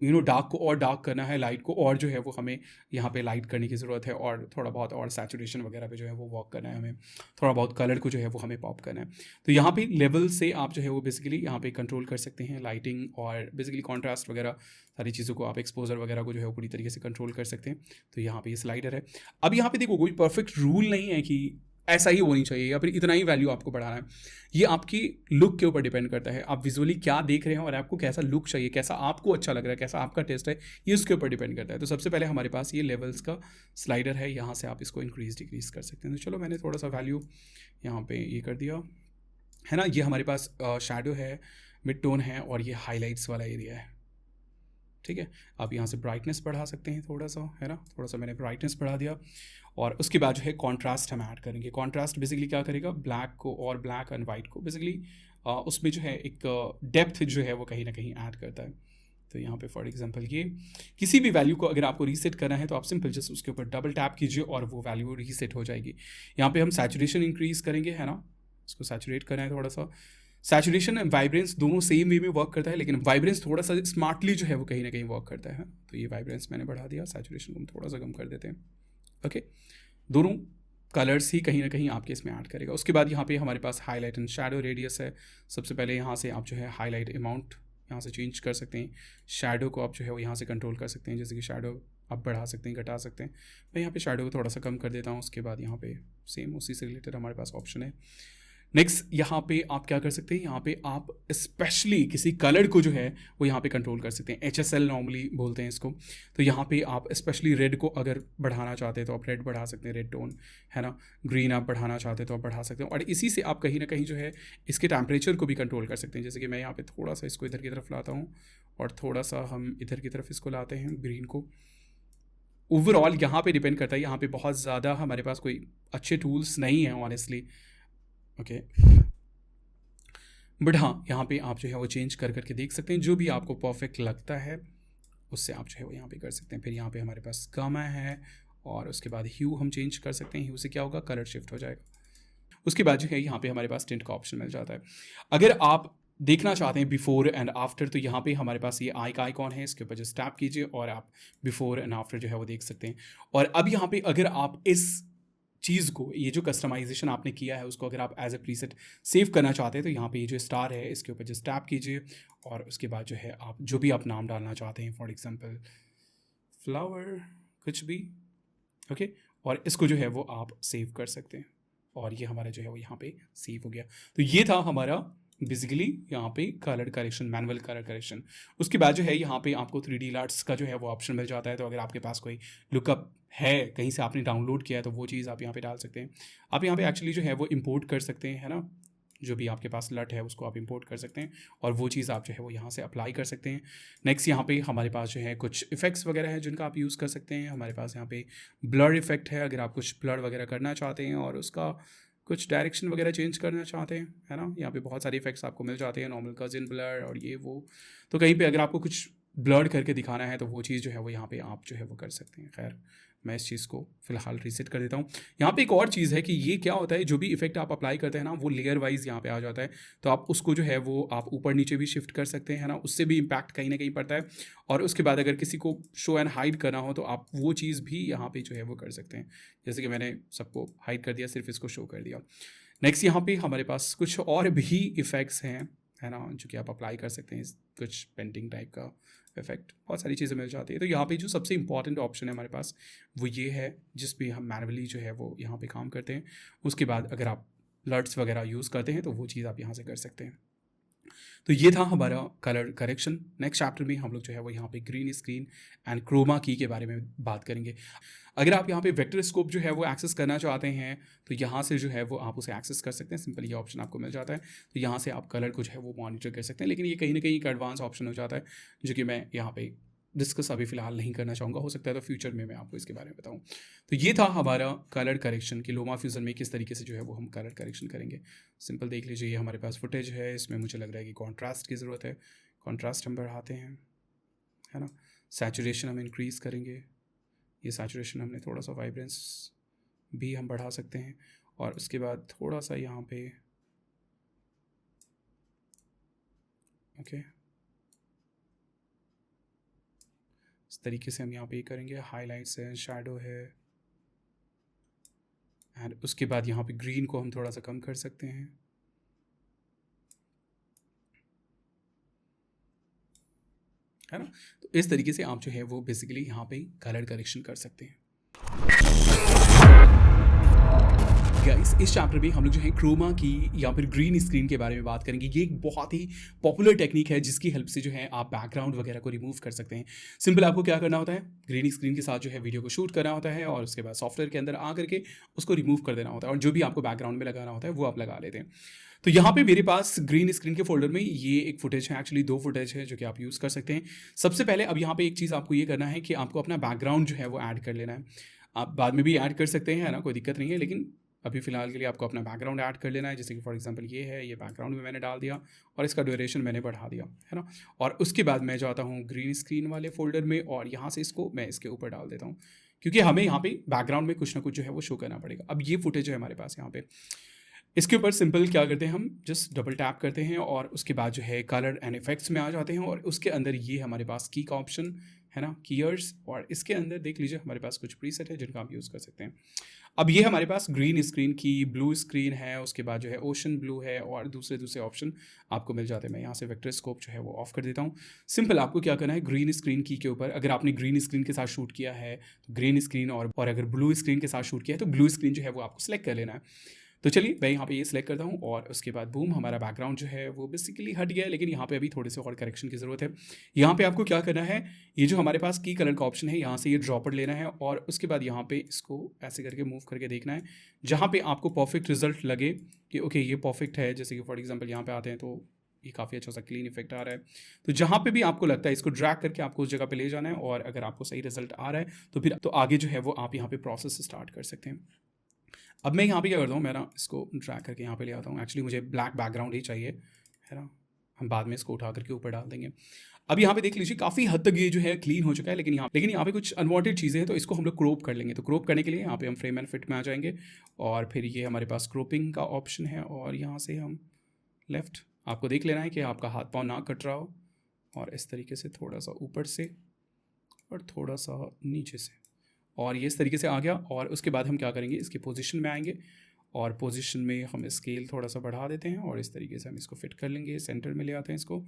डार्क को और डार्क करना है, लाइट को और जो है वो हमें यहाँ पे लाइट करने की ज़रूरत है, और थोड़ा बहुत और सैचुरेशन वगैरह पे जो है वो वर्क करना है हमें, थोड़ा बहुत कलर को जो है वो हमें पॉप करना है। तो यहाँ पे लेवल से आप जो है वो बेसिकली यहाँ पे कंट्रोल कर सकते हैं लाइटिंग और बेसिकली कॉन्ट्रास्ट वगैरह सारी चीज़ों को, आप एक्सपोजर वगैरह को जो है वो पूरी तरीके से कंट्रोल कर सकते हैं। तो यहाँ पे ये स्लाइडर है। अब यहाँ पे देखो कोई परफेक्ट रूल नहीं है कि ऐसा ही होनी चाहिए या फिर इतना ही वैल्यू आपको बढ़ाना है। ये आपकी लुक के ऊपर डिपेंड करता है, आप विजुअली क्या देख रहे हैं और आपको कैसा लुक चाहिए, कैसा आपको अच्छा लग रहा है, कैसा आपका टेस्ट है, ये उसके ऊपर डिपेंड करता है। तो सबसे पहले हमारे पास ये लेवल्स का स्लाइडर है, यहाँ से आप इसको इंक्रीज डिक्रीज कर सकते हैं। तो चलो मैंने थोड़ा सा वैल्यू यहाँ पे ये कर दिया है ना। ये हमारे पास शैडो है, मिड टोन है, और ये हाईलाइट्स वाला एरिया है। ठीक है, आप यहाँ से ब्राइटनेस बढ़ा सकते हैं थोड़ा सा, है ना। थोड़ा सा मैंने ब्राइटनेस बढ़ा दिया, और उसके बाद जो है कॉन्ट्रास्ट हम ऐड करेंगे। कॉन्ट्रास्ट बेसिकली क्या करेगा, ब्लैक को और ब्लैक एंड वाइट को बेसिकली उसमें जो है एक डेप्थ जो है वो कहीं ना कहीं ऐड करता है। तो यहाँ पे फॉर एग्जांपल ये किसी भी वैल्यू को अगर आपको रीसेट करना है तो आप सिंपल जस्ट उसके ऊपर डबल टैप कीजिए और वो वैल्यू रीसेट हो जाएगी। यहाँ पे हम सैचुरेशन इंक्रीज करेंगे, है ना, इसको सैचुरेट करना है थोड़ा सा। सैचुरेशन एंड वाइब्रेंस दोनों सेम वे में वर्क करता है, लेकिन वाइब्रेंस थोड़ा सा स्मार्टली जो है वो कहीं ना कहीं वर्क करता है। तो ये वाइब्रेंस मैंने बढ़ा दिया, सैचुरेशन को हम थोड़ा सा कम कर देते हैं। ओके, दोनों कलर्स ही कहीं ना कहीं आपके इसमें ऐड करेगा। उसके बाद यहाँ पे हमारे पास हाईलाइट एंड शैडो रेडियस है। सबसे पहले यहाँ से आप जो है हाईलाइट अमाउंट यहाँ से चेंज कर सकते हैं। शैडो को आप जो है वो यहाँ से कंट्रोल कर सकते हैं, जैसे कि शैडो आप बढ़ा सकते हैं, घटा सकते हैं। मैं यहाँ पे शैडो को थोड़ा सा कम कर देता हूँ। उसके बाद यहाँ पे सेम उसी से रिलेटेड हमारे पास ऑप्शन है। नेक्स्ट यहाँ पे आप क्या कर सकते हैं, यहाँ पे आप स्पेशली किसी कलर को जो है वो यहाँ पे कंट्रोल कर सकते हैं। HSL नॉर्मली बोलते हैं इसको। तो यहाँ पे आप स्पेशली रेड को अगर बढ़ाना चाहते हैं तो आप रेड बढ़ा सकते हैं, रेड टोन, है ना। ग्रीन आप बढ़ाना चाहते हैं तो आप बढ़ा सकते हैं, और इसी से आप कहीं ना कहीं जो है इसके टेम्परेचर को भी कंट्रोल कर सकते हैं। जैसे कि मैं यहाँ पे थोड़ा सा इसको इधर की तरफ लाता हूँ और थोड़ा सा हम इधर की तरफ इसको लाते हैं, ग्रीन को। ओवरऑल यहाँ पे डिपेंड करता है, यहाँ पे बहुत ज़्यादा हमारे पास कोई अच्छे टूल्स नहीं हैं ऑनेस्टली। ओके, बट हाँ यहाँ पे आप जो है वो चेंज कर करके देख सकते हैं, जो भी आपको परफेक्ट लगता है उससे आप जो है वो यहाँ पे कर सकते हैं। फिर यहाँ पे हमारे पास गामा है, और उसके बाद ह्यू हम चेंज कर सकते हैं। ह्यू से क्या होगा, कलर शिफ्ट हो जाएगा। उसके बाद जो है यहाँ पे हमारे पास टिंट का ऑप्शन मिल जाता है। अगर आप देखना चाहते हैं बिफोर एंड आफ्टर, तो यहाँ पे हमारे पास ये आई का आइकॉन है, इसके ऊपर जस्ट टैप कीजिए और आप बिफोर एंड आफ्टर जो है वो देख सकते हैं। और अब यहाँ पे अगर आप इस चीज़ को, ये जो कस्टमाइजेशन आपने किया है उसको अगर आप एज ए प्रीसेट सेव करना चाहते हैं तो यहाँ पे ये जो स्टार है इसके ऊपर जस्ट टैप कीजिए, और उसके बाद जो है आप जो भी आप नाम डालना चाहते हैं, फॉर एग्जांपल फ्लावर, कुछ भी, ओके, और इसको जो है वो आप सेव कर सकते हैं, और ये हमारा जो है वो यहाँ पे सेव हो गया। तो ये था हमारा बेसिकली यहाँ पे colour correction, manual colour correction. उसके बाद जो है यहाँ पे आपको 3D आर्ट्स का जो है वो ऑप्शन मिल जाता है। तो अगर आपके पास कोई लुकअप है, कहीं से आपने डाउनलोड किया है, तो वो चीज़ आप यहाँ पे डाल सकते हैं। आप यहाँ पे एक्चुअली जो है वो इंपोर्ट कर सकते हैं, है ना, जो भी आपके पास लट है उसको आप इंपोर्ट कर सकते हैं, और वो चीज़ आप जो है वो यहाँ से अप्लाई कर सकते हैं। नेक्स्ट यहाँ पे हमारे पास जो है कुछ इफेक्ट्स वगैरह हैं जिनका आप यूज़ कर सकते हैं। हमारे पास यहाँ पे ब्लर इफेक्ट है, अगर आप कुछ ब्लर वगैरह करना चाहते हैं और उसका कुछ डायरेक्शन वगैरह चेंज करना चाहते हैं, है ना। यहाँ पे बहुत सारे इफेक्ट्स आपको मिल जाते हैं, नॉर्मल कजिन ब्लर और ये वो। तो कहीं पे अगर आपको कुछ ब्लर करके दिखाना है तो वो चीज़ जो है वो यहाँ पे आप जो है वो कर सकते हैं। खैर मैं इस चीज़ को फिलहाल रीसेट कर देता हूँ। यहाँ पे एक और चीज़ है कि ये क्या होता है, जो भी इफेक्ट आप अप्लाई करते हैं ना वो लेयर वाइज यहाँ पे आ जाता है। तो आप उसको जो है वो आप ऊपर नीचे भी शिफ्ट कर सकते हैं, है ना, उससे भी इम्पैक्ट कहीं ना कहीं पड़ता है। और उसके बाद अगर किसी को शो एंड हाइड करना हो तो आप वो चीज़ भी यहाँ पे जो है वो कर सकते हैं। जैसे कि मैंने सबको हाइड कर दिया, सिर्फ इसको शो कर दिया। नेक्स्ट यहाँ पे हमारे पास कुछ और भी इफ़ेक्ट्स हैं, है ना, जो कि आप अप्लाई कर सकते हैं। कुछ पेंटिंग टाइप का इफेक्ट, बहुत सारी चीज़ें मिल जाती है। तो यहाँ पे जो सबसे इंपॉर्टेंट ऑप्शन है हमारे पास वो ये है, जिस पे हम मैनुअली जो है वो यहाँ पे काम करते हैं। उसके बाद अगर आप लर्ट्स वगैरह यूज़ करते हैं तो वो चीज़ आप यहाँ से कर सकते हैं। तो ये था हमारा कलर करेक्शन। नेक्स्ट चैप्टर में हम लोग जो है वो यहाँ पे ग्रीन स्क्रीन एंड क्रोमा की के बारे में बात करेंगे। अगर आप यहाँ पे वेक्टर स्कोप जो है वो एक्सेस करना चाहते हैं तो यहाँ से जो है वो आप उसे एक्सेस कर सकते हैं। सिंपल ये ऑप्शन आपको मिल जाता है। तो यहाँ से आप कलर को जो है वो मॉनिटर कर सकते हैं, लेकिन ये कहीं ना कहीं एक एडवांस ऑप्शन हो जाता है जो कि मैं यहाँ पे डिस्कस अभी फ़िलहाल नहीं करना चाहूँगा। हो सकता है तो फ्यूचर में मैं आपको इसके बारे में बताऊँ। तो ये था हमारा कलर करेक्शन कि लूमा फ्यूज़न में किस तरीके से जो है वो हम कलर करेक्शन करेंगे। सिंपल देख लीजिए, ये हमारे पास फुटेज है, इसमें मुझे लग रहा है कि कॉन्ट्रास्ट की ज़रूरत है, कॉन्ट्रास्ट हम बढ़ाते हैं, है ना। सैचुरेशन हम इंक्रीज़ करेंगे, ये सैचुरेशन हमने थोड़ा सा वाइब्रेंस भी हम बढ़ा सकते हैं। और उसके बाद थोड़ा सा यहाँ पे ओके इस तरीके से हम यहाँ पे करेंगे। हाइलाइट्स है, शैडो है, एंड उसके बाद यहाँ पे ग्रीन को हम थोड़ा सा कम कर सकते हैं। है ना। तो इस तरीके से आप जो है वो बेसिकली यहाँ पे कलर करेक्शन कर सकते हैं। गाइस इस चैप्टर में हम लोग जो है क्रोमा की या फिर ग्रीन स्क्रीन के बारे में बात करेंगे। ये एक बहुत ही पॉपुलर टेक्निक है जिसकी हेल्प से जो है आप बैकग्राउंड वगैरह को रिमूव कर सकते हैं। सिंपल आपको क्या करना होता है, ग्रीन स्क्रीन के साथ जो है वीडियो को शूट करना होता है और उसके बाद सॉफ्टवेयर के अंदर आ करके उसको रिमूव कर देना होता है, और जो भी आपको बैकग्राउंड में लगाना होता है वो आप लगा लेते हैं। तो यहाँ पे मेरे पास ग्रीन स्क्रीन के फोल्डर में ये एक फुटेज है, एक्चुअली 2 फुटेज है जो कि आप यूज़ कर सकते हैं। सबसे पहले अब यहाँ पे एक चीज़ आपको ये करना है कि आपको अपना बैकग्राउंड जो है वो ऐड कर लेना है। आप बाद में भी ऐड कर सकते हैं, है ना, कोई दिक्कत नहीं है, लेकिन अभी फ़िलहाल के लिए आपको अपना बैकग्राउंड ऐड कर लेना है। जैसे कि फॉर एग्जांपल ये है, ये बैकग्राउंड में मैंने डाल दिया और इसका ड्यूरेशन मैंने बढ़ा दिया, है ना। और उसके बाद मैं जाता हूँ ग्रीन स्क्रीन वाले फ़ोल्डर में और यहाँ से इसको मैं इसके ऊपर डाल देता हूँ, क्योंकि हमें यहाँ पे बैकग्राउंड में कुछ ना कुछ जो है वो शो करना पड़ेगा। अब ये फुटेज है हमारे पास यहाँ पे, इसके ऊपर सिंपल क्या करते हैं, हम जस्ट डबल टैप करते हैं और उसके बाद जो है कलर एंड इफेक्ट्स में आ जाते हैं और उसके अंदर ये हमारे पास की का ऑप्शन है ना, कीयर्स, और इसके अंदर देख लीजिए हमारे पास कुछ प्रीसेट है जिनका आप यूज़ कर सकते हैं। अब ये हमारे पास ग्रीन स्क्रीन की ब्लू स्क्रीन है, उसके बाद जो है ओशन ब्लू है और दूसरे ऑप्शन आपको मिल जाते हैं। मैं यहाँ से वेक्टर स्कोप जो है वो ऑफ कर देता हूँ। सिंपल आपको क्या करना है, ग्रीन स्क्रीन की के ऊपर अगर आपने ग्रीन स्क्रीन के साथ शूट किया है तो ग्रीन स्क्रीन, और अगर ब्लू स्क्रीन के साथ शूट किया है तो ब्लू स्क्रीन जो है वो आपको सेलेक्ट कर लेना है। तो चलिए मैं यहाँ पे ये सिलेक्ट करता हूँ और उसके बाद बूम, हमारा बैकग्राउंड जो है वो बेसिकली हट गया है, लेकिन यहाँ पे अभी थोड़े से और करेक्शन की ज़रूरत है। यहाँ पे आपको क्या करना है, ये जो हमारे पास की कलर का ऑप्शन है यहाँ से ये ड्रॉपर लेना है और उसके बाद यहाँ पे इसको ऐसे करके मूव करके देखना है जहाँ पे आपको परफेक्ट रिजल्ट लगे कि ओके ये परफेक्ट है। जैसे कि फॉर एग्जाम्पल यहाँ पे आते हैं तो ये काफ़ी अच्छा सा क्लीन इफेक्ट आ रहा है। तो जहाँ पे भी आपको लगता है इसको ड्रैग करके आपको उस जगह पे ले जाना है, और अगर आपको सही रिजल्ट आ रहा है तो फिर तो आगे जो है वो आप यहाँ पे प्रोसेस स्टार्ट कर सकते हैं। अब मैं यहाँ पे क्या करता हूँ, मैं ना इसको ड्रैग करके यहाँ पे ले आता हूँ। एक्चुअली मुझे ब्लैक बैकग्राउंड ही चाहिए, है ना, हम बाद में इसको उठा करके ऊपर डाल देंगे। अब यहाँ पे देख लीजिए काफ़ी हद तक ये जो है क्लीन हो चुका है, लेकिन यहाँ पे कुछ अनवांटेड चीज़ें हैं तो इसको हम लोग क्रॉप कर लेंगे। तो क्रॉप करने के लिए यहाँ पे हम फ्रेम एंड फिट में आ जाएंगे और फिर ये हमारे पास क्रॉपिंग का ऑप्शन है और यहाँ से हम लेफ़्ट, आपको देख लेना है कि आपका हाथ पाँव ना कट रहा हो, और इस तरीके से थोड़ा सा ऊपर से और थोड़ा सा नीचे से, और ये इस तरीके से आ गया। और उसके बाद हम क्या करेंगे, इसके पोजीशन में आएंगे और पोजीशन में हम स्केल थोड़ा सा बढ़ा देते हैं और इस तरीके से हम इसको फिट कर लेंगे, सेंटर में ले आते हैं इसको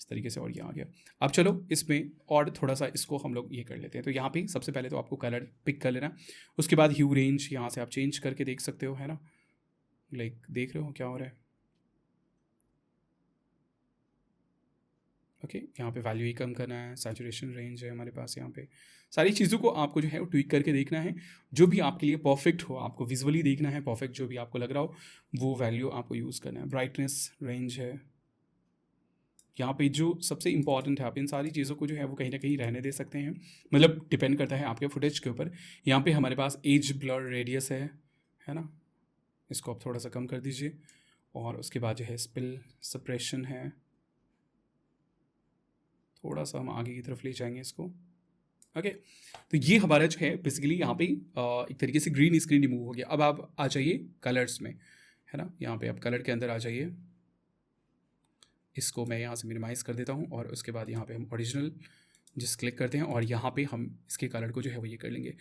इस तरीके से, और ये आ गया। अब चलो इसमें और थोड़ा सा इसको हम लोग ये कर लेते हैं। तो यहाँ पे सबसे पहले तो आपको कलर पिक कर लेना, उसके बाद ह्यू रेंज यहाँ से आप चेंज करके देख सकते हो, है ना, लाइक देख रहे हो क्या हो रहा है। ओके यहाँ पे वैल्यू ही कम करना है, सैचुरेशन रेंज है हमारे पास, यहाँ पे सारी चीज़ों को आपको जो है वो ट्वीक करके देखना है, जो भी आपके लिए परफेक्ट हो, आपको विजुअली देखना है परफेक्ट, जो भी आपको लग रहा हो वो वैल्यू आपको यूज़ करना है। ब्राइटनेस रेंज है यहाँ पे जो सबसे इंपॉर्टेंट है, आप इन सारी चीज़ों को जो है वो कहीं ना कहीं रहने दे सकते हैं, मतलब डिपेंड करता है आपके फुटेज के ऊपर। यहाँ पे हमारे पास एज ब्लर रेडियस है ना, इसको आप थोड़ा सा कम कर दीजिए, और उसके बाद जो है स्पिल सप्रेशन है, थोड़ा सा हम आगे की तरफ ले जाएंगे इसको। ओके तो ये हमारा जो है बेसिकली यहाँ पे एक तरीके से ग्रीन स्क्रीन रिमूव हो गया। अब आप आ जाइए कलर्स में, है ना, यहाँ पे आप कलर के अंदर आ जाइए, इसको मैं यहाँ से मिनिमाइज़ कर देता हूँ और उसके बाद यहाँ पे हम ओरिजिनल जिस क्लिक करते हैं और यहाँ पे हम इसके कलर को जो है वो ये कर लेंगे।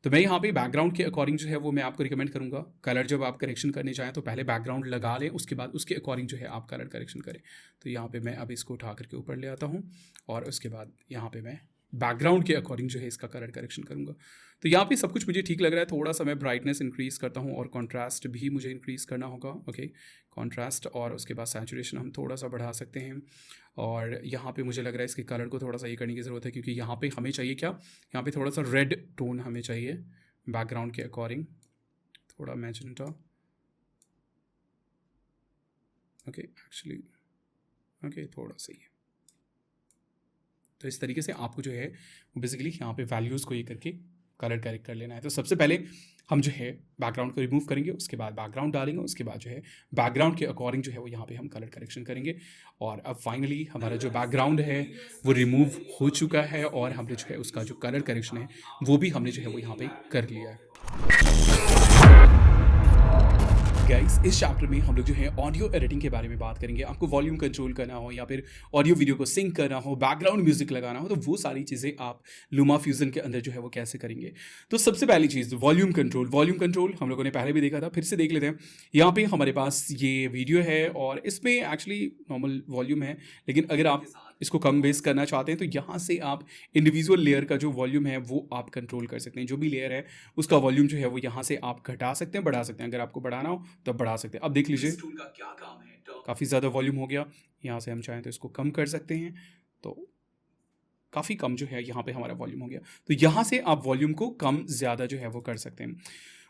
तो मैं यहाँ पे बैकग्राउंड के अकॉर्डिंग जो है वो मैं आपको रिकमेंड करूँगा, कलर जब आप करेक्शन करने चाहें तो पहले बैकग्राउंड लगा लें, उसके बाद उसके अकॉर्डिंग जो है आप कलर करेक्शन करें। तो यहाँ पे मैं अब इसको उठा करके ऊपर ले आता हूँ और उसके बाद यहाँ पे मैं बैकग्राउंड के अकॉर्डिंग जो है इसका कलर करेक्शन करूँगा। तो यहाँ पे सब कुछ मुझे ठीक लग रहा है। थोड़ा सा मैं ब्राइटनेस इंक्रीज़ करता हूँ और कॉन्ट्रास्ट भी मुझे इंक्रीज़ करना होगा। ओके कॉन्ट्रास्ट, और उसके बाद सैचुरेशन हम थोड़ा सा बढ़ा सकते हैं, और यहाँ पे मुझे लग रहा है इसके कलर को थोड़ा सा ये करने की ज़रूरत है, क्योंकि यहाँ पे हमें चाहिए क्या, यहाँ पे थोड़ा सा रेड टोन हमें चाहिए बैकग्राउंड के अकॉर्डिंग, थोड़ा मैजेंटा। ओके एक्चुअली ओके थोड़ा सा ही। तो इस तरीके से आपको जो है बेसिकली यहाँ पे वैल्यूज़ को ये करके कलर करेक्ट कर लेना है। तो सबसे पहले हम जो है बैकग्राउंड को रिमूव करेंगे, उसके बाद बैकग्राउंड डालेंगे, उसके बाद जो है बैकग्राउंड के अकॉर्डिंग जो है वो यहाँ पे हम कलर करेक्शन करेंगे। और अब फाइनली हमारा जो बैकग्राउंड है वो रिमूव हो चुका है और हमने जो है उसका जो कलर करेक्शन है वो भी हमने जो है वो यहाँ पे कर लिया है। गाइस, इस चैप्टर में हम लोग जो है ऑडियो एडिटिंग के बारे में बात करेंगे। आपको वॉल्यूम कंट्रोल करना हो या फिर ऑडियो वीडियो को सिंक करना हो, बैकग्राउंड म्यूजिक लगाना हो, तो वो सारी चीज़ें आप लूमा फ्यूजन के अंदर जो है वो कैसे करेंगे। तो सबसे पहली चीज़ वॉल्यूम कंट्रोल। वॉल्यूम कंट्रोल हम लोगों ने पहले भी देखा था, फिर से देख लेते हैं। यहाँ पे हमारे पास ये वीडियो है और इसमें एक्चुअली नॉर्मल वॉल्यूम है, लेकिन अगर आप इसको कम बेस करना चाहते हैं तो यहाँ से आप इंडिविजुअल लेयर का जो वॉल्यूम है वो आप कंट्रोल कर सकते हैं। जो भी लेयर है उसका वॉल्यूम जो है वो यहाँ से आप घटा सकते हैं, बढ़ा सकते हैं। अगर आपको बढ़ाना हो तो बढ़ा सकते हैं। अब देख लीजिए काफ़ी ज़्यादा वॉल्यूम हो गया। यहाँ से हम चाहें तो इसको कम कर सकते हैं, तो काफ़ी कम जो है यहाँ पे हमारा वॉल्यूम हो गया। तो यहाँ से आप वॉल्यूम को कम ज़्यादा जो है वो कर सकते हैं।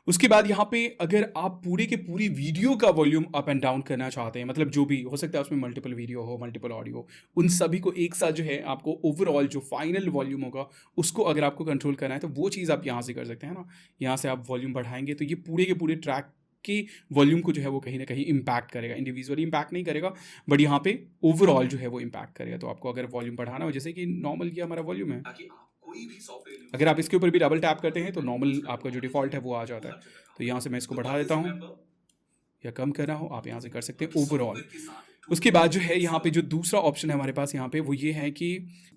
उसके बाद यहाँ पे अगर आप पूरी के पूरी वीडियो का वॉल्यूम अप एंड डाउन करना चाहते हैं, मतलब जो भी हो सकता है उसमें मल्टीपल वीडियो हो, मल्टीपल ऑडियो, उन सभी को एक साथ जो है आपको ओवरऑल जो फाइनल वॉल्यूम होगा उसको अगर आपको कंट्रोल करना है तो वो चीज़ आप यहाँ से कर सकते हैं ना। यहाँ से आप वॉल्यूम बढ़ाएंगे तो ये पूरे के पूरे ट्रैक के वॉल्यूम को जो है वो कहीं ना कहीं इम्पैक्ट करेगा। इंडिविजुअली इम्पैक्ट नहीं करेगा बट यहाँ पे ओवरऑल जो है वो इम्पैक्ट करेगा। तो आपको अगर वॉल्यूम बढ़ाना हो, जैसे कि नॉर्मल ये हमारा वॉल्यूम है, अगर आप इसके ऊपर भी डबल टैप करते हैं तो नॉर्मल आपका जो डिफ़ॉल्ट है वो आ जाता है। तो यहाँ से मैं इसको बढ़ा देता हूँ या कम करना हो आप यहाँ से कर सकते हैं ओवरऑल। उसके बाद जो है यहाँ पे जो दूसरा ऑप्शन है हमारे पास यहाँ पे वो ये है कि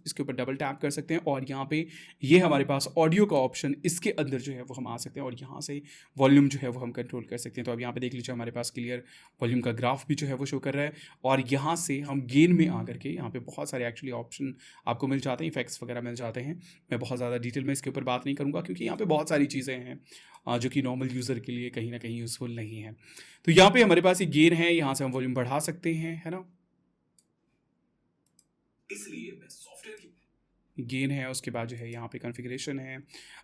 इसके ऊपर डबल टैप कर सकते हैं और यहाँ पे ये हमारे पास ऑडियो का ऑप्शन, इसके अंदर जो है वो हम आ सकते हैं और यहाँ से वॉल्यूम जो है वो हम कंट्रोल कर सकते हैं। तो अब यहाँ पे देख लीजिए हमारे पास क्लियर वॉल्यूम का ग्राफ भी जो है वो शो कर रहा है। और यहाँ से हम गेन में आकर के यहाँ पे बहुत सारे एक्चुअली ऑप्शन आपको मिल जाते हैं, इफेक्ट्स वगैरह मिल जाते हैं। मैं बहुत ज़्यादा डिटेल में इसके ऊपर बात नहीं करूँगा क्योंकि यहाँ पे बहुत सारी चीज़ें हैं जो कि नॉर्मल यूज़र के लिए कहीं ना कहीं यूज़फुल नहीं है। तो यहाँ पे हमारे पास ये गेन है, यहाँ से हम वॉल्यूम बढ़ा सकते हैं, है ना। इसलिए मैं सॉफ्टवेयर की गेन है। उसके बाद जो है यहाँ पे कॉन्फ़िगरेशन है,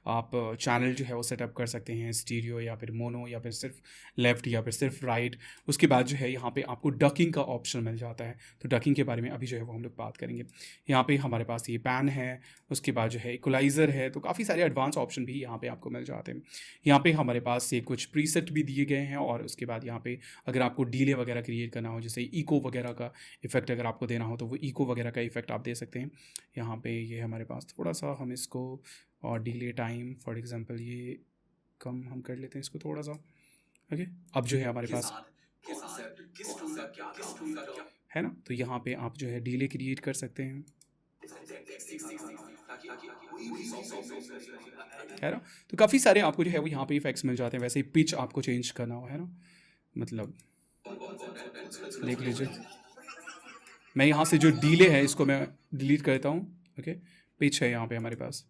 आप चैनल जो है वो सेटअप कर सकते हैं, स्टीरियो या फिर मोनो या फिर सिर्फ लेफ़्ट या फिर सिर्फ राइट। उसके बाद जो है यहाँ पे आपको डकिंग का ऑप्शन मिल जाता है। तो डकिंग के बारे में अभी जो है वो हम लोग बात करेंगे। यहाँ पे हमारे पास ये पैन है, उसके बाद जो है इक्वलाइज़र है। तो काफ़ी सारे एडवांस ऑप्शन भी यहाँ पे आपको मिल जाते हैं। यहाँ पे हमारे पास ये कुछ प्रीसेट भी दिए गए हैं और उसके बाद यहाँ पे अगर आपको डीले वगैरह क्रिएट करना हो, जैसे इको वगैरह का इफेक्ट अगर आपको देना हो तो वो इको वगैरह का इफेक्ट आप दे सकते हैं। यहाँ पे ये हमारे पास थोड़ा सा हम इसको और डिले टाइम फॉर एग्जांपल ये कम हम कर लेते हैं इसको थोड़ा सा। ओके, अब जो है हमारे पास है ना, तो यहाँ पे आप जो है डिले क्रिएट कर सकते हैं, है ना। तो काफ़ी सारे आपको जो है वो यहाँ पे इफेक्ट्स मिल जाते हैं। वैसे ही पिच आपको चेंज करना हो, है ना, मतलब देख लीजिए मैं यहाँ से जो डिले है इसको मैं डिलीट करता हूँ। ओके, पिच है यहाँ पे हमारे पास।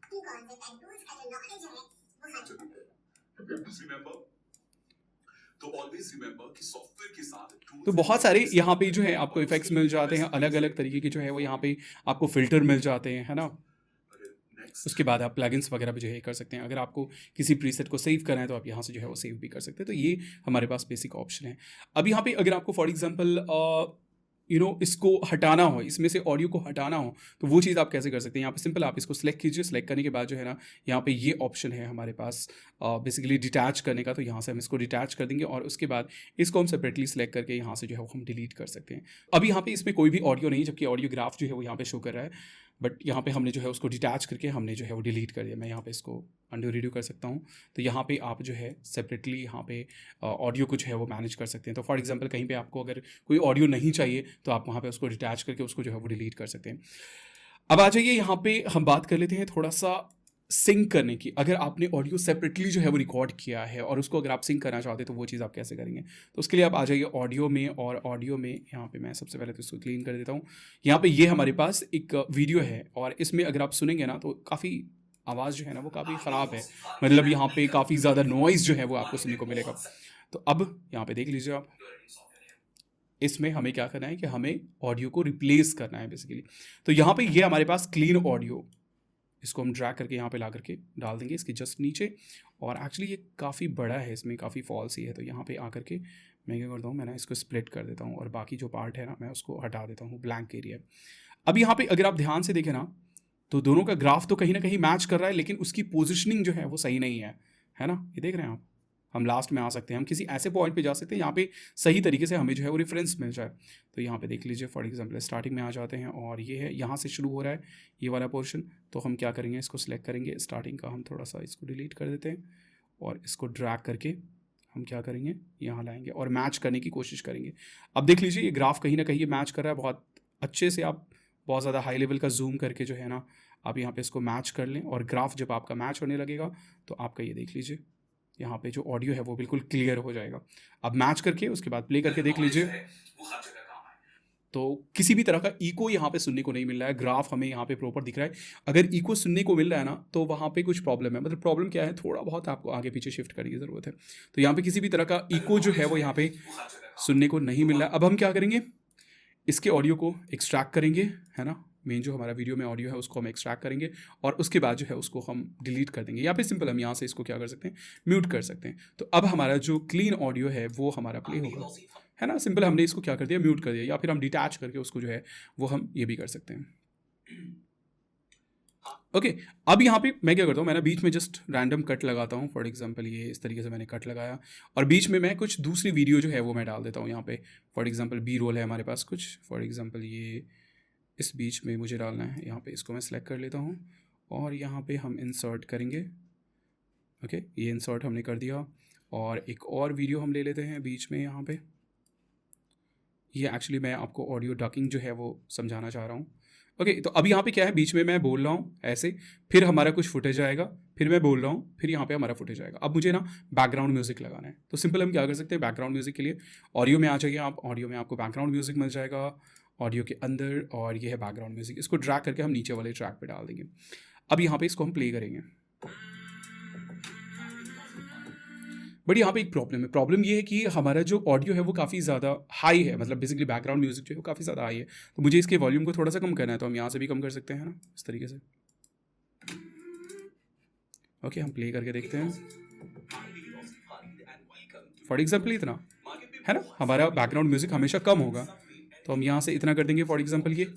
तो बहुत सारे यहाँ पे जो है आपको इफेक्ट्स मिल जाते हैं, अलग अलग तरीके के जो है वो यहाँ पे आपको फिल्टर मिल जाते हैं, है ना। उसके बाद आप प्लगइन्स वगैरह भी जो है कर सकते हैं। अगर आपको किसी प्रीसेट को सेव करना है तो आप यहाँ से जो है वो सेव भी कर सकते हैं। तो ये हमारे पास बेसिक ऑप्शन है। अब यहाँ पे अगर आपको फॉर एग्जांपल इसको हटाना हो, इसमें से ऑडियो को हटाना हो तो वो चीज़ आप कैसे कर सकते हैं। यहाँ पे सिंपल आप इसको सिलेक्ट कीजिए। सिलेक्ट करने के बाद जो है ना यहाँ पे ये ऑप्शन है हमारे पास बेसिकली डिटैच करने का। तो यहाँ से हम इसको डिटैच कर देंगे और उसके बाद इसको हम सेपरेटली सिलेक्ट करके यहाँ से जो है वो हम डिलीट कर सकते हैं। अब यहाँ पे इसमें कोई भी ऑडियो नहीं, जबकि ऑडियो ग्राफ जो है वो यहाँ पे शो कर रहा है, बट यहाँ पे हमने जो है उसको डिटैच करके हमने जो है वो डिलीट कर दिया। मैं यहाँ पे इसको अंडू रीडू कर सकता हूँ। तो यहाँ पे आप जो है सेपरेटली यहाँ पे ऑडियो कुछ है वो मैनेज कर सकते हैं। तो फॉर एग्जांपल कहीं पे आपको अगर कोई ऑडियो नहीं चाहिए तो आप वहाँ पे उसको डिटैच करके उसको जो है वो डिलीट कर सकते हैं। अब आ जाइए यहाँ पे हम बात कर लेते हैं थोड़ा सा सिंक करने की। अगर आपने ऑडियो सेपरेटली जो है वो रिकॉर्ड किया है और उसको अगर आप सिंक करना चाहते हैं तो वो चीज़ आप कैसे करेंगे। तो उसके लिए आप आ जाइए ऑडियो में, और ऑडियो में यहाँ पे मैं सबसे पहले तो इसको क्लीन कर देता हूँ। यहाँ पे ये हमारे पास एक वीडियो है और इसमें अगर आप सुनेंगे ना तो काफ़ी आवाज़ जो है ना वो काफ़ी ख़राब है, मतलब यहाँ पे काफ़ी ज़्यादा नॉइज़ जो है वो आपको सुनने को मिलेगा। तो अब यहाँ पे देख लीजिए आप, इसमें हमें क्या करना है कि हमें ऑडियो को रिप्लेस करना है बेसिकली। तो यहाँ पे ये हमारे पास क्लीन ऑडियो, इसको हम ड्रैग करके यहाँ पे ला करके डाल देंगे इसके जस्ट नीचे। और एक्चुअली ये काफ़ी बड़ा है, इसमें काफ़ी फॉल्स ही है। तो यहाँ पे आकर के मैं क्या करता हूँ, मैं ना इसको स्प्लिट कर देता हूँ और बाकी जो पार्ट है ना मैं उसको हटा देता हूँ, ब्लैंक एरिया। अब यहाँ पे अगर आप ध्यान से देखें ना तो दोनों का ग्राफ तो कहीं ना कहीं मैच कर रहा है, लेकिन उसकी पोजिशनिंग जो है वो सही नहीं है ना, ये देख रहे हैं आप। हम लास्ट में आ सकते हैं, हम किसी ऐसे पॉइंट पे जा सकते हैं यहाँ पे सही तरीके से हमें जो है वो रेफरेंस मिल जाए। तो यहाँ पे देख लीजिए, फॉर एग्जांपल स्टार्टिंग में आ जाते हैं और ये है, यहाँ से शुरू हो रहा है ये वाला पोर्शन। तो हम क्या करेंगे, इसको सिलेक्ट करेंगे स्टार्टिंग का, हम थोड़ा सा इसको डिलीट कर देते हैं और इसको ड्रैग करके हम क्या करेंगे, यहाँ लाएंगे और मैच करने की कोशिश करेंगे। अब देख लीजिए ये ग्राफ कहीं ना कहीं ये मैच कर रहा है बहुत अच्छे से। आप बहुत ज़्यादा हाई लेवल का जूम करके जो है ना, आप यहाँ पे इसको मैच कर लें और ग्राफ जब आपका मैच होने लगेगा तो आपका ये देख लीजिए यहाँ पे जो ऑडियो है वो बिल्कुल क्लियर हो जाएगा। अब मैच करके उसके बाद प्ले करके देख लीजिए, तो किसी भी तरह का इको यहाँ पे सुनने को नहीं मिल रहा है। ग्राफ हमें यहाँ पे प्रॉपर दिख रहा है। अगर इको सुनने को मिल रहा है ना, तो वहाँ पे कुछ प्रॉब्लम है। मतलब प्रॉब्लम क्या है, थोड़ा बहुत आपको आगे पीछे शिफ्ट करने की ज़रूरत है। तो यहाँ पे किसी भी तरह का इको जो है वो यहाँ पे सुनने को नहीं मिल रहा है। अब हम क्या करेंगे, इसके ऑडियो को एक्सट्रैक्ट करेंगे, है ना। मेन जो हमारा वीडियो में ऑडियो है उसको हम एक्सट्रैक्ट करेंगे और उसके बाद जो है उसको हम डिलीट कर देंगे, या फिर सिंपल हम यहाँ से इसको क्या कर सकते हैं, म्यूट कर सकते हैं। तो अब हमारा जो क्लीन ऑडियो है वो हमारा प्ले होगा, है ना। सिंपल हमने इसको क्या कर दिया, म्यूट कर दिया, या फिर हम डिटैच करके उसको जो है वो हम ये भी कर सकते हैं। ओके, अब यहाँ पे मैं क्या करता हूँ, मैं ना बीच में जस्ट रैंडम कट लगाता हूँ। फॉर एग्जांपल ये इस तरीके से मैंने कट लगाया और बीच में मैं कुछ दूसरी वीडियो जो है वो मैं डाल देता हूँ यहाँ पे। फॉर एग्जांपल बी रोल है हमारे पास कुछ, फॉर एग्जांपल ये इस बीच में मुझे डालना है। यहाँ पे इसको मैं सेलेक्ट कर लेता हूँ और यहाँ पे हम इंसर्ट करेंगे। ओके, ये इंसर्ट हमने कर दिया और एक और वीडियो हम ले लेते हैं बीच में यहाँ पे। ये एक्चुअली मैं आपको ऑडियो डकिंग जो है वो समझाना चाह रहा हूँ। ओके, तो अब यहाँ पे क्या है, बीच में मैं बोल रहा हूँ ऐसे, फिर हमारा कुछ फुटेज आएगा, फिर मैं बोल रहा हूँ, फिर यहाँ पे हमारा फुटेज आएगा। अब मुझे ना बैकग्राउंड म्यूजिक लगाना है, तो सिंपल हम क्या कर सकते हैं, बैकग्राउंड म्यूजिक के लिए ऑडियो में आ जाइए आप। ऑडियो में आपको बैकग्राउंड म्यूजिक मिल जाएगा ऑडियो के अंदर, और ये है बैकग्राउंड म्यूजिक। इसको ड्रैग करके हम नीचे वाले ट्रैक पे डाल देंगे। अब यहाँ पे इसको हम प्ले करेंगे, बट यहाँ पे एक प्रॉब्लम है। प्रॉब्लम ये है कि हमारा जो ऑडियो है वो काफ़ी ज़्यादा हाई है, मतलब बेसिकली बैकग्राउंड म्यूजिक जो है वो काफ़ी ज़्यादा हाई है। तो मुझे इसके वॉल्यूम को थोड़ा सा कम करना है, तो हम यहाँ से भी कम कर सकते हैं ना, इस तरीके से। ओके, हम प्ले करके देखते हैं। फॉर एग्जाम्पल इतना है ना, हमारा बैकग्राउंड म्यूजिक हमेशा कम होगा, तो हम यहाँ से इतना कर देंगे फॉर एग्जाम्पल ये।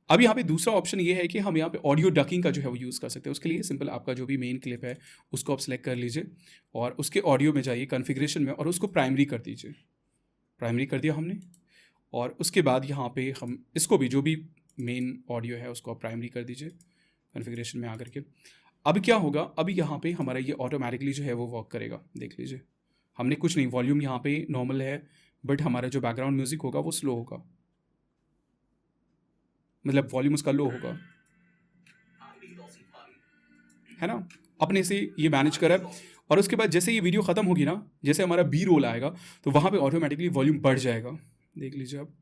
अब यहाँ पे दूसरा ऑप्शन ये है कि हम यहाँ पे ऑडियो डकिंग का जो है वो यूज़ कर सकते हैं। उसके लिए सिंपल आपका जो भी मेन क्लिप है उसको आप सेलेक्ट कर लीजिए और उसके ऑडियो में जाइए कॉन्फ़िगरेशन में और उसको प्राइमरी कर दीजिए। प्राइमरी कर दिया हमने, और उसके बाद यहाँ पे हम इसको भी जो भी मेन ऑडियो है उसको आप प्राइमरी कर दीजिए कॉन्फ़िगरेशन में आकर के। अब क्या होगा, अभी यहाँ पे हमारा ये ऑटोमेटिकली जो है वो वर्क करेगा। देख लीजिए, हमने कुछ नहीं, वॉल्यूम यहाँ पे नॉर्मल है, बट हमारा जो बैकग्राउंड म्यूजिक होगा वो स्लो होगा, मतलब वॉल्यूम उसका लो होगा, है ना। अपने से ये मैनेज करा। और उसके बाद जैसे ये वीडियो ख़त्म होगी ना, जैसे हमारा बी रोल आएगा तो वहाँ पे ऑटोमेटिकली वॉल्यूम बढ़ जाएगा। देख लीजिए आप,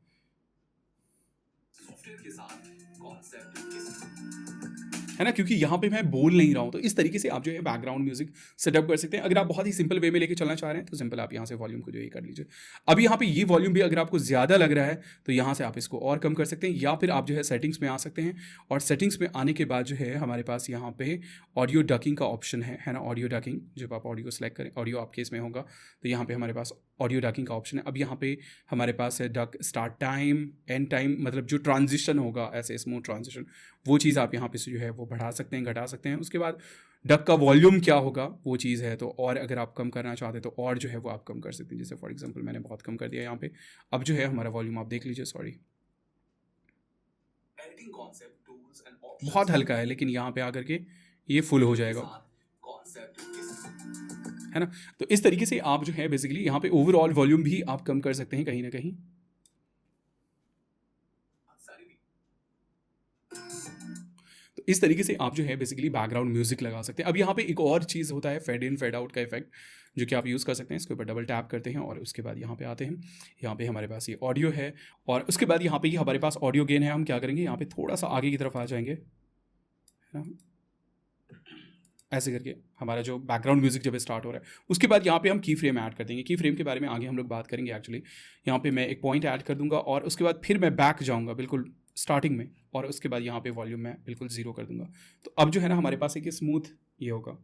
है ना, क्योंकि यहाँ पे मैं बोल नहीं रहा हूँ। तो इस तरीके से आप जो है बैकग्राउंड म्यूजिक सेटअप कर सकते हैं। अगर आप बहुत ही सिंपल वे में लेके चलना चाह रहे हैं तो सिंपल आप यहाँ से वॉल्यूम को जो ये कर लीजिए। अब यहाँ पे ये वॉल्यूम भी अगर आपको ज़्यादा लग रहा है तो यहाँ से आप इसको और कम कर सकते हैं, या फिर आप जो है सेटिंग्स में आ सकते हैं। और सेटिंग्स में आने के बाद जो है हमारे पास यहाँ पे ऑडियो डकिंग का ऑप्शन है ना। ऑडियो डकिंग, जब आप ऑडियो सेलेक्ट करें, ऑडियो आपके इसमें होगा, तो यहाँ पे हमारे पास ऑडियो डकिंग का ऑप्शन है। अब यहाँ पे हमारे पास है duck start time, and time, मतलब जो ट्रांजिशन होगा ऐसे स्मूथ ट्रांजिशन, वो चीज़ आप यहाँ पे से जो है वो बढ़ा सकते हैं, घटा सकते हैं। उसके बाद डक का वॉल्यूम क्या होगा वो चीज़ है, तो और अगर आप कम करना चाहते हैं तो और जो है वो आप कम कर सकते हैं। जैसे फॉर एग्जांपल मैंने बहुत कम कर दिया यहाँ पे। अब जो है हमारा वॉल्यूम आप देख लीजिए, सॉरी बहुत हल्का है, लेकिन यहाँ पे आकर के ये फुल हो जाएगा, है ना। तो इस तरीके से आप जो है बेसिकली यहाँ पे ओवरऑल वॉल्यूम भी आप कम कर सकते हैं कहीं ना कहीं। तो इस तरीके से आप जो है बेसिकली बैकग्राउंड म्यूजिक लगा सकते हैं। अब यहाँ पे एक और चीज़ होता है फेड इन फेड आउट का इफेक्ट, जो कि आप यूज़ कर सकते हैं। इसके ऊपर डबल टैप करते हैं और उसके बाद यहाँ पे आते हैं। यहाँ पे हमारे पास ये ऑडियो है, और उसके बाद यहाँ पे ये हमारे पास ऑडियो गेन है। हम क्या करेंगे, यहाँ पे थोड़ा सा आगे की तरफ आ जाएंगे, है ना, ऐसे करके हमारा जो बैकग्राउंड म्यूजिक जब स्टार्ट हो रहा है, उसके बाद यहाँ पे हम की फ्रेम ऐड कर देंगे। की फ्रेम के बारे में आगे हम लोग बात करेंगे। एक्चुअली यहाँ पे मैं एक पॉइंट ऐड कर दूंगा और उसके बाद फिर मैं बैक जाऊँगा बिल्कुल स्टार्टिंग में, और उसके बाद यहाँ पे वॉल्यूम मैं बिल्कुल 0 कर दूंगा। तो अब जो है ना हमारे पास एक स्मूथ ये होगा,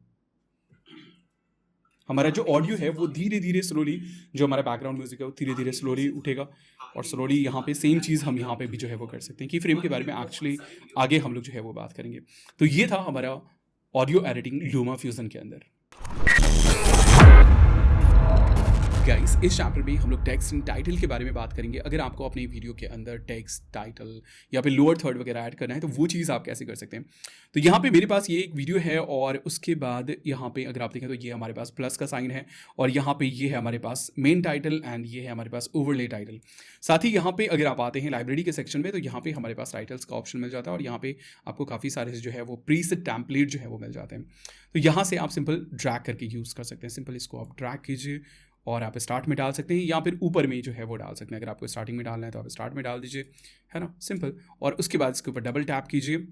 हमारा जो ऑडियो है वो धीरे धीरे स्लोली, जो हमारा बैकग्राउंड म्यूजिक है वो धीरे धीरे स्लोली उठेगा, और स्लोली यहाँ पे सेम चीज़ हम यहाँ पे भी जो है वो कर सकते हैं। की फ्रेम के बारे में एक्चुअली आगे हम लोग जो है वो बात करेंगे। तो ये था हमारा ऑडियो एडिटिंग लूमा फ्यूजन के अंदर। गाइस, इस चैप्टर में हम लोग टेक्स्ट एंड टाइटल के बारे में बात करेंगे। अगर आपको अपनी वीडियो के अंदर टेक्स्ट, टाइटल या फिर लोअर थर्ड वगैरह ऐड करना है तो वो चीज़ आप कैसे कर सकते हैं। तो यहाँ पे मेरे पास ये एक वीडियो है, और उसके बाद यहाँ पे अगर आप देखें तो ये हमारे पास प्लस का साइन है, और यहाँ पे ये है हमारे पास मेन टाइटल, एंड ये है हमारे पास ओवरले टाइटल। साथ ही यहाँ पे अगर आप आते हैं लाइब्रेरी के सेक्शन में तो यहाँ पे हमारे पास टाइटल्स का ऑप्शन मिल जाता है, और यहाँ पे आपको काफ़ी सारे जो है वो प्रीसेट टेम्पलेट जो है वो मिल जाते हैं। तो यहाँ से आप सिंपल ड्रैग करके यूज़ कर सकते हैं। सिंपल इसको आप ड्रैग कीजिए और आप स्टार्ट में डाल सकते हैं, या फिर ऊपर में जो है वो डाल सकते हैं। अगर आपको स्टार्टिंग में डालना है तो आप स्टार्ट में डाल दीजिए, है ना, सिंपल। और उसके बाद इसके ऊपर डबल टैप कीजिए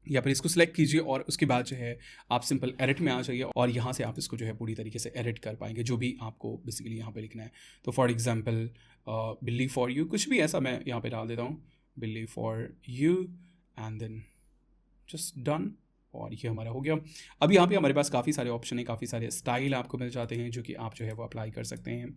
या फिर इसको सिलेक्ट कीजिए, और उसके बाद जो है आप सिंपल एडिट में आ जाइए, और यहाँ से आप इसको जो है पूरी तरीके से एडिट कर पाएंगे जो भी आपको बेसिकली यहाँ पे लिखना है। तो फॉर एग्जांपल बिल्ली फॉर यू, कुछ भी ऐसा मैं यहाँ पे डाल देता हूँ, बिल्ली for you, and then just done, और ये हमारा हो गया। अब यहाँ पे हमारे पास काफ़ी सारे ऑप्शन हैं, काफ़ी सारे स्टाइल आपको मिल जाते हैं जो कि आप जो है वो अप्लाई कर सकते हैं,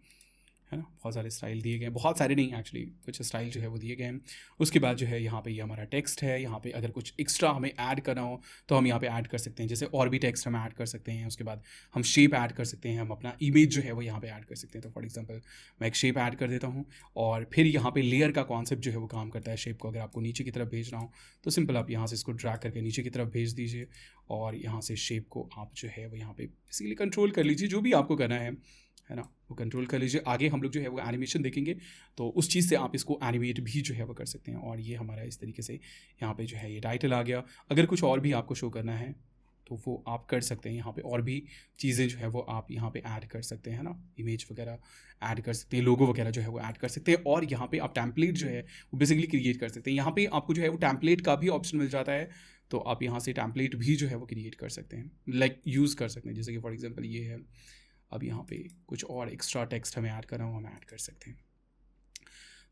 है ना। बहुत सारे स्टाइल दिए गए हैं, बहुत सारे नहीं एक्चुअली, कुछ स्टाइल जो है वो दिए गए हैं। उसके बाद जो है यहाँ पे ये हमारा टेक्स्ट है। यहाँ पे अगर कुछ एक्स्ट्रा हमें ऐड करना हो तो हम यहाँ पे ऐड कर सकते हैं, जैसे और भी टेक्स्ट हम ऐड कर सकते हैं। उसके बाद हम शेप ऐड कर सकते हैं, हम अपना इमेज जो है वो यहाँ पे ऐड कर सकते हैं। तो फॉर एग्जांपल मैं एक शेप ऐड कर देता हूँ, और फिर यहाँ पे लेयर का कॉन्सेप्ट जो है वो काम करता है। शेप को अगर आपको नीचे की तरफ भेजना हो तो सिंपल आप यहाँ से इसको ड्रैग करके नीचे की तरफ भेज दीजिए, और यहाँ से शेप को आप जो है वो यहाँ पे बेसिकली कंट्रोल कर लीजिए, जो भी आपको करना है ना, वो कंट्रोल कर लीजिए। आगे हम लोग जो है वो एनिमेशन देखेंगे, तो उस चीज़ से आप इसको एनिमेट भी जो है वो कर सकते हैं। और ये हमारा इस तरीके से यहाँ पे जो है ये टाइटल आ गया। अगर कुछ और भी आपको शो करना है तो वो आप कर सकते हैं। यहाँ पे और भी चीज़ें जो है वो आप यहाँ पे ऐड कर सकते हैं ना, इमेज वगैरह ऐड कर सकते हैं, लोगो वगैरह जो है वो ऐड कर सकते हैं। और यहाँ पे आप टेम्पलेट जो है वो बेसिकली क्रिएट कर सकते हैं। यहाँ पे आपको जो है वो टेम्पलेट का भी ऑप्शन मिल जाता है, तो आप यहाँ से टेम्पलेट भी जो है वो क्रिएट कर सकते हैं, लाइक यूज़ कर सकते हैं। जैसे कि फॉर एग्जाम्पल ये है, अब यहाँ पे कुछ और एक्स्ट्रा टेक्स्ट हमें ऐड करना हो, हम ऐड कर सकते हैं।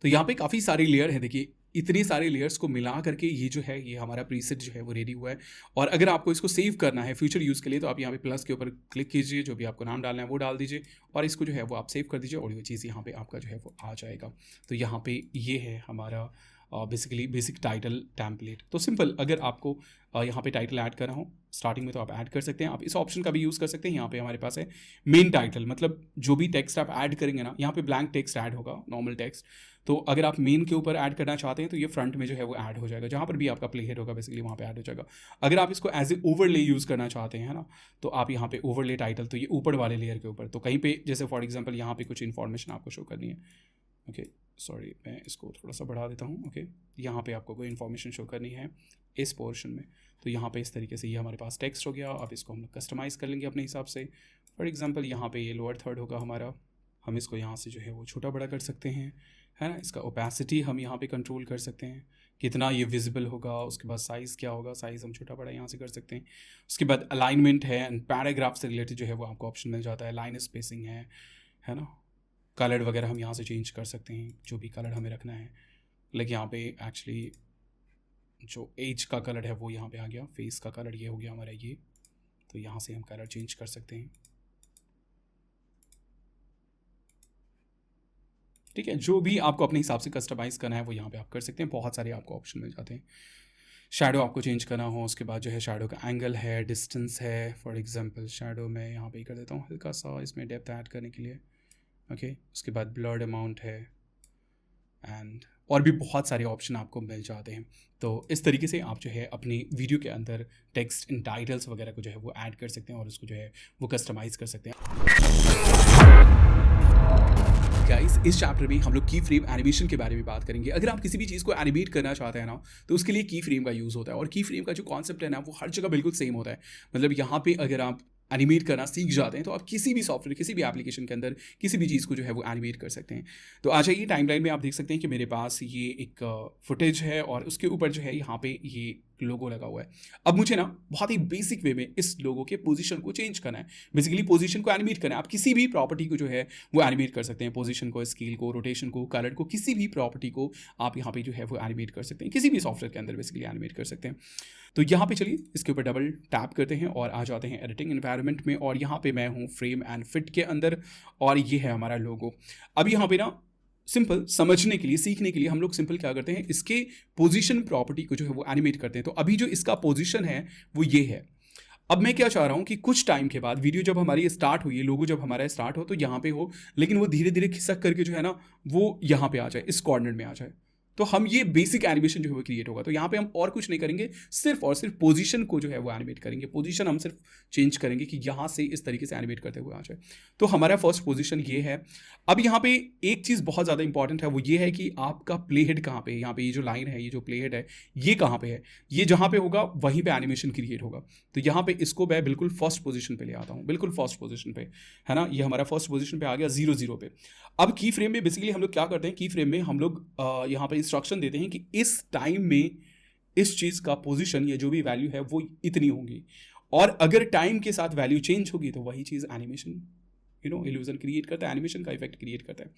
तो यहाँ पे काफ़ी सारे लेयर हैं। देखिए, इतने सारे लेयर्स को मिला करके ये जो है ये हमारा प्रीसेट जो है वो रेडी हुआ है। और अगर आपको इसको सेव करना है फ्यूचर यूज़ के लिए तो आप यहाँ पे प्लस के ऊपर क्लिक कीजिए, जो भी आपको नाम डालना है वो डाल दीजिए, और इसको जो है वो आप सेव कर दीजिए, और वो चीज़ यहाँ पे आपका जो है वो आ जाएगा। तो यहाँ पे ये है हमारा बेसिकली बेसिक टाइटल टेम्पलेट। तो सिंपल, अगर आपको यहाँ पे टाइटल ऐड करना हो स्टार्टिंग में तो आप ऐड कर सकते हैं। आप इस ऑप्शन का भी यूज़ कर सकते हैं। यहाँ पे हमारे पास है मेन टाइटल, मतलब जो भी टेक्स्ट आप ऐड करेंगे ना, यहाँ पे ब्लैंक टेक्स्ट ऐड होगा, नॉर्मल टेक्स्ट। तो अगर आप मेन के ऊपर ऐड करना चाहते हैं तो ये फ्रंट में जो है वो ऐड हो जाएगा, जहाँ पर भी आपका प्ले हेड होगा बेसिकली वहाँ पे ऐड हो जाएगा। अगर आप इसको एज ए ओवरले यूज़ करना चाहते हैं ना, तो आप यहाँ पे ओवरले टाइटल, तो ये ऊपर वाले लेयर के ऊपर, तो कहीं पे जैसे फॉर एग्जाम्पल यहाँ पे कुछ इन्फॉर्मेशन आपको शो करनी है, ओके सॉरी मैं इसको थोड़ा सा बढ़ा देता हूँ, ओके। यहाँ पे आपको कोई इन्फॉर्मेशन शो करनी है इस पोर्शन में, तो यहाँ पे इस तरीके से ये हमारे पास टेक्स्ट हो गया। अब इसको हम लोग कस्टमाइज़ कर लेंगे अपने हिसाब से। फॉर एग्जांपल यहाँ पे ये लोअर थर्ड होगा हमारा, हम इसको यहाँ से जो है वो छोटा बड़ा कर सकते हैं, है ना। इसका ओपेसिटी हम यहाँ पे कंट्रोल कर सकते हैं, कितना ये विजिबल होगा। उसके बाद साइज़ क्या होगा, साइज़ हम छोटा बड़ा यहाँ से कर सकते हैं। उसके बाद अलाइनमेंट है, एंड पैराग्राफ से रिलेटेड जो है वो आपको ऑप्शन मिल जाता है। लाइन स्पेसिंग है ना। कलर वगैरह हम यहाँ से चेंज कर सकते हैं, जो भी कलर हमें रखना है। लाइक यहाँ पे एक्चुअली जो एज का कलर है वो यहाँ पे आ गया, फेस का कलर ये हो गया हमारा ये, तो यहाँ से हम कलर चेंज कर सकते हैं, ठीक है। जो भी आपको अपने हिसाब से कस्टमाइज़ करना है वो यहाँ पे आप कर सकते हैं। बहुत सारे आपको ऑप्शन मिल जाते हैं। शैडो आपको चेंज करना हो, उसके बाद जो है शैडो का एंगल है, डिस्टेंस है। फॉर एग्जांपल शैडो मैं यहाँ पे कर देता हूँ हल्का सा, इसमें डेप्थ ऐड करने के लिए, ओके। उसके बाद ब्लर्ड अमाउंट है, एंड और भी बहुत सारे ऑप्शन आपको मिल जाते हैं। तो इस तरीके से आप जो है अपनी वीडियो के अंदर टेक्स्ट इन टाइटल्स वगैरह को जो है वो ऐड कर सकते हैं, और उसको जो है वो कस्टमाइज़ कर सकते हैं। गाइस, इस चैप्टर में हम लोग की फ्रेम एनिमेशन के बारे में बात करेंगे। अगर आप किसी भी चीज़ को एनिमेट करना चाहते हैं ना, तो उसके लिए की फ्रेम का यूज़ होता है। और की फ्रेम का जो कॉन्सेप्ट है ना, वो हर जगह बिल्कुल सेम होता है। मतलब यहाँ पे अगर आप एनिमेट करना सीख जाते हैं तो आप किसी भी सॉफ्टवेयर, किसी भी एप्लीकेशन के अंदर किसी भी चीज़ को जो है वो एनिमेट कर सकते हैं। तो आ जाइए, टाइमलाइन में आप देख सकते हैं कि मेरे पास ये एक फुटेज है, और उसके ऊपर जो है यहाँ पे ये लोगो लगा हुआ है। अब मुझे ना बहुत ही बेसिक वे में इस लोगो के पोजीशन को चेंज करना है, बेसिकली पोजीशन को एनिमेट करना है। आप किसी भी प्रॉपर्टी को जो है वो एनिमेट कर सकते हैं, पोजीशन को, स्केल को, रोटेशन को, कलर को, किसी भी प्रॉपर्टी को आप यहाँ पे जो है वो एनिमेट कर सकते हैं, किसी भी सॉफ्टवेयर के अंदर बेसिकली एनिमेट कर सकते हैं। तो यहाँ पे चलिए इसके ऊपर डबल टैप करते हैं और आ जाते हैं एडिटिंग एनवायरनमेंट में, और यहाँ पे मैं हूँ फ्रेम एंड फिट के अंदर, और ये है हमारा लोगो। अब यहाँ पे ना सिंपल समझने के लिए, सीखने के लिए हम लोग सिंपल क्या करते हैं, इसके पोजीशन प्रॉपर्टी को जो है वो एनिमेट करते हैं। तो अभी जो इसका पोजीशन है वो ये है। अब मैं क्या चाह रहा हूँ कि कुछ टाइम के बाद वीडियो जब हमारी स्टार्ट हुई, लोगो जब हमारा स्टार्ट हो तो यहाँ पे हो, लेकिन वो धीरे धीरे खिसक करके जो है ना वो यहाँ पे आ जाए, इस कॉर्नर में आ जाए। तो हम ये बेसिक एनिमेशन जो है वो क्रिएट होगा। तो यहाँ पे हम और कुछ नहीं करेंगे, सिर्फ और सिर्फ पोजीशन को जो है वो एनिमेट करेंगे। पोजीशन हम सिर्फ चेंज करेंगे कि यहाँ से इस तरीके से एनिमेट करते हुए आ जाए। तो हमारा फर्स्ट पोजीशन ये है। अब यहाँ पे एक चीज़ बहुत ज़्यादा इंपॉर्टेंट है, वो ये है कि आपका प्ले हेड कहाँ पे है। यहाँ पे ये जो लाइन है, ये जो प्ले हेड है, ये कहाँ पे है। ये जहाँ पे होगा वहीं पे एनिमेशन क्रिएट होगा। तो यहाँ पे इसको मैं बिल्कुल फर्स्ट पोजीशन पे ले आता हूँ, बिल्कुल फर्स्ट पोजीशन पे, है ना। ये हमारा फर्स्ट पोजीशन पे आ गया 0 0 पे। अब की फ्रेम में बेसिकली हम लोग क्या करते हैं, की फ्रेम में हम लोग यहाँ पे इंस्ट्रक्शन देते हैं कि इस टाइम में इस चीज़ का पोजीशन या जो भी वैल्यू है वो इतनी होगी, और अगर टाइम के साथ वैल्यू चेंज होगी तो वही चीज़ एनिमेशन इल्यूजन क्रिएट करता है, एनिमेशन का इफेक्ट क्रिएट करता है।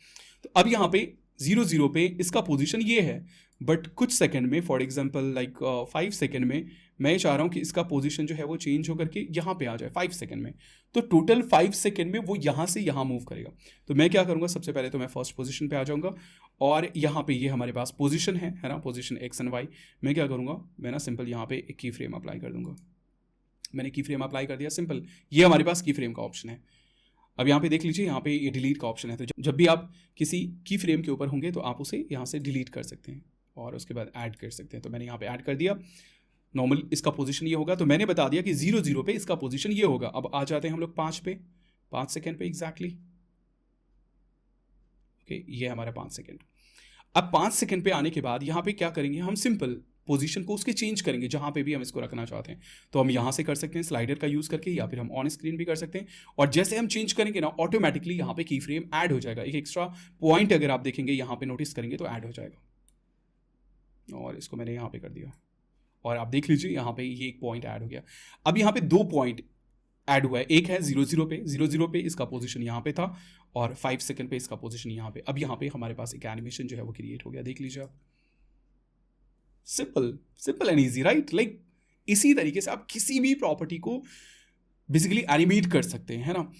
तो अब यहाँ पे 0 0 पे इसका पोजीशन ये है, बट कुछ सेकंड में, फॉर एग्जांपल लाइक 5 सेकंड में मैं चाह रहा हूँ कि इसका पोजीशन जो है वो चेंज होकर के यहाँ पे आ जाए 5 सेकंड में। तो टोटल 5 सेकंड में वो यहाँ से यहाँ मूव करेगा। तो मैं क्या करूँगा, सबसे पहले तो मैं फर्स्ट पोजीशन पे आ जाऊँगा, और यहाँ पे ये हमारे पास पोजीशन है ना, पोजीशन एक्स एंड वाई। मैं क्या करूँगा, मैं ना सिंपल यहाँ पे एक की फ्रेम अप्लाई कर दूंगा। मैंने की फ्रेम अप्लाई कर दिया, सिंपल। ये हमारे पास की फ्रेम का ऑप्शन है। अब यहाँ पे देख लीजिए, यहाँ पे ये डिलीट का ऑप्शन है। तो जब भी आप किसी की फ्रेम के ऊपर होंगे तो आप उसे यहाँ से डिलीट कर सकते हैं और उसके बाद ऐड कर सकते हैं। तो मैंने यहाँ पे ऐड कर दिया। नॉर्मल इसका पोजीशन ये होगा। तो मैंने बता दिया कि 0 0 पे इसका पोजीशन ये होगा। अब आ जाते हैं हम लोग 5 पे, 5 सेकेंड पे एग्जैक्टली। ओके, ये हमारा 5 सेकेंड। अब 5 सेकेंड पे आने के बाद यहाँ पे क्या करेंगे, हम सिंपल पोजीशन को उसके चेंज करेंगे जहाँ पे भी हम इसको रखना चाहते हैं। तो हम यहाँ से कर सकते हैं स्लाइडर का यूज़ करके, या फिर हम ऑन स्क्रीन भी कर सकते हैं। और जैसे हम चेंज करेंगे ना, ऑटोमेटिकली यहाँ पे की फ्रेम ऐड हो जाएगा। एक एक्स्ट्रा पॉइंट अगर आप देखेंगे यहाँ पे नोटिस करेंगे तो ऐड हो जाएगा। और इसको मैंने यहाँ पे कर दिया, और आप देख लीजिए यहाँ पे ये एक पॉइंट ऐड हो गया। अब यहाँ पे 2 पॉइंट ऐड हुआ है। एक है 0 0 पे, 0 0 पे इसका पोजीशन यहाँ पे था, और 5 सेकंड पे इसका पोजीशन यहाँ पे। अब यहाँ पे हमारे पास एक एनिमेशन जो है वो क्रिएट हो गया, देख लीजिए आप। Simple, simple and easy, right. Like इसी तरीके से आप किसी भी प्रॉपर्टी को बेसिकली एनिमेट कर सकते हैं, है ना।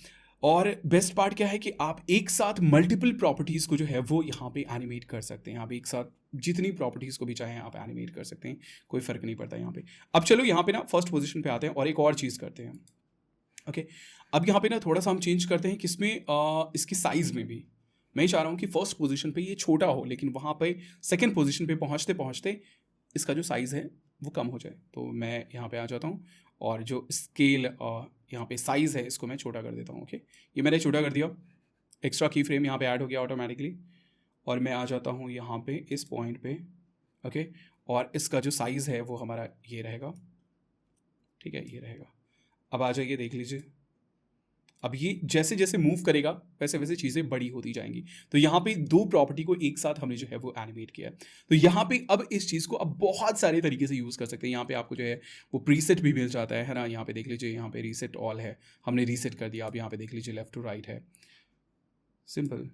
और बेस्ट पार्ट क्या है कि आप एक साथ मल्टीपल प्रॉपर्टीज़ को जो है वो यहाँ पे एनिमेट कर सकते हैं। आप एक साथ जितनी प्रॉपर्टीज़ को भी चाहें आप एनिमेट कर सकते हैं, कोई फ़र्क नहीं पड़ता यहाँ पे। अब चलो यहाँ पे ना फर्स्ट पोजीशन पे आते हैं और एक और चीज़ करते हैं। ओके, अब यहाँ पे ना थोड़ा सा हम चेंज करते हैं, किसमें, इसकी साइज़ में भी। मैं चाह रहा हूँ कि फर्स्ट पोजीशन पे ये छोटा हो, लेकिन वहाँ पे सेकंड पोजीशन पे पहुँचते पहुँचते इसका जो साइज़ है वो कम हो जाए। तो मैं यहाँ पे आ जाता हूँ, और जो स्केल यहाँ पे साइज़ है इसको मैं छोटा कर देता हूँ। ओके, ये मैंने छोटा कर दिया। एक्स्ट्रा की फ्रेम यहाँ पे ऐड हो गया ऑटोमेटिकली, और मैं आ जाता हूँ यहाँ पे इस पॉइंट पे। ओके, और इसका जो साइज़ है वो हमारा ये रहेगा, ठीक है, ये रहेगा। अब आ जाइए, देख लीजिए। अब ये जैसे जैसे मूव करेगा वैसे वैसे चीज़ें बड़ी होती जाएंगी। तो यहाँ पे 2 प्रॉपर्टी को एक साथ हमने जो है वो एनिमेट किया है। तो यहाँ पे अब इस चीज़ को अब बहुत सारे तरीके से यूज़ कर सकते हैं। यहाँ पे आपको जो है वो प्रीसेट भी मिल जाता है ना। यहाँ पे देख लीजिए, यहाँ पे रीसेट ऑल है, हमने रीसेट कर दिया। आप यहाँ पे देख लीजिए लेफ्ट टू राइट है, सिंपल।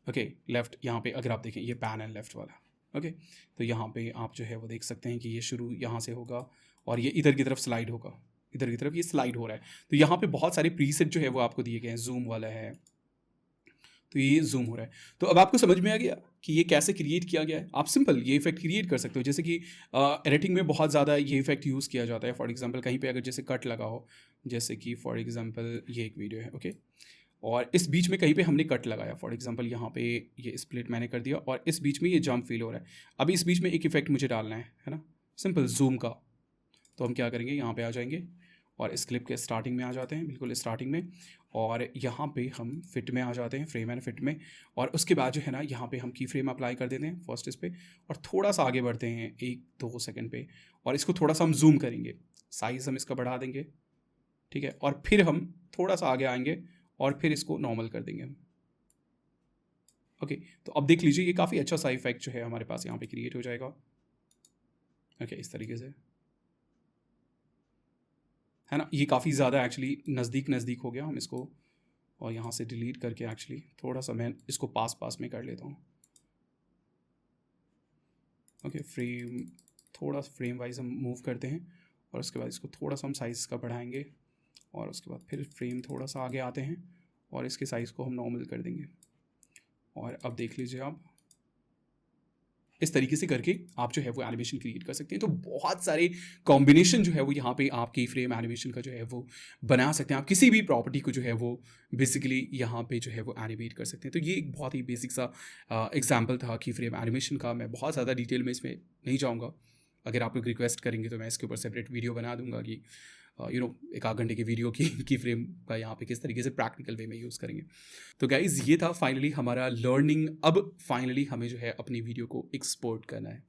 ओके, लेफ्ट यहाँ पे अगर आप देखें ये पैन है लेफ्ट वाला। ओके, तो यहाँ पे आप जो है वो देख सकते हैं कि ये शुरू यहाँ से होगा और ये इधर की तरफ स्लाइड होगा, इधर की तरफ ये स्लाइड हो रहा है। तो यहाँ पे बहुत सारे प्रीसेट जो है वो आपको दिए गए हैं। जूम वाला है, तो ये जूम हो रहा है। तो अब आपको समझ में आ गया कि ये कैसे क्रिएट किया गया है। आप सिंपल ये इफेक्ट क्रिएट कर सकते हो, जैसे कि एडिटिंग में बहुत ज़्यादा ये इफेक्ट यूज़ किया जाता है। फॉर एग्जांपल कहीं पे अगर जैसे कट लगा हो, जैसे कि फॉर एग्जांपल ये एक वीडियो है, ओके, और इस बीच में कहीं पे हमने कट लगाया। फॉर एग्जांपल यहाँ पे ये स्प्लिट मैंने कर दिया और इस बीच में ये जंप फील हो रहा है। अभी इस बीच में एक इफेक्ट मुझे डालना है ना, सिंपल जूम का। तो हम क्या करेंगे, यहाँ पे आ जाएंगे और इस क्लिप के स्टार्टिंग में आ जाते हैं, बिल्कुल स्टार्टिंग में, और यहाँ पे हम फिट में आ जाते हैं, फ्रेम एंड फिट में। और उसके बाद जो है ना यहाँ पे हम की फ्रेम अप्लाई कर देते हैं फर्स्ट इस पे, और थोड़ा सा आगे बढ़ते हैं 1-2 सेकंड पे, और इसको थोड़ा सा हम जूम करेंगे, साइज़ हम इसका बढ़ा देंगे, ठीक है, और फिर हम थोड़ा सा आगे आएंगे और फिर इसको नॉर्मल कर देंगे हम। ओके, तो अब देख लीजिए ये काफ़ी अच्छा सा इफेक्ट जो है हमारे पास यहाँ पे क्रिएट हो जाएगा, ओके, इस तरीके से है ना, ये काफ़ी ज़्यादा एक्चुअली नज़दीक हो गया। हम इसको और यहाँ से डिलीट करके एक्चुअली थोड़ा सा मैं इसको पास में कर लेता हूँ। ओके, फ्रेम थोड़ा फ्रेम वाइज हम मूव करते हैं और उसके बाद इसको थोड़ा सा हम साइज़ का बढ़ाएंगे और उसके बाद फिर फ्रेम थोड़ा सा आगे आते हैं और इसके साइज़ को हम नॉर्मल कर देंगे। और अब देख लीजिए आप, इस तरीके से करके आप जो है वो एनिमेशन क्रिएट कर सकते हैं। तो बहुत सारे कॉम्बिनेशन जो है वो यहाँ पे आपकी फ्रेम एनिमेशन का जो है वो बना सकते हैं। आप किसी भी प्रॉपर्टी को जो है वो बेसिकली यहाँ पे जो है वो एनिमेट कर सकते हैं। तो ये एक बहुत ही बेसिक सा एग्जांपल था की फ्रेम एनिमेशन का। मैं बहुत ज़्यादा डिटेल में इसमें नहीं जाऊँगा। अगर आप लोग रिक्वेस्ट करेंगे तो मैं इसके ऊपर सेपरेट वीडियो बना दूंगा कि एक आध घंटे की वीडियो की फ्रेम का यहाँ पे किस तरीके से प्रैक्टिकल वे में यूज़ करेंगे। तो गाइज़ ये था फाइनली हमारा लर्निंग। अब फाइनली हमें जो है अपनी वीडियो को एक्सपोर्ट करना है।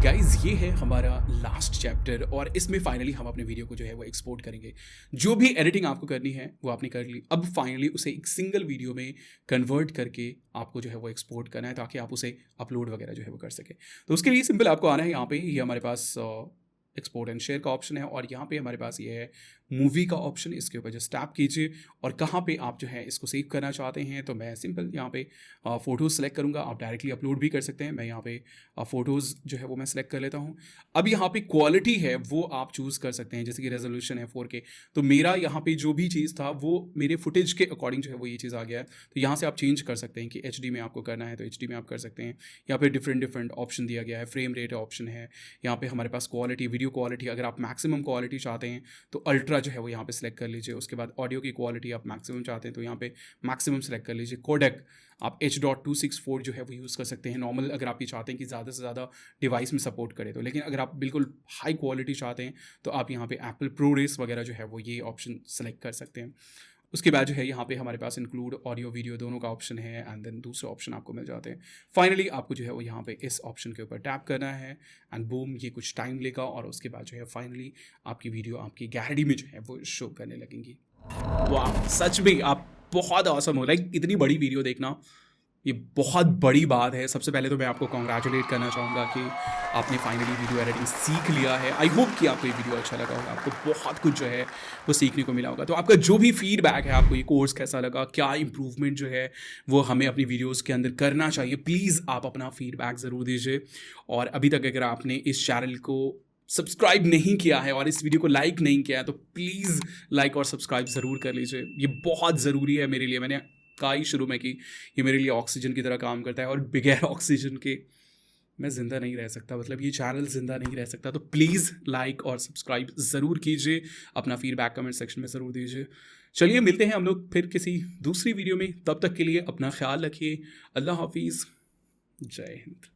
गाइज ये है हमारा लास्ट चैप्टर और इसमें फाइनली हम अपने वीडियो को जो है वो एक्सपोर्ट करेंगे। जो भी एडिटिंग आपको करनी है वो आपने कर ली। अब फाइनली उसे एक सिंगल वीडियो में कन्वर्ट करके आपको जो है वो एक्सपोर्ट करना है ताकि आप उसे अपलोड वगैरह जो है वो कर सके। तो उसके लिए सिंपल आपको आना है यहाँ पे, ये हमारे पास एक्सपोर्ट एंड शेयर का ऑप्शन है और यहाँ पे हमारे पास ये है मूवी का ऑप्शन। इसके ऊपर जस्ट टैप कीजिए और कहाँ पे आप जो है इसको सेव करना चाहते हैं तो मैं सिंपल यहाँ पे फ़ोटोज़ सेलेक्ट करूँगा। आप डायरेक्टली अपलोड भी कर सकते हैं। मैं यहाँ पे फ़ोटोज़ जो है वो मैं सेलेक्ट कर लेता हूँ। अब यहाँ पे क्वालिटी है वो आप चूज़ कर सकते हैं, जैसे कि रेजोल्यूशन है 4K। तो मेरा यहाँ पे जो भी चीज़ था वो मेरे फुटेज के अकॉर्डिंग जो है वो ये चीज़ आ गया है। तो यहाँ से आप चेंज कर सकते हैं कि HD में आपको करना है तो HD में आप कर सकते हैं। यहाँ पे डिफरेंट ऑप्शन दिया गया है। फ्रेम रेट ऑप्शन है यहाँ पे हमारे पास, क्वालिटी, वीडियो क्वालिटी, अगर आप मैक्सिमम क्वालिटी चाहते हैं तो अल्ट्रा जो है वो यहाँ पे सिलेक्ट कर लीजिए। उसके बाद ऑडियो की क्वालिटी आप मैक्सिमम चाहते हैं तो यहाँ पे मैक्सिमम सेलेक्ट कर लीजिए। कोडेक आप H.264 जो है वो यूज़ कर सकते हैं नॉर्मल, अगर आप ये चाहते हैं कि ज़्यादा से ज़्यादा डिवाइस में सपोर्ट करे तो। लेकिन अगर आप बिल्कुल हाई क्वालिटी चाहते हैं तो आप यहाँ पे एप्पल ProRes वगैरह जो है वो ये ऑप्शन सेलेक्ट कर सकते हैं। उसके बाद जो है यहाँ पे हमारे पास इंक्लूड ऑडियो वीडियो दोनों का ऑप्शन है एंड देन दूसरे ऑप्शन आपको मिल जाते हैं। फाइनली आपको जो है वो यहाँ पे इस ऑप्शन के ऊपर टैप करना है एंड बूम, ये कुछ टाइम लेगा और उसके बाद जो है फाइनली आपकी वीडियो आपकी गैलरी में जो है वो शो करने लगेंगी। वाह, सच में आप बहुत ऑसम हो। लाइक इतनी बड़ी वीडियो देखना ये बहुत बड़ी बात है। सबसे पहले तो मैं आपको कॉन्ग्रेचुलेट करना चाहूँगा कि आपने फाइनली वीडियो एडिटिंग सीख लिया है। आई होप कि आपको ये वीडियो अच्छा लगा होगा, आपको बहुत कुछ जो है वो सीखने को मिला होगा। तो आपका जो भी फीडबैक है, आपको ये कोर्स कैसा लगा, क्या इंप्रूवमेंट जो है वो हमें अपनी वीडियोज़ के अंदर करना चाहिए, प्लीज़ आप अपना फीडबैक ज़रूर दीजिए। और अभी तक अगर आपने इस चैनल को सब्सक्राइब नहीं किया है और इस वीडियो को लाइक नहीं किया है तो प्लीज़ लाइक और सब्सक्राइब ज़रूर कर लीजिए। ये बहुत ज़रूरी है मेरे लिए। मैंने कहा ही शुरू में कि ये मेरे लिए ऑक्सीजन की तरह काम करता है और बगैर ऑक्सीजन के मैं ज़िंदा नहीं रह सकता, मतलब ये चैनल ज़िंदा नहीं रह सकता। तो प्लीज़ लाइक और सब्सक्राइब ज़रूर कीजिए, अपना फीडबैक कमेंट सेक्शन में ज़रूर दीजिए। चलिए मिलते हैं हम लोग फिर किसी दूसरी वीडियो में, तब तक के लिए अपना ख्याल रखिए। अल्लाह हाफिज़, जय हिंद।